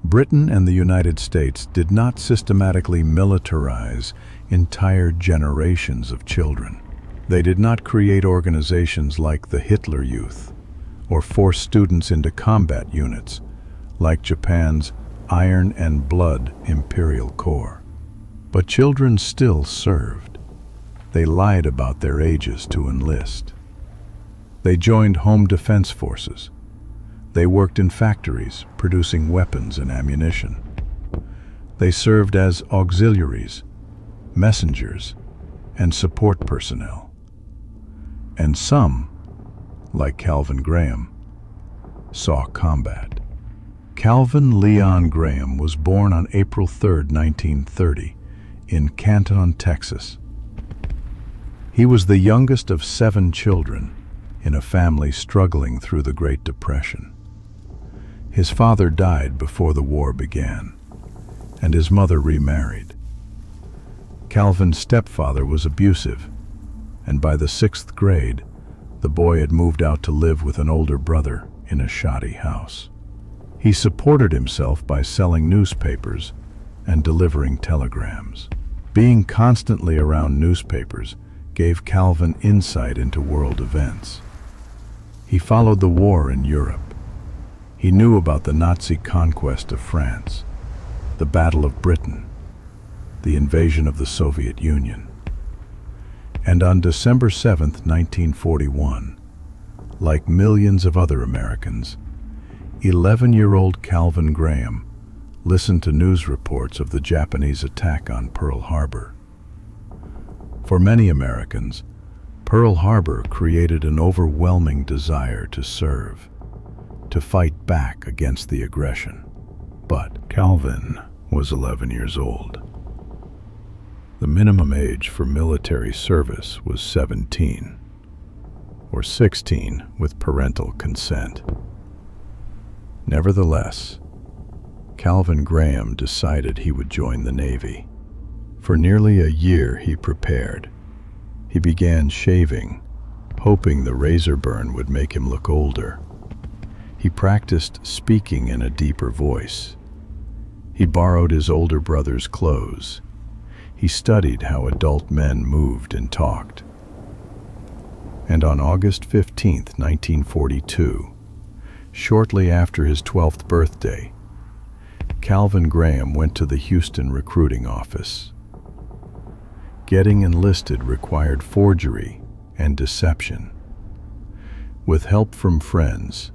Britain and the United States did not systematically militarize entire generations of children. They did not create organizations like the Hitler Youth, or force students into combat units like Japan's Iron and Blood Imperial Corps. But children still served. They lied about their ages to enlist. They joined home defense forces. They worked in factories producing weapons and ammunition. They served as auxiliaries, messengers, and support personnel. And some, like Calvin Graham, saw combat. Calvin Leon Graham was born on April 3, 1930, in Canton, Texas. He was the youngest of 7 children in a family struggling through the Great Depression. His father died before the war began, and his mother remarried. Calvin's stepfather was abusive, and by the 6th grade, the boy had moved out to live with an older brother in a shoddy house. He supported himself by selling newspapers and delivering telegrams. Being constantly around newspapers gave Calvin insight into world events. He followed the war in Europe. He knew about the Nazi conquest of France, the Battle of Britain, the invasion of the Soviet Union. And on December 7, 1941, like millions of other Americans, 11-year-old Calvin Graham listened to news reports of the Japanese attack on Pearl Harbor. For many Americans, Pearl Harbor created an overwhelming desire to serve, to fight back against the aggression. But Calvin was 11 years old. The minimum age for military service was 17, or 16 with parental consent. Nevertheless, Calvin Graham decided he would join the Navy. For nearly a year he prepared. He began shaving, hoping the razor burn would make him look older. He practiced speaking in a deeper voice. He borrowed his older brother's clothes. He studied how adult men moved and talked. And on August 15, 1942, shortly after his 12th birthday, Calvin Graham went to the Houston recruiting office. Getting enlisted required forgery and deception. With help from friends,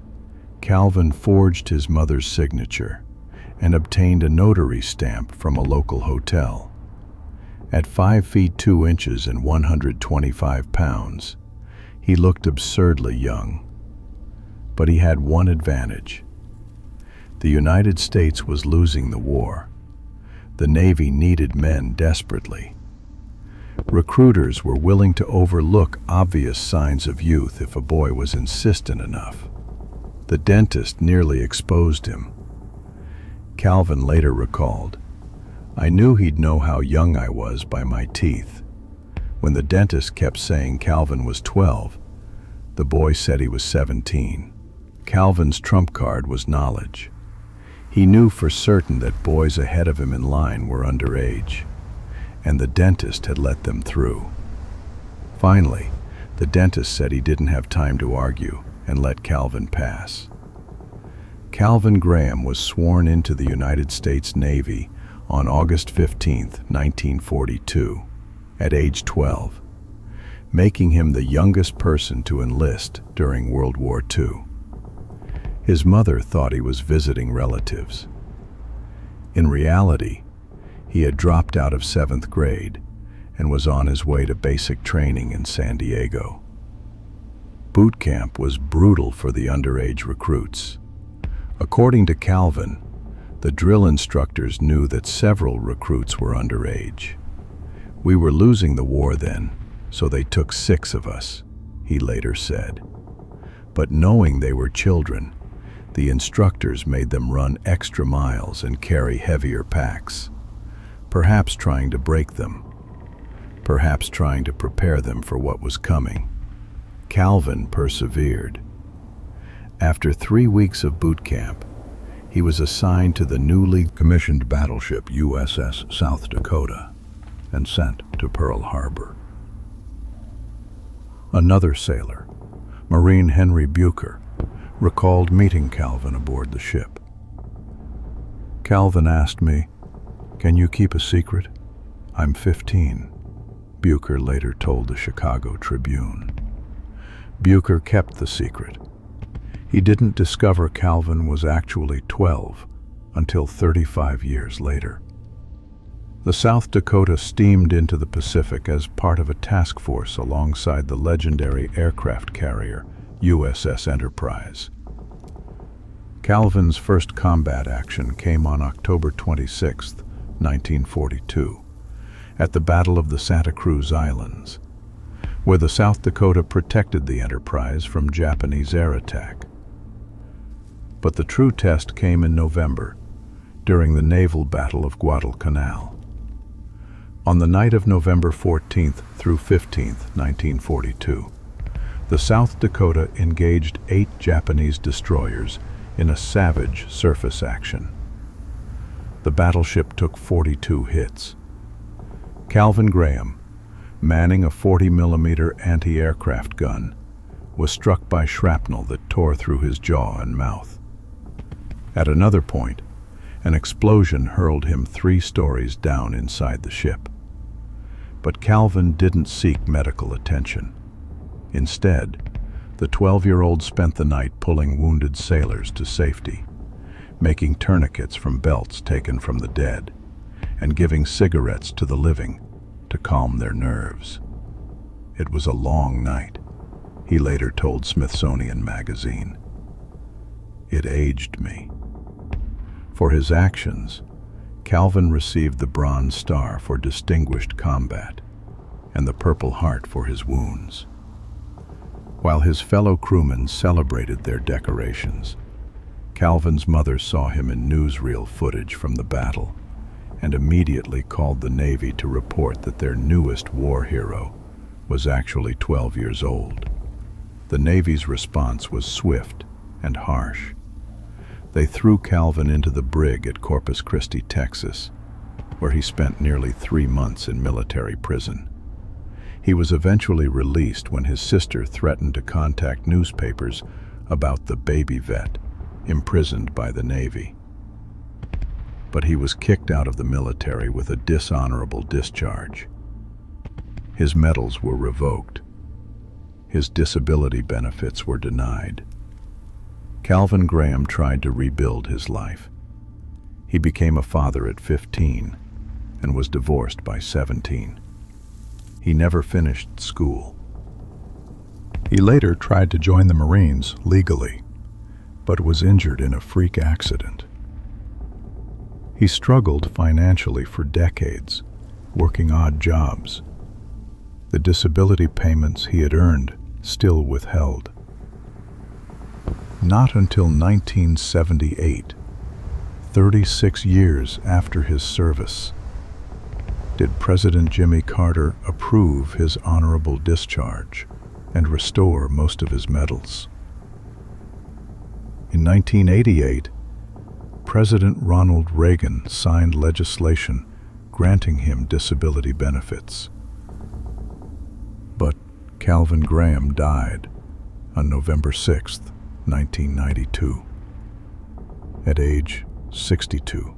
Calvin forged his mother's signature and obtained a notary stamp from a local hotel. At 5 feet 2 inches and 125 pounds, he looked absurdly young. But he had one advantage. The United States was losing the war. The Navy needed men desperately. Recruiters were willing to overlook obvious signs of youth if a boy was insistent enough. The dentist nearly exposed him. Calvin later recalled, "I knew he'd know how young I was by my teeth. When the dentist kept saying Calvin was 12, the boy said he was 17. Calvin's trump card was knowledge. He knew for certain that boys ahead of him in line were underage, and the dentist had let them through. Finally, the dentist said he didn't have time to argue and let Calvin pass. Calvin Graham was sworn into the United States Navy on August 15, 1942, at age 12, making him the youngest person to enlist during World War II. His mother thought he was visiting relatives. In reality, he had dropped out of 7th grade and was on his way to basic training in San Diego. Boot camp was brutal for the underage recruits. According to Calvin, the drill instructors knew that several recruits were underage. "We were losing the war then, so they took 6 of us," he later said. But knowing they were children, the instructors made them run extra miles and carry heavier packs, perhaps trying to break them, perhaps trying to prepare them for what was coming. Calvin persevered. After 3 weeks of boot camp, he was assigned to the newly commissioned battleship USS South Dakota and sent to Pearl Harbor. Another sailor, Marine Henry Bucher, recalled meeting Calvin aboard the ship. "Calvin asked me, 'Can you keep a secret? I'm 15, Bucher later told the Chicago Tribune. Bucher kept the secret. He didn't discover Calvin was actually 12 until 35 years later. The South Dakota steamed into the Pacific as part of a task force alongside the legendary aircraft carrier USS Enterprise. Calvin's first combat action came on October 26, 1942, at the Battle of the Santa Cruz Islands, where the South Dakota protected the Enterprise from Japanese air attack. But the true test came in November, during the naval battle of Guadalcanal. On the night of November 14th through 15th, 1942, the South Dakota engaged 8 Japanese destroyers in a savage surface action. The battleship took 42 hits. Calvin Graham, manning a 40mm anti-aircraft gun, was struck by shrapnel that tore through his jaw and mouth. At another point, an explosion hurled him 3 stories down inside the ship. But Calvin didn't seek medical attention. Instead, the 12-year-old spent the night pulling wounded sailors to safety, making tourniquets from belts taken from the dead, and giving cigarettes to the living to calm their nerves. It was a long night, he later told Smithsonian Magazine. It aged me. For his actions, Calvin received the Bronze Star for distinguished combat and the Purple Heart for his wounds. While his fellow crewmen celebrated their decorations, Calvin's mother saw him in newsreel footage from the battle and immediately called the Navy to report that their newest war hero was actually 12 years old. The Navy's response was swift and harsh. They threw Calvin into the brig at Corpus Christi, Texas, where he spent nearly 3 months in military prison. He was eventually released when his sister threatened to contact newspapers about the baby vet imprisoned by the Navy. But he was kicked out of the military with a dishonorable discharge. His medals were revoked. His disability benefits were denied. Calvin Graham tried to rebuild his life. He became a father at 15 and was divorced by 17. He never finished school. He later tried to join the Marines legally, but was injured in a freak accident. He struggled financially for decades, working odd jobs. The disability payments he had earned still withheld. Not until 1978, 36 years after his service, did President Jimmy Carter approve his honorable discharge and restore most of his medals. In 1988, President Ronald Reagan signed legislation granting him disability benefits. But Calvin Graham died on November 6, 1992, at age 62,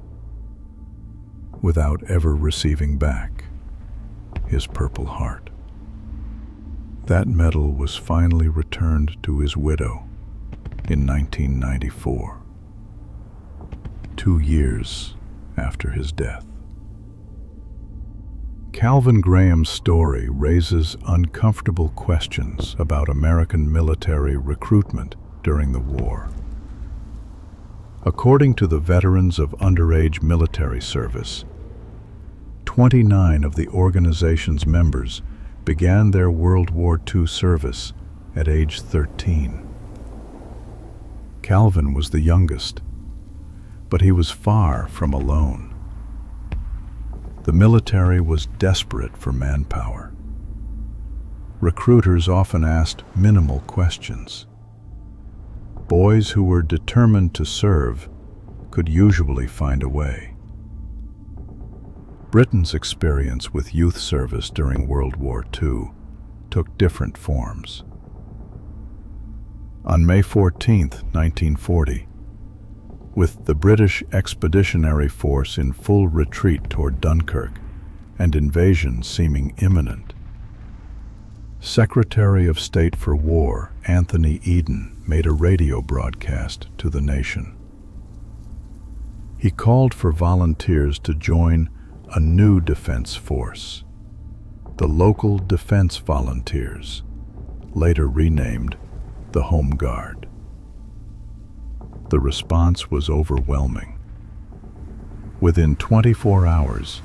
without ever receiving back his Purple Heart. That medal was finally returned to his widow in 1994, 2 years after his death. Calvin Graham's story raises uncomfortable questions about American military recruitment during the war. According to the Veterans of Underage Military Service, 29 of the organization's members began their World War II service at age 13. Calvin was the youngest, but he was far from alone. The military was desperate for manpower. Recruiters often asked minimal questions. Boys who were determined to serve could usually find a way. Britain's experience with youth service during World War II took different forms. On May 14, 1940, with the British Expeditionary Force in full retreat toward Dunkirk and invasion seeming imminent, Secretary of State for War Anthony Eden made a radio broadcast to the nation. He called for volunteers to join a new defense force, the Local Defense Volunteers, later renamed the Home Guard. The response was overwhelming. Within 24 hours,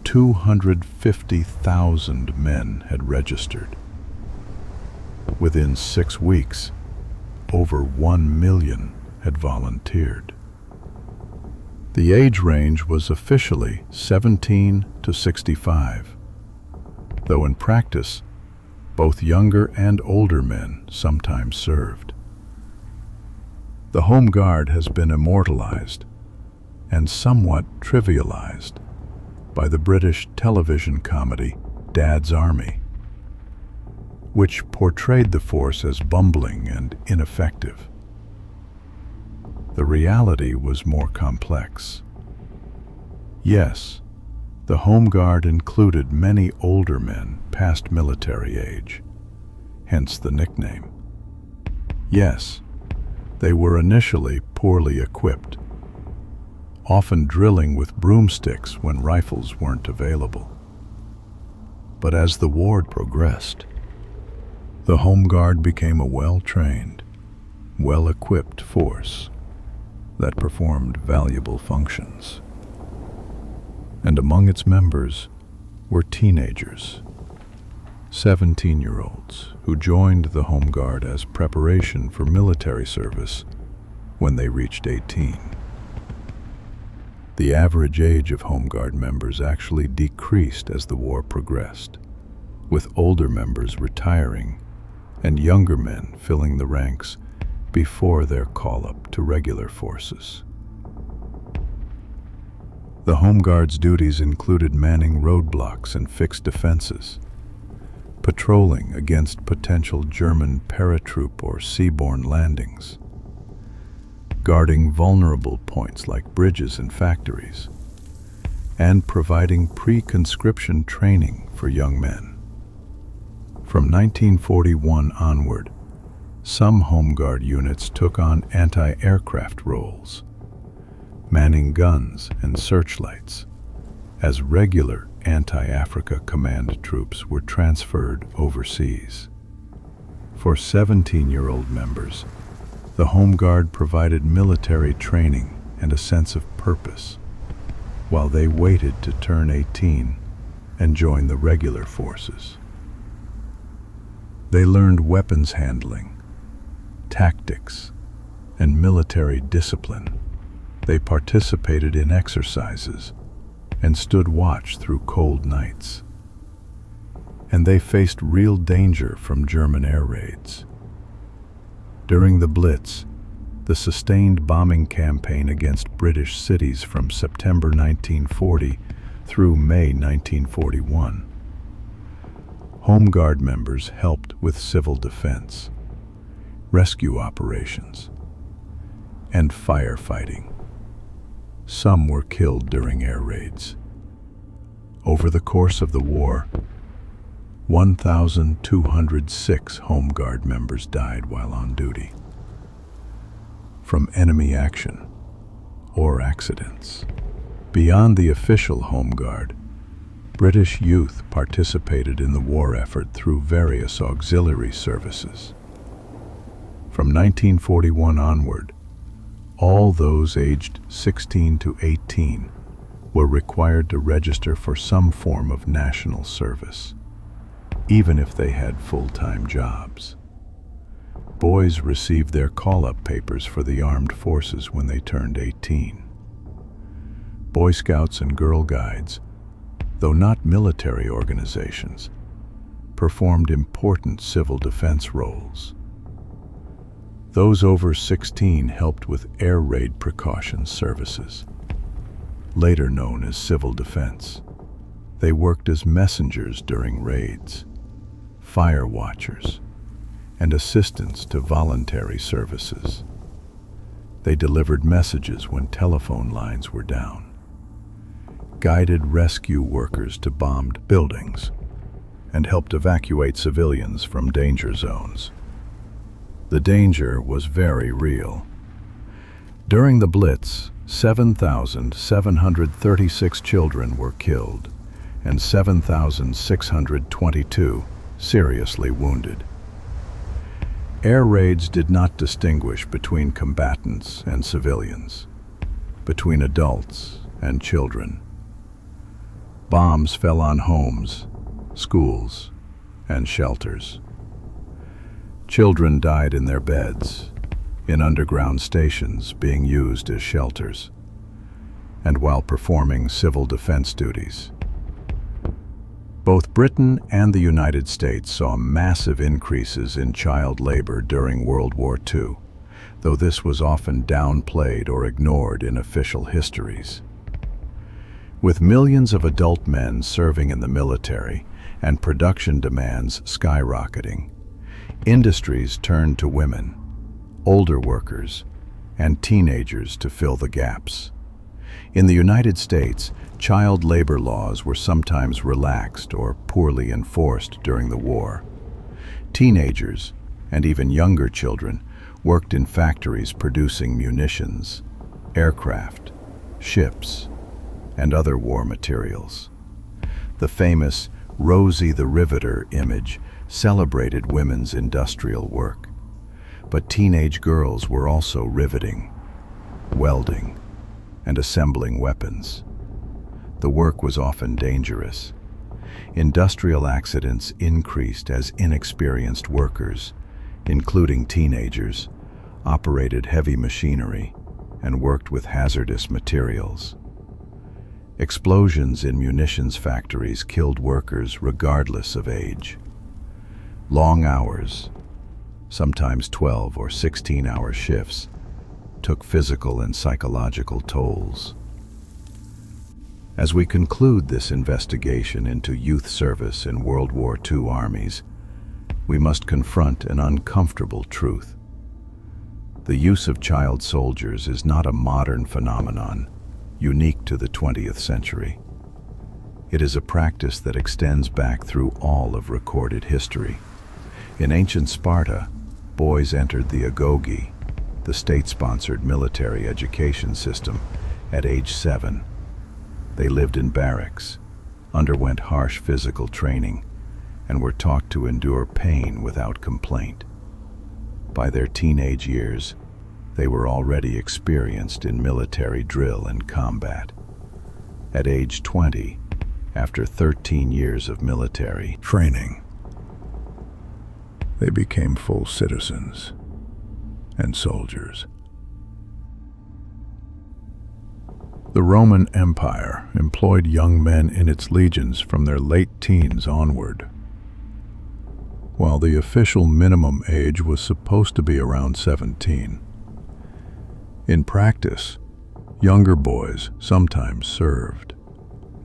250,000 men had registered. Within 6 weeks, over 1 million had volunteered. The age range was officially 17 to 65, though in practice, both younger and older men sometimes served. The Home Guard has been immortalized and somewhat trivialized by the British television comedy Dad's Army, which portrayed the force as bumbling and ineffective. The reality was more complex. Yes, the Home Guard included many older men past military age, hence the nickname. Yes, they were initially poorly equipped, often drilling with broomsticks when rifles weren't available. But as the war progressed, the Home Guard became a well-trained, well-equipped force that performed valuable functions. And among its members were teenagers, 17-year-olds who joined the Home Guard as preparation for military service when they reached 18. The average age of Home Guard members actually decreased as the war progressed, with older members retiring and younger men filling the ranks before their call-up to regular forces. The Home Guard's duties included manning roadblocks and fixed defenses, patrolling against potential German paratroop or seaborne landings, guarding vulnerable points like bridges and factories, and providing pre-conscription training for young men. From 1941 onward, some Home Guard units took on anti-aircraft roles, manning guns and searchlights, as regular anti-Africa command troops were transferred overseas. For 17-year-old members, the Home Guard provided military training and a sense of purpose, while they waited to turn 18 and join the regular forces. They learned weapons handling, tactics, and military discipline. They participated in exercises and stood watch through cold nights. And they faced real danger from German air raids. During the Blitz, the sustained bombing campaign against British cities from September 1940 through May 1941, Home Guard members helped with civil defense, rescue operations, and firefighting. Some were killed during air raids. Over the course of the war, 1,206 Home Guard members died while on duty, from enemy action or accidents. Beyond the official Home Guard, British youth participated in the war effort through various auxiliary services. From 1941 onward, all those aged 16 to 18 were required to register for some form of national service, even if they had full-time jobs. Boys received their call-up papers for the armed forces when they turned 18. Boy Scouts and Girl Guides, though not military organizations, performed important civil defense roles. Those over 16 helped with air raid precaution services, later known as civil defense. They worked as messengers during raids, fire watchers, and assistants to voluntary services. They delivered messages when telephone lines were down, guided rescue workers to bombed buildings, and helped evacuate civilians from danger zones. The danger was very real. During the Blitz, 7,736 children were killed and 7,622 seriously wounded. Air raids did not distinguish between combatants and civilians, between adults and children. Bombs fell on homes, schools, and shelters. Children died in their beds, in underground stations being used as shelters, and while performing civil defense duties. Both Britain and the United States saw massive increases in child labor during World War II, though this was often downplayed or ignored in official histories. With millions of adult men serving in the military and production demands skyrocketing, industries turned to women, older workers, and teenagers to fill the gaps. In the United States, child labor laws were sometimes relaxed or poorly enforced during the war. Teenagers, and even younger children, worked in factories producing munitions, aircraft, ships, and other war materials. The famous Rosie the Riveter image celebrated women's industrial work, but teenage girls were also riveting, welding, and assembling weapons. The work was often dangerous. Industrial accidents increased as inexperienced workers, including teenagers, operated heavy machinery and worked with hazardous materials. Explosions in munitions factories killed workers regardless of age. Long hours, sometimes 12 or 16-hour shifts, took physical and psychological tolls. As we conclude this investigation into youth service in World War II armies, we must confront an uncomfortable truth. The use of child soldiers is not a modern phenomenon, unique to the 20th century. It is a practice that extends back through all of recorded history. In ancient Sparta, boys entered the agoge, the state-sponsored military education system, at age 7. They lived in barracks, underwent harsh physical training, and were taught to endure pain without complaint. By their teenage years, they were already experienced in military drill and combat. At age 20, after 13 years of military training, they became full citizens and soldiers. The Roman Empire employed young men in its legions from their late teens onward. While the official minimum age was supposed to be around 17, in practice, younger boys sometimes served.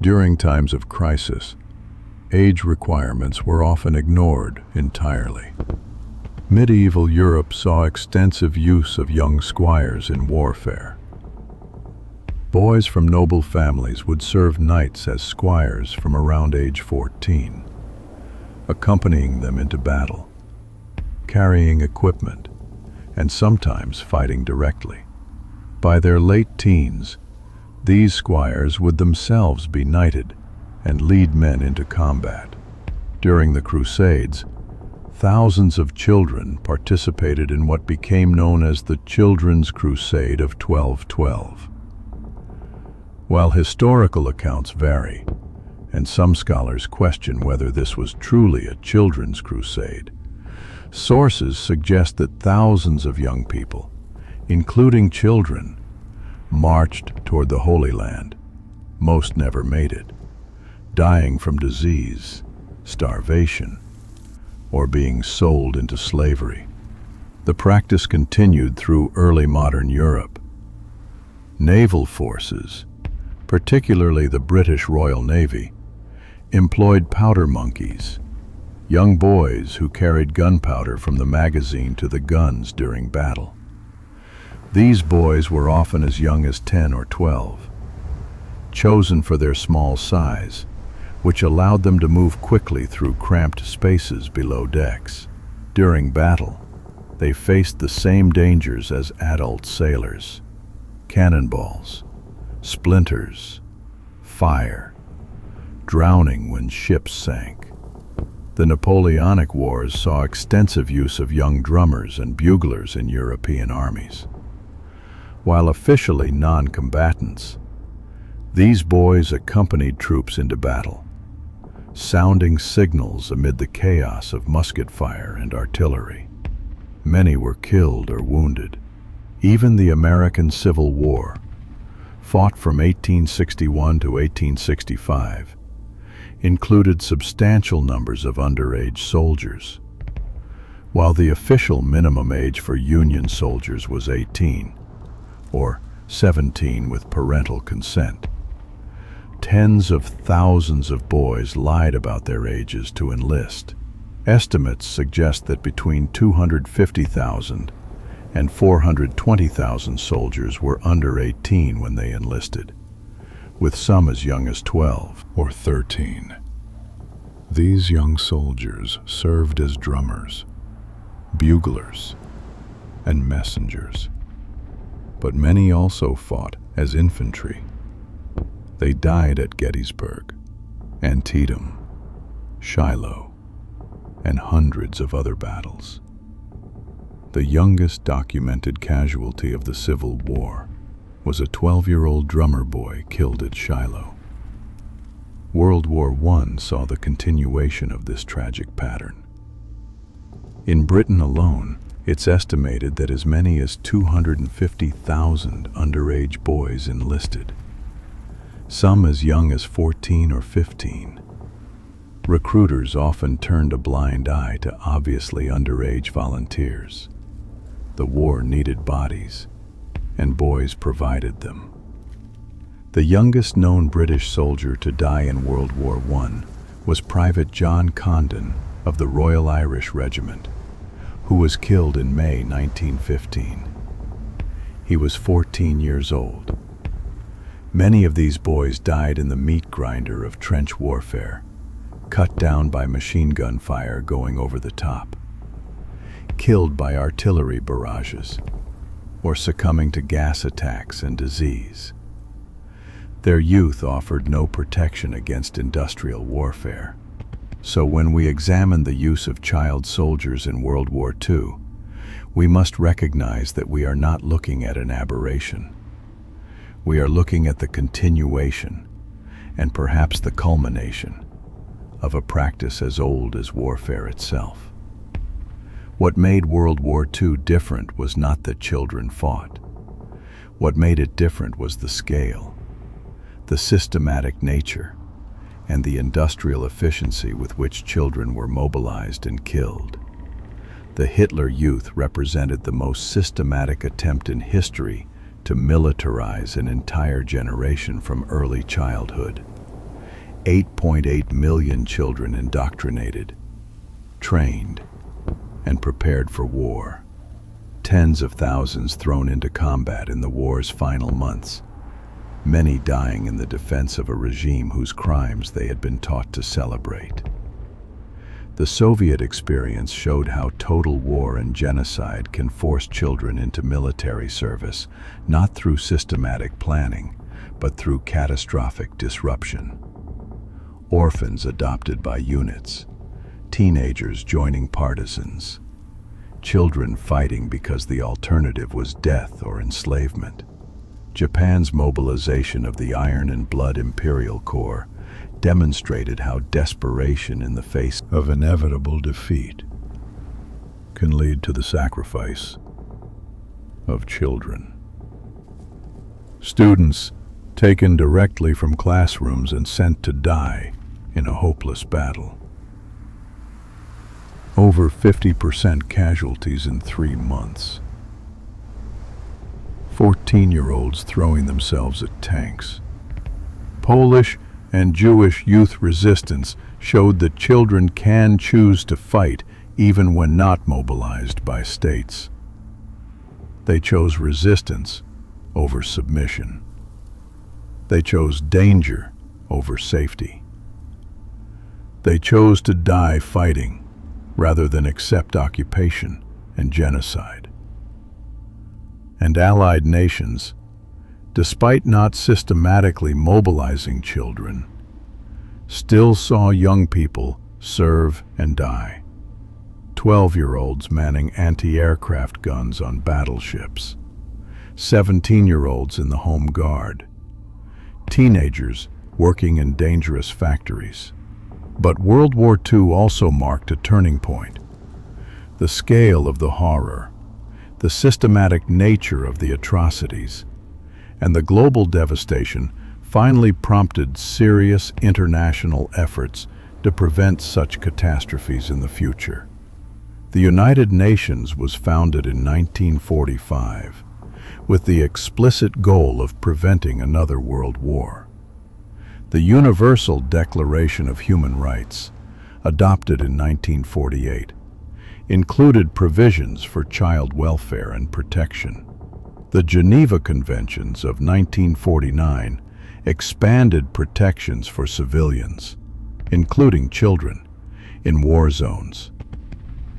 During times of crisis, age requirements were often ignored entirely. Medieval Europe saw extensive use of young squires in warfare. Boys from noble families would serve knights as squires from around age 14, accompanying them into battle, carrying equipment, and sometimes fighting directly. By their late teens, these squires would themselves be knighted and lead men into combat. During the Crusades, thousands of children participated in what became known as the Children's Crusade of 1212. While historical accounts vary, and some scholars question whether this was truly a children's crusade, sources suggest that thousands of young people, including children, marched toward the Holy Land. Most never made it, dying from disease, starvation, or being sold into slavery. The practice continued through early modern Europe. Naval forces, particularly the British Royal Navy, employed powder monkeys, young boys who carried gunpowder from the magazine to the guns during battle. These boys were often as young as 10 or 12, chosen for their small size, which allowed them to move quickly through cramped spaces below decks. During battle, they faced the same dangers as adult sailors: cannonballs, splinters, fire, drowning when ships sank. The Napoleonic Wars saw extensive use of young drummers and buglers in European armies. While officially non-combatants, these boys accompanied troops into battle, sounding signals amid the chaos of musket fire and artillery. Many were killed or wounded. Even the American Civil War, fought from 1861 to 1865, included substantial numbers of underage soldiers. While the official minimum age for Union soldiers was 18, or 17 with parental consent, tens of thousands of boys lied about their ages to enlist. Estimates suggest that between 250,000 and 420,000 soldiers were under 18 when they enlisted, with some as young as 12 or 13. These young soldiers served as drummers, buglers, and messengers, but many also fought as infantry. They died at Gettysburg, Antietam, Shiloh, and hundreds of other battles. The youngest documented casualty of the Civil War was a 12-year-old drummer boy killed at Shiloh. World War I saw the continuation of this tragic pattern. In Britain alone, it's estimated that as many as 250,000 underage boys enlisted, some as young as 14 or 15. Recruiters often turned a blind eye to obviously underage volunteers. The war needed bodies, and boys provided them. The youngest known British soldier to die in World War I was Private John Condon of the Royal Irish Regiment, who was killed in May 1915. He was 14 years old. Many of these boys died in the meat grinder of trench warfare, cut down by machine gun fire going over the top, killed by artillery barrages, or succumbing to gas attacks and disease. Their youth offered no protection against industrial warfare. So when we examine the use of child soldiers in World War II, we must recognize that we are not looking at an aberration. We are looking at the continuation, and perhaps the culmination, of a practice as old as warfare itself. What made World War II different was not that children fought. What made it different was the scale, the systematic nature, and the industrial efficiency with which children were mobilized and killed. The Hitler Youth represented the most systematic attempt in history to militarize an entire generation from early childhood. 8.8 million children indoctrinated, trained, and prepared for war. Tens of thousands thrown into combat in the war's final months, many dying in the defense of a regime whose crimes they had been taught to celebrate. The Soviet experience showed how total war and genocide can force children into military service, not through systematic planning, but through catastrophic disruption. Orphans adopted by units, teenagers joining partisans, children fighting because the alternative was death or enslavement. Japan's mobilization of the Iron and Blood Imperial Corps demonstrated how desperation in the face of inevitable defeat can lead to the sacrifice of children. Students taken directly from classrooms and sent to die in a hopeless battle. Over 50% casualties in 3 months. 14-year-olds throwing themselves at tanks. Polish and Jewish youth resistance showed that children can choose to fight even when not mobilized by states. They chose resistance over submission. They chose danger over safety. They chose to die fighting rather than accept occupation and genocide. And allied nations, despite not systematically mobilizing children, still saw young people serve and die. 12-year-olds manning anti-aircraft guns on battleships, 17-year-olds in the Home Guard, teenagers working in dangerous factories. But World War II also marked a turning point. The scale of the horror, the systematic nature of the atrocities, and the global devastation finally prompted serious international efforts to prevent such catastrophes in the future. The United Nations was founded in 1945 with the explicit goal of preventing another world war. The Universal Declaration of Human Rights, adopted in 1948, included provisions for child welfare and protection. The Geneva Conventions of 1949 expanded protections for civilians, including children, in war zones.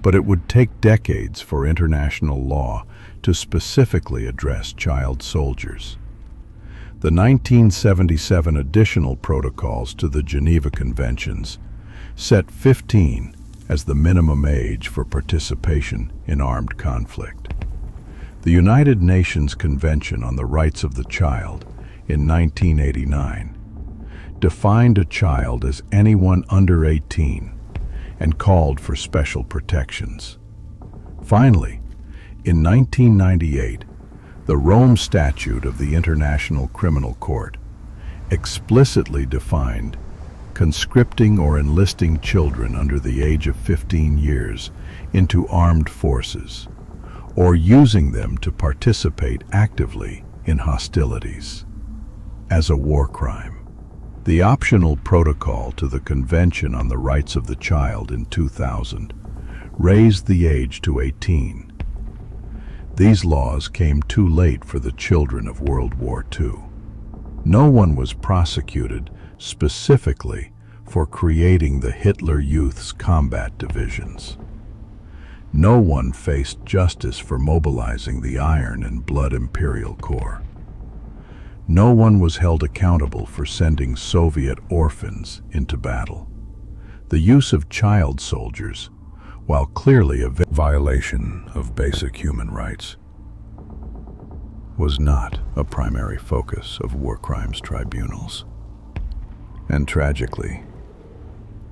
But it would take decades for international law to specifically address child soldiers. The 1977 additional protocols to the Geneva Conventions set 15 as the minimum age for participation in armed conflict. The United Nations Convention on the Rights of the Child in 1989 defined a child as anyone under 18 and called for special protections. Finally, in 1998, the Rome Statute of the International Criminal Court explicitly defined conscripting or enlisting children under the age of 15 years into armed forces, or using them to participate actively in hostilities. as a war crime. The optional protocol to the Convention on the Rights of the Child in 2000 raised the age to 18. These laws came too late for the children of World War II. No one was prosecuted specifically for creating the Hitler Youth's combat divisions. No one faced justice for mobilizing the Iron and Blood Imperial Corps. No one was held accountable for sending Soviet orphans into battle. The use of child soldiers, while clearly a violation of basic human rights, was not a primary focus of war crimes tribunals. And tragically,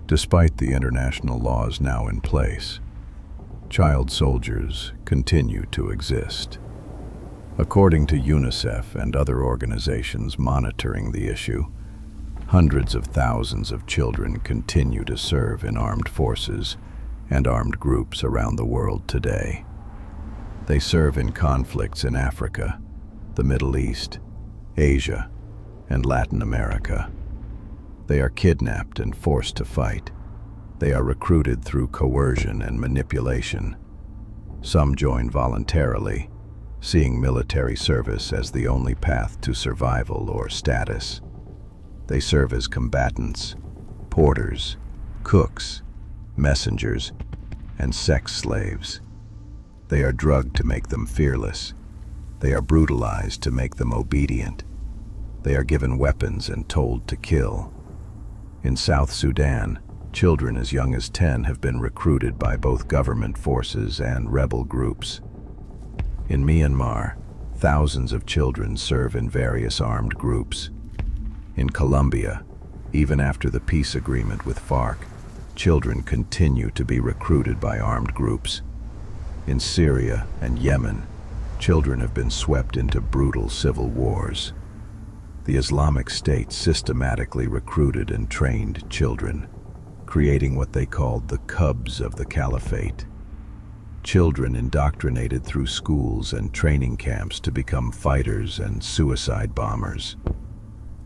despite the international laws now in place, child soldiers continue to exist. According to UNICEF and other organizations monitoring the issue, hundreds of thousands of children continue to serve in armed forces and armed groups around the world today. They serve in conflicts in Africa, the Middle East, Asia, and Latin America. They are kidnapped and forced to fight. They are recruited through coercion and manipulation. Some join voluntarily, seeing military service as the only path to survival or status. They serve as combatants, porters, cooks, messengers, and sex slaves. They are drugged to make them fearless. They are brutalized to make them obedient. They are given weapons and told to kill. In South Sudan, children as young as 10 have been recruited by both government forces and rebel groups. In Myanmar, thousands of children serve in various armed groups. In Colombia, even after the peace agreement with FARC, children continue to be recruited by armed groups. In Syria and Yemen, children have been swept into brutal civil wars. The Islamic State systematically recruited and trained children, creating what they called the cubs of the caliphate. Children indoctrinated through schools and training camps to become fighters and suicide bombers.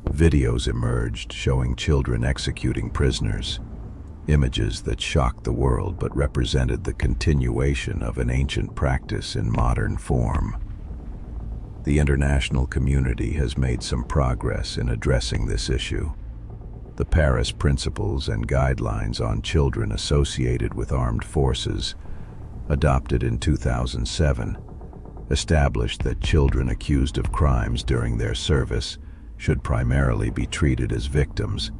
Videos emerged showing children executing prisoners, images that shocked the world but represented the continuation of an ancient practice in modern form. The international community has made some progress in addressing this issue. The Paris Principles and Guidelines on Children Associated with Armed Forces, adopted in 2007, established that children accused of crimes during their service should primarily be treated as victims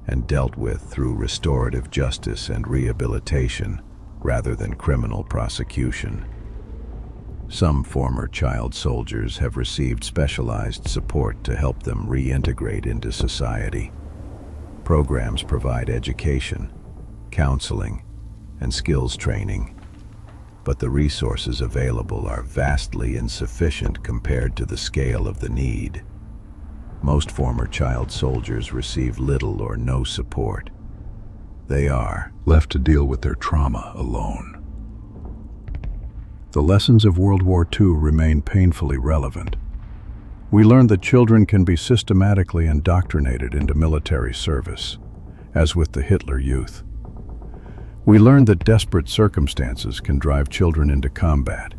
and dealt with through restorative justice and rehabilitation rather than criminal prosecution. Some former child soldiers have received specialized support to help them reintegrate into society. Programs provide education, counseling, and skills training, but the resources available are vastly insufficient compared to the scale of the need. Most former child soldiers receive little or no support. They are left to deal with their trauma alone. The lessons of World War II remain painfully relevant. We learned that children can be systematically indoctrinated into military service, as with the Hitler Youth. We learned that desperate circumstances can drive children into combat,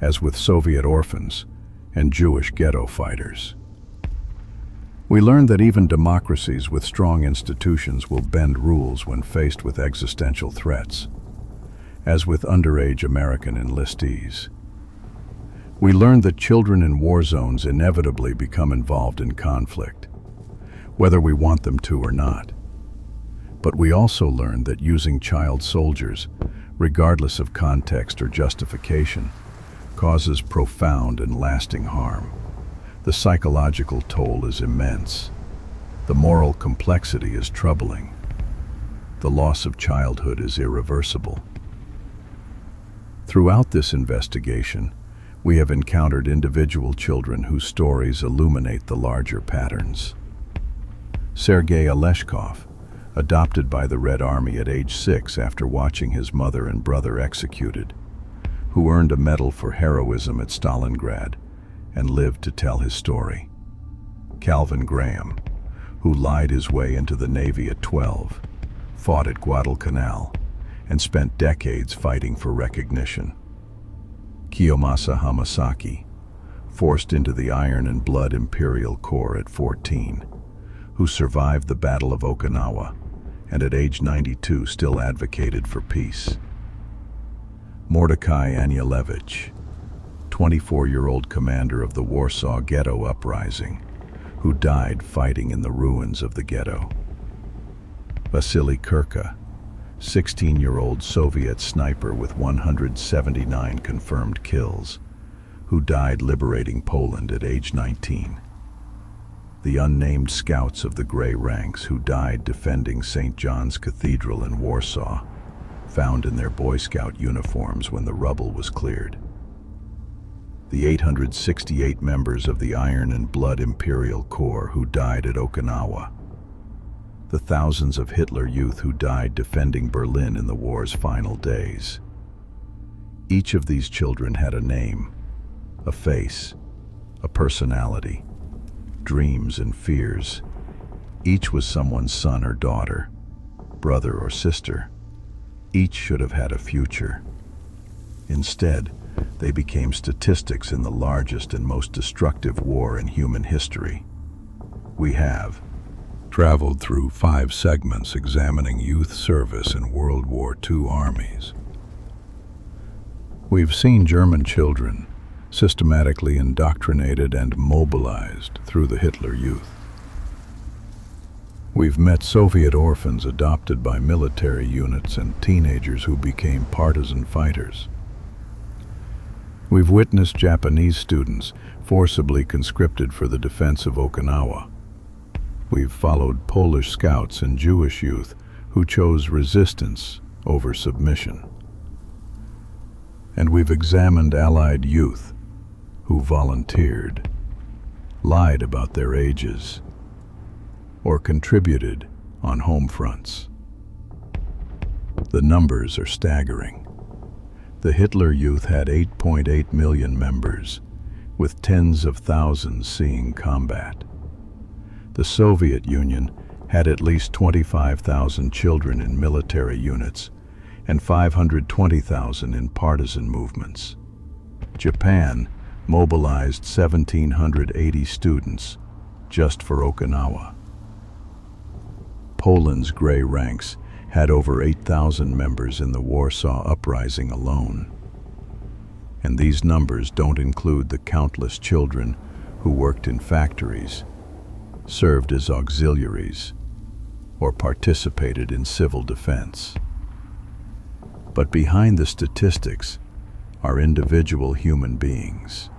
as with Soviet orphans and Jewish ghetto fighters. We learned that even democracies with strong institutions will bend rules when faced with existential threats, as with underage American enlistees. We learned that children in war zones inevitably become involved in conflict, whether we want them to or not. But we also learned that using child soldiers, regardless of context or justification, causes profound and lasting harm. The psychological toll is immense. The moral complexity is troubling. The loss of childhood is irreversible. Throughout this investigation, we have encountered individual children whose stories illuminate the larger patterns. Sergei Oleshkov, adopted by the Red Army at age 6 after watching his mother and brother executed, who earned a medal for heroism at Stalingrad and lived to tell his story. Calvin Graham, who lied his way into the Navy at 12, fought at Guadalcanal, and spent decades fighting for recognition. Kiyomasa Hamasaki, forced into the Iron and Blood Imperial Corps at 14, who survived the Battle of Okinawa and at age 92 still advocated for peace. Mordecai Anielewicz, 24-year-old commander of the Warsaw Ghetto Uprising, who died fighting in the ruins of the ghetto. Vasily Kurka, 16-year-old Soviet sniper with 179 confirmed kills, who died liberating Poland at age 19. The unnamed scouts of the Grey Ranks who died defending St. John's Cathedral in Warsaw, found in their Boy Scout uniforms when the rubble was cleared. The 868 members of the Iron and Blood Imperial Corps who died at Okinawa. The thousands of Hitler Youth who died defending Berlin in the war's final days. Each of these children had a name, a face, a personality, dreams and fears. Each was someone's son or daughter, brother or sister. Each should have had a future. Instead, they became statistics in the largest and most destructive war in human history. We have traveled through 5 segments examining youth service in World War II armies. We've seen German children systematically indoctrinated and mobilized through the Hitler Youth. We've met Soviet orphans adopted by military units and teenagers who became partisan fighters. We've witnessed Japanese students forcibly conscripted for the defense of Okinawa. We've followed Polish scouts and Jewish youth who chose resistance over submission. And we've examined Allied youth who volunteered, lied about their ages, or contributed on home fronts. The numbers are staggering. The Hitler Youth had 8.8 million members, with tens of thousands seeing combat. The Soviet Union had at least 25,000 children in military units and 520,000 in partisan movements. Japan mobilized 1,780 students just for Okinawa. Poland's Grey Ranks had over 8,000 members in the Warsaw Uprising alone. And these numbers don't include the countless children who worked in factories, served as auxiliaries, or participated in civil defense. But behind the statistics are individual human beings,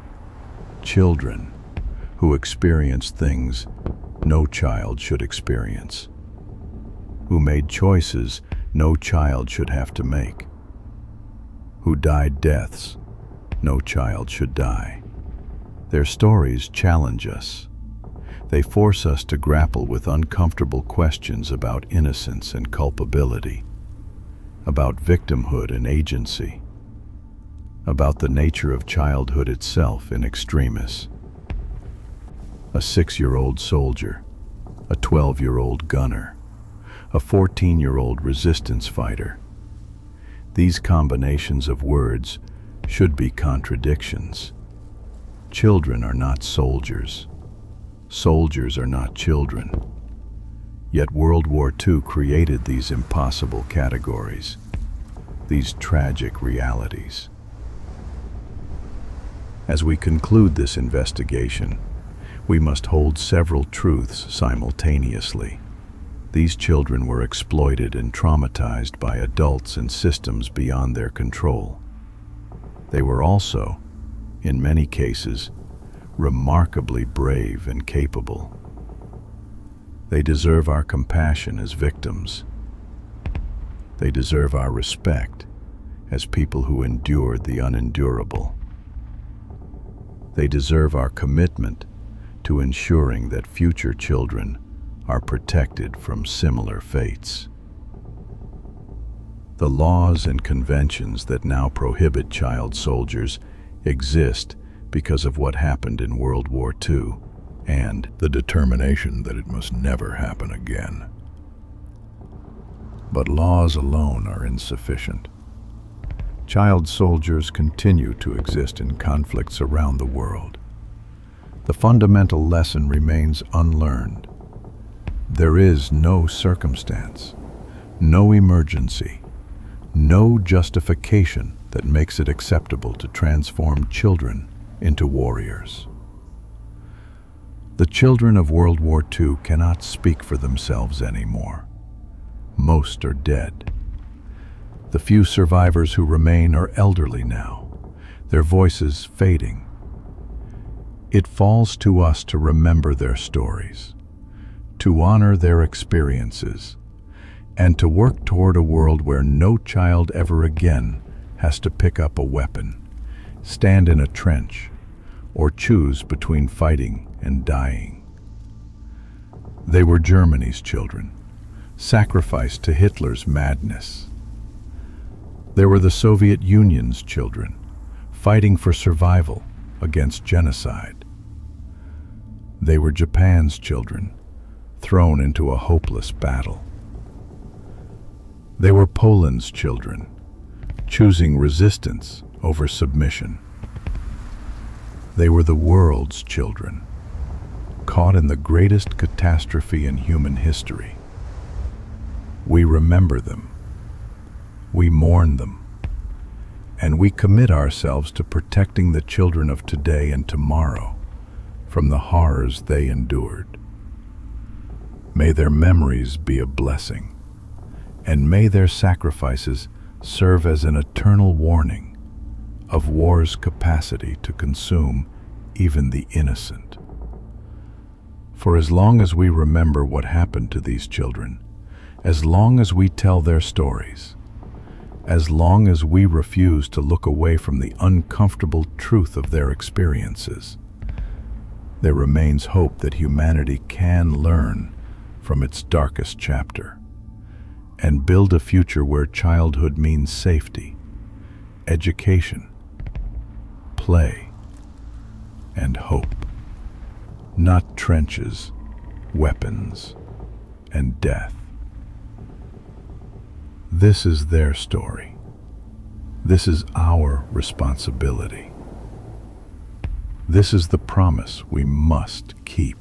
children who experience things no child should experience, who made choices no child should have to make, who died deaths no child should die. Their stories challenge us. They force us to grapple with uncomfortable questions about innocence and culpability, about victimhood and agency, about the nature of childhood itself in extremis. A 6-year-old soldier, a 12-year-old gunner, a 14-year-old resistance fighter. These combinations of words should be contradictions. Children are not soldiers. Soldiers are not children. Yet World War II created these impossible categories, these tragic realities. As we conclude this investigation, we must hold several truths simultaneously. These children were exploited and traumatized by adults and systems beyond their control. They were also, in many cases, remarkably brave and capable. They deserve our compassion as victims. They deserve our respect as people who endured the unendurable. They deserve our commitment to ensuring that future children are protected from similar fates. The laws and conventions that now prohibit child soldiers exist because of what happened in World War II and the determination that it must never happen again. But laws alone are insufficient. Child soldiers continue to exist in conflicts around the world. The fundamental lesson remains unlearned. There is no circumstance, no emergency, no justification that makes it acceptable to transform children into warriors. The children of World War II cannot speak for themselves anymore. Most are dead. The few survivors who remain are elderly now, their voices fading. It falls to us to remember their stories, to honor their experiences, and to work toward a world where no child ever again has to pick up a weapon, stand in a trench, or choose between fighting and dying. They were Germany's children, sacrificed to Hitler's madness. They were the Soviet Union's children, fighting for survival against genocide. They were Japan's children, thrown into a hopeless battle. They were Poland's children, choosing resistance over submission. They were the world's children, caught in the greatest catastrophe in human history. We remember them, we mourn them, and we commit ourselves to protecting the children of today and tomorrow from the horrors they endured. May their memories be a blessing, and may their sacrifices serve as an eternal warning of war's capacity to consume even the innocent. For as long as we remember what happened to these children, as long as we tell their stories, as long as we refuse to look away from the uncomfortable truth of their experiences, there remains hope that humanity can learn from its darkest chapter and build a future where childhood means safety, education, play, and hope, not trenches, weapons, and death. This is their story. This is our responsibility. This is the promise we must keep.